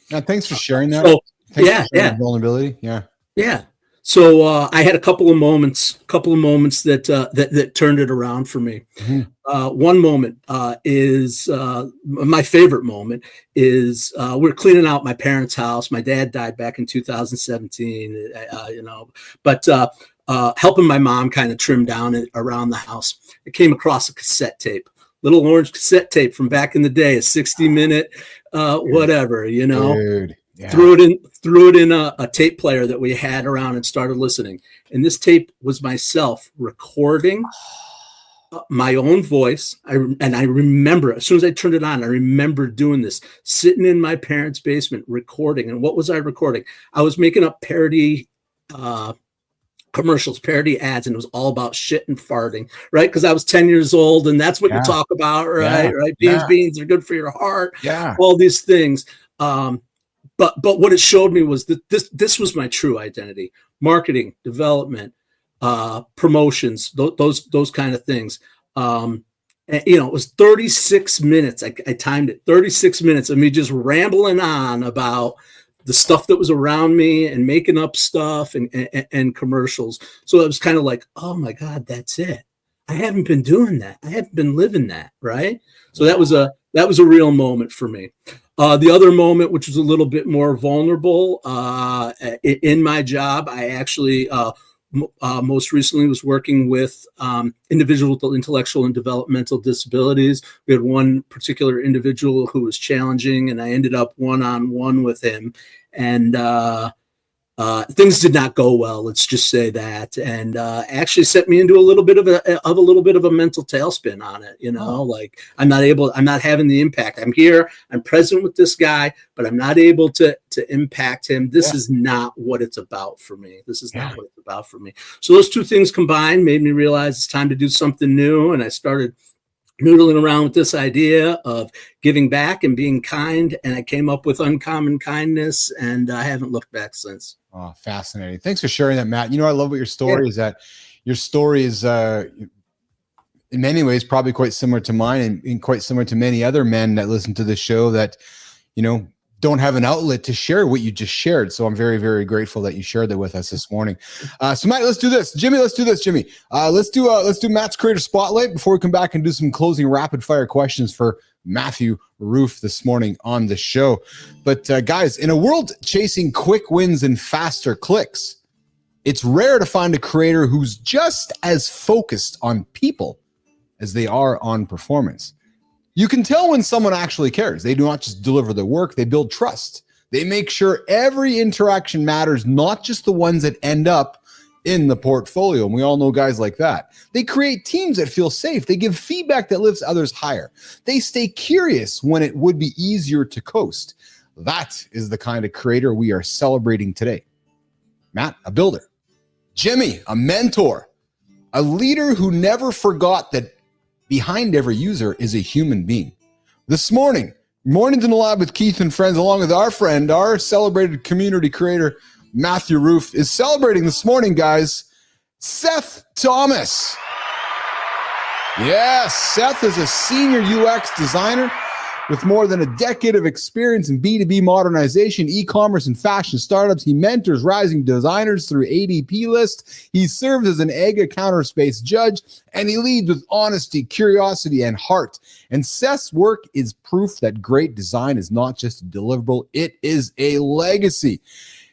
Now, thanks for sharing that. So, yeah. Vulnerability. Yeah. Yeah. So I had a couple of moments that turned it around for me. One moment is my favorite moment is we're cleaning out my parents' house. My dad died back in 2017, but helping my mom kind of trim down around the house. I came across a cassette tape, little orange cassette tape from back in the day, a 60-minute whatever, you know. Dude. Yeah. Threw it in a tape player that we had around and started listening. And this tape was myself recording my own voice. I remember as soon as I turned it on, I remember doing this, sitting in my parents' basement recording. And what was I recording? I was making up parody commercials, parody ads, and it was all about shit and farting, right? Because I was 10 years old, and that's what you talk about, right? Right? Beans are good for your heart. Yeah. All these things. But what it showed me was that this was my true identity: marketing, development, promotions, those kind of things. And, it was 36 minutes. I timed it, 36 minutes of me just rambling on about the stuff that was around me and making up stuff and commercials. So it was kind of like, oh my God, that's it. I haven't been doing that. I haven't been living that, right? So that was a real moment for me. The other moment, which was a little bit more vulnerable, in my job, I actually most recently was working with individuals with intellectual and developmental disabilities. We had one particular individual who was challenging, and I ended up one-on-one with him. And things did not go well. Let's just say that, and actually set me into a little bit of a mental tailspin on it. Like I'm not having the impact. I'm here, I'm present with this guy, but I'm not able to impact him. This is not what it's about for me. This is not what it's about for me. So those two things combined made me realize it's time to do something new, and I started noodling around with this idea of giving back and being kind, and I came up with uncommon kindness, and I haven't looked back since. Oh, fascinating. Thanks for sharing that, Matt. I love what your story is, that your story is in many ways probably quite similar to mine, and quite similar to many other men that listen to the show that, don't have an outlet to share what you just shared. So I'm very, very grateful that you shared that with us this morning. So Matt, let's do this. Jimmy, let's do this. Let's do Matt's Creator Spotlight before we come back and do some closing rapid fire questions for Matthew Roof this morning on the show. But guys, in a world chasing quick wins and faster clicks, it's rare to find a creator who's just as focused on people as they are on performance. You can tell when someone actually cares. They do not just deliver the work, they build trust. They make sure every interaction matters, not just the ones that end up in the portfolio. And we all know guys like that. They create teams that feel safe. They give feedback that lifts others higher. They stay curious when it would be easier to coast. That is the kind of creator we are celebrating today. Matt, a builder. Jimmy, a mentor. A leader who never forgot that behind every user is a human being. This morning, Mornings in the Lab with Keith and friends, along with our friend, our celebrated community creator, Matthew Roof, is celebrating this morning, guys, Seth Thomas. Yes, Seth is a senior UX designer with more than a decade of experience in B2B modernization, e-commerce, and fashion startups. He mentors rising designers through ADP List. He serves as an AGA counterspace judge, and he leads with honesty, curiosity, and heart. And Seth's work is proof that great design is not just a deliverable, it is a legacy.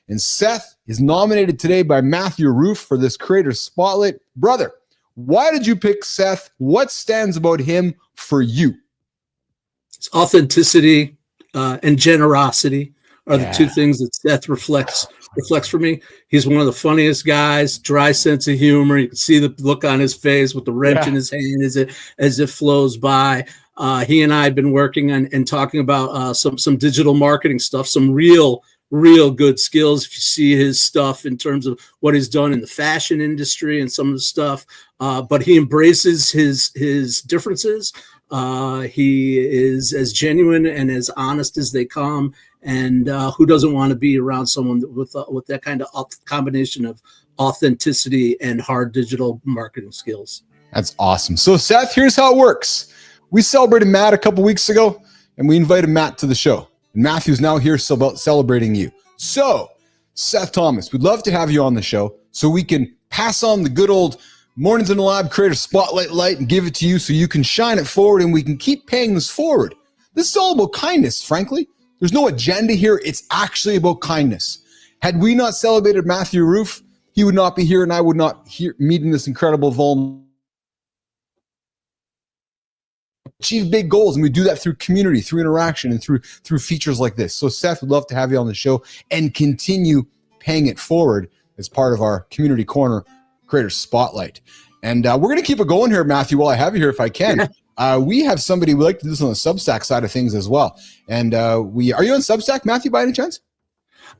And Seth is nominated today by Matthew Roof for this Creator Spotlight. Brother, why did you pick Seth? What stands about him for you? It's authenticity and generosity are the two things that Seth reflects for me. He's one of the funniest guys, dry sense of humor. You can see the look on his face with the wrench in his hand as it flows by. He and I have been working on and talking about some digital marketing stuff, some real good skills. If you see his stuff in terms of what he's done in the fashion industry and some of the stuff, but he embraces his differences. He is as genuine and as honest as they come, and who doesn't want to be around someone with that kind of combination of authenticity and hard digital marketing skills? That's awesome. So Seth, here's how it works. We celebrated Matt a couple weeks ago, and we invited Matt to the show. And Matthew's now here celebrating you. So, Seth Thomas, we'd love to have you on the show so we can pass on the good old Mornings in the Lab Creator Spotlight light and give it to you so you can shine it forward and we can keep paying this forward. This is all about kindness, frankly. There's no agenda here. It's actually about kindness. Had we not celebrated Matthew Roof, he would not be here and I would not here meeting this incredible vulnerable. Achieve big goals, and we do that through community, through interaction, and through features like this. So Seth, would love to have you on the show and continue paying it forward as part of our Community Corner Creator Spotlight. And we're going to keep it going here, Matthew, while I have you here if I can. We have somebody, we like to do this on the Substack side of things as well. And are you on Substack, Matthew, by any chance?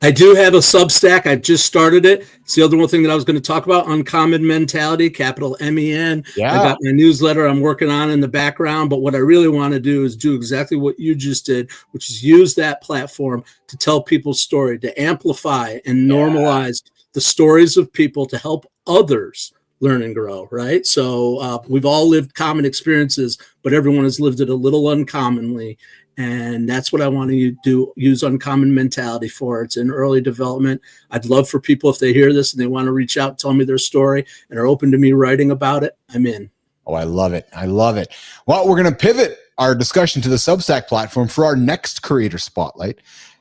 I do have a Substack. I just started it. It's the other one thing that I was going to talk about, Uncommon Mentality, capital MEN. Yeah. I got my newsletter I'm working on in the background, but what I really want to do is do exactly what you just did, which is use that platform to tell people's story, to amplify and normalize the stories of people to help others learn and grow, right? So we've all lived common experiences, but everyone has lived it a little uncommonly. And that's what I want to do, use Uncommon Mentality for. It's in early development. I'd love for people, if they hear this and they want to reach out, tell me their story, and are open to me writing about it, I'm in. Oh, I love it. I love it. Well, we're going to pivot our discussion to the Substack platform for our next Creator Spotlight.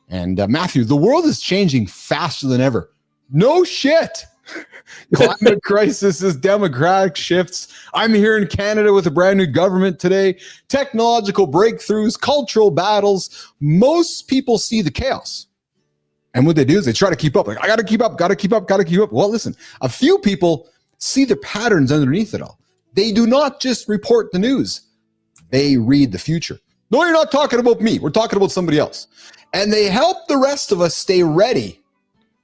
And Matthew, the world is changing faster than ever. No shit. Climate crisis, demographic shifts. I'm here in Canada with a brand new government today. Technological breakthroughs, cultural battles. Most people see the chaos. And what they do is they try to keep up. Like, I got to keep up, got to keep up, got to keep up. Well, listen, a few people see the patterns underneath it all. They do not just report the news. They read the future. No, you're not talking about me. We're talking about somebody else. And they help the rest of us stay ready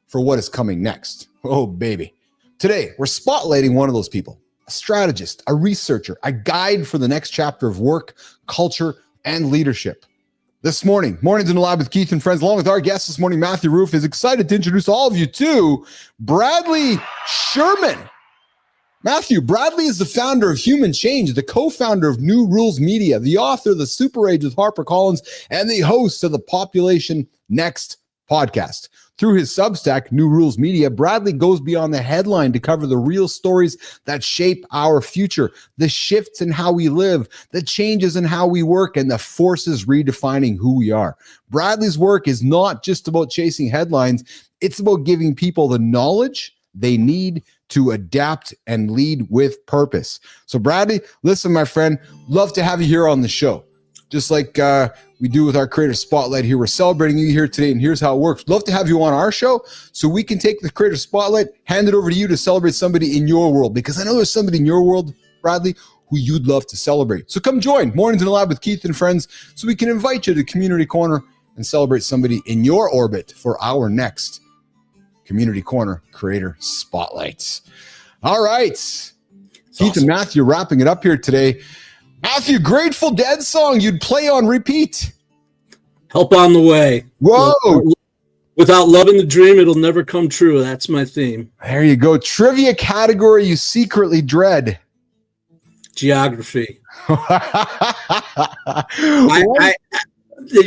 for what is coming next. Oh, baby. Today, we're spotlighting one of those people, a strategist, a researcher, a guide for the next chapter of work, culture, and leadership. This morning, Mornings in the Lab with Keith and friends, along with our guest this morning, Matthew Roof, is excited to introduce all of you to Bradley Sherman. Matthew, Bradley is the founder of Human Change, the co-founder of New Rules Media, the author of The Super Age with HarperCollins, and the host of the Population Next podcast. Through his Substack, New Rules Media, Bradley goes beyond the headline to cover the real stories that shape our future, the shifts in how we live, the changes in how we work, and the forces redefining who we are. Bradley's work is not just about chasing headlines. It's about giving people the knowledge they need to adapt and lead with purpose. So Bradley, listen, my friend, love to have you here on the show. Just like we do with our Creator Spotlight here. We're celebrating you here today, and here's how it works. Love to have you on our show so we can take the Creator Spotlight, hand it over to you to celebrate somebody in your world, because I know there's somebody in your world, Bradley, who you'd love to celebrate. So come join Mornings in the Lab with Keith and friends so we can invite you to Community Corner and celebrate somebody in your orbit for our next Community Corner Creator Spotlights. All right. Keith and Matthew wrapping it up here today. Matthew, Grateful Dead song you'd play on repeat. Help on the way. Whoa. Without loving the dream, it'll never come true. That's my theme. There you go. Trivia category you secretly dread. Geography. They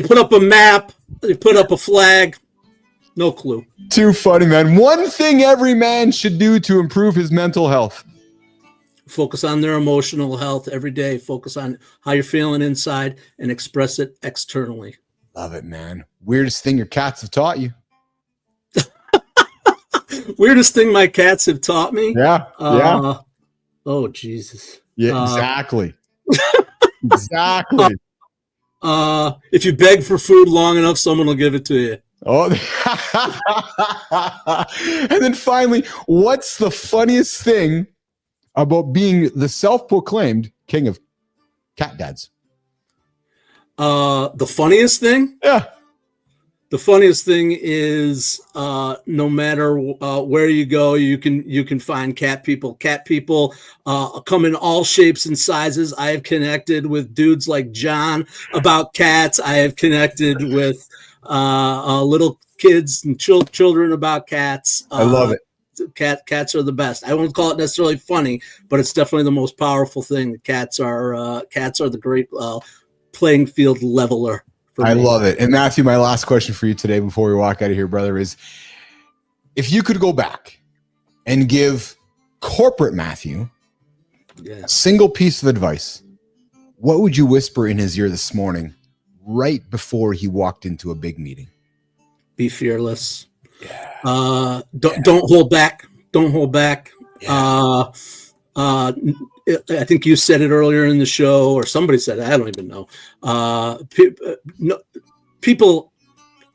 put up a map. They put up a flag. No clue. Too funny, man. One thing every man should do to improve his mental health. Focus on their emotional health every day. Focus on how you're feeling inside and express it externally. Love it, man. Weirdest thing your cats have taught you. Weirdest thing my cats have taught me? Yeah. Oh, Jesus. Yeah, exactly. Exactly. If you beg for food long enough, someone will give it to you. Oh. And then finally, what's the funniest thing about being the self-proclaimed king of cat dads? The funniest thing? Yeah. The funniest thing is no matter where you go, you can find cat people. Cat people come in all shapes and sizes. I have connected with dudes like John about cats. I have connected with little kids and children about cats. I love it. Cats are the best. I won't call it necessarily funny, but it's definitely the most powerful thing. Cats are the great playing field leveler. I love it. And Matthew, my last question for you today before we walk out of here, brother, is if you could go back and give corporate Matthew a single piece of advice, what would you whisper in his ear this morning right before he walked into a big meeting? Be fearless. Yeah. Don't hold back. Don't hold back. Yeah. I think you said it earlier in the show, or somebody said it. I don't even know. People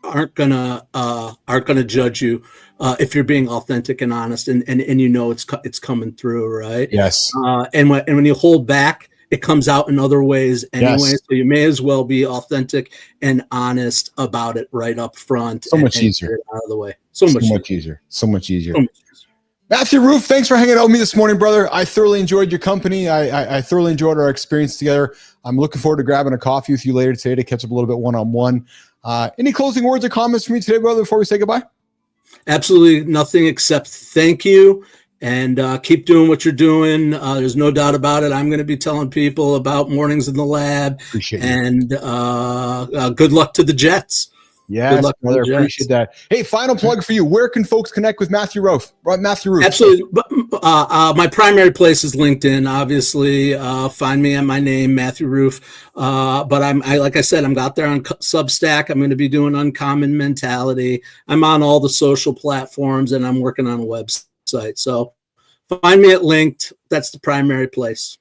aren't gonna judge you if you're being authentic and honest, and you know it's coming through, right? Yes. And when you hold back, it comes out in other ways anyway. Yes. So you may as well be authentic and honest about it right up front. So much easier. Get it out of the way. So much easier. So much easier. Matthew Roof, thanks for hanging out with me this morning, brother. I thoroughly enjoyed your company. I thoroughly enjoyed our experience together. I'm looking forward to grabbing a coffee with you later today to catch up a little bit one-on-one. Any closing words or comments from you today, brother, before we say goodbye? Absolutely nothing except thank you, and keep doing what you're doing. There's no doubt about it. I'm going to be telling people about Mornings in the Lab. Appreciate it. And good luck to the Jets. Yes, brother, appreciate that. Hey, final plug for you. Where can folks connect with Matthew Roof? Absolutely. My primary place is LinkedIn. Obviously, find me at my name, Matthew Roof. But like I said, I'm out there on Substack. I'm going to be doing Uncommon Mentality. I'm on all the social platforms, and I'm working on a website. So find me at Linked. That's the primary place.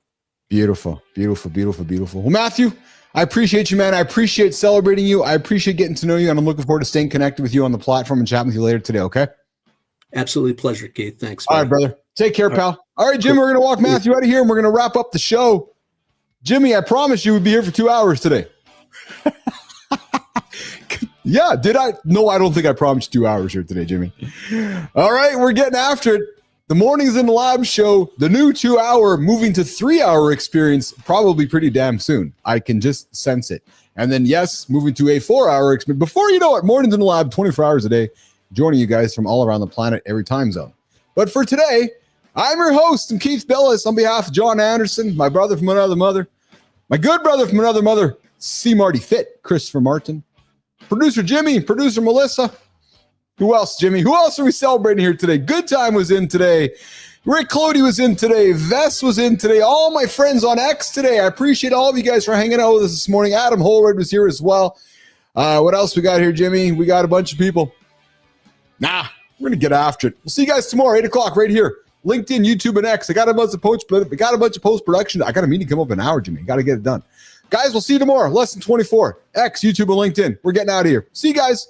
Beautiful, beautiful, beautiful, beautiful. Well, Matthew, I appreciate you, man. I appreciate celebrating you. I appreciate getting to know you, and I'm looking forward to staying connected with you on the platform and chatting with you later today, okay? Absolutely pleasure, Keith. Thanks. All right, brother. Take care, pal. All right, Jimmy, we're going to walk Matthew out of here, and we're going to wrap up the show. Jimmy, I promised you would be here for 2 hours today. Yeah, did I? No, I don't think I promised 2 hours here today, Jimmy. All right, we're getting after it. The Mornings in the Lab show, the new 2 hour moving to 3 hour experience, probably pretty damn soon. I can just sense it. And then, yes, moving to a 4 hour experience. Before you know it, Mornings in the Lab, 24 hours a day, joining you guys from all around the planet, every time zone. But for today, I'm your host, and Keith Bilous, on behalf of John Anderson, my brother from another mother, my good brother from another mother, C. Marty Fit, Christopher Martin, producer Jimmy, producer Melissa. Who else, Jimmy? Who else are we celebrating here today? Good Time was in today. Rick Clody was in today. Vess was in today. All my friends on X today. I appreciate all of you guys for hanging out with us this morning. Adam Holroyd was here as well. What else we got here, Jimmy? We got a bunch of people. We're going to get after it. We'll see you guys tomorrow, 8 o'clock, right here. LinkedIn, YouTube, and X. I got a bunch of post-production. I got a meeting come up in an hour, Jimmy. Got to get it done. Guys, we'll see you tomorrow. Less than 24. X, YouTube, and LinkedIn. We're getting out of here. See you guys.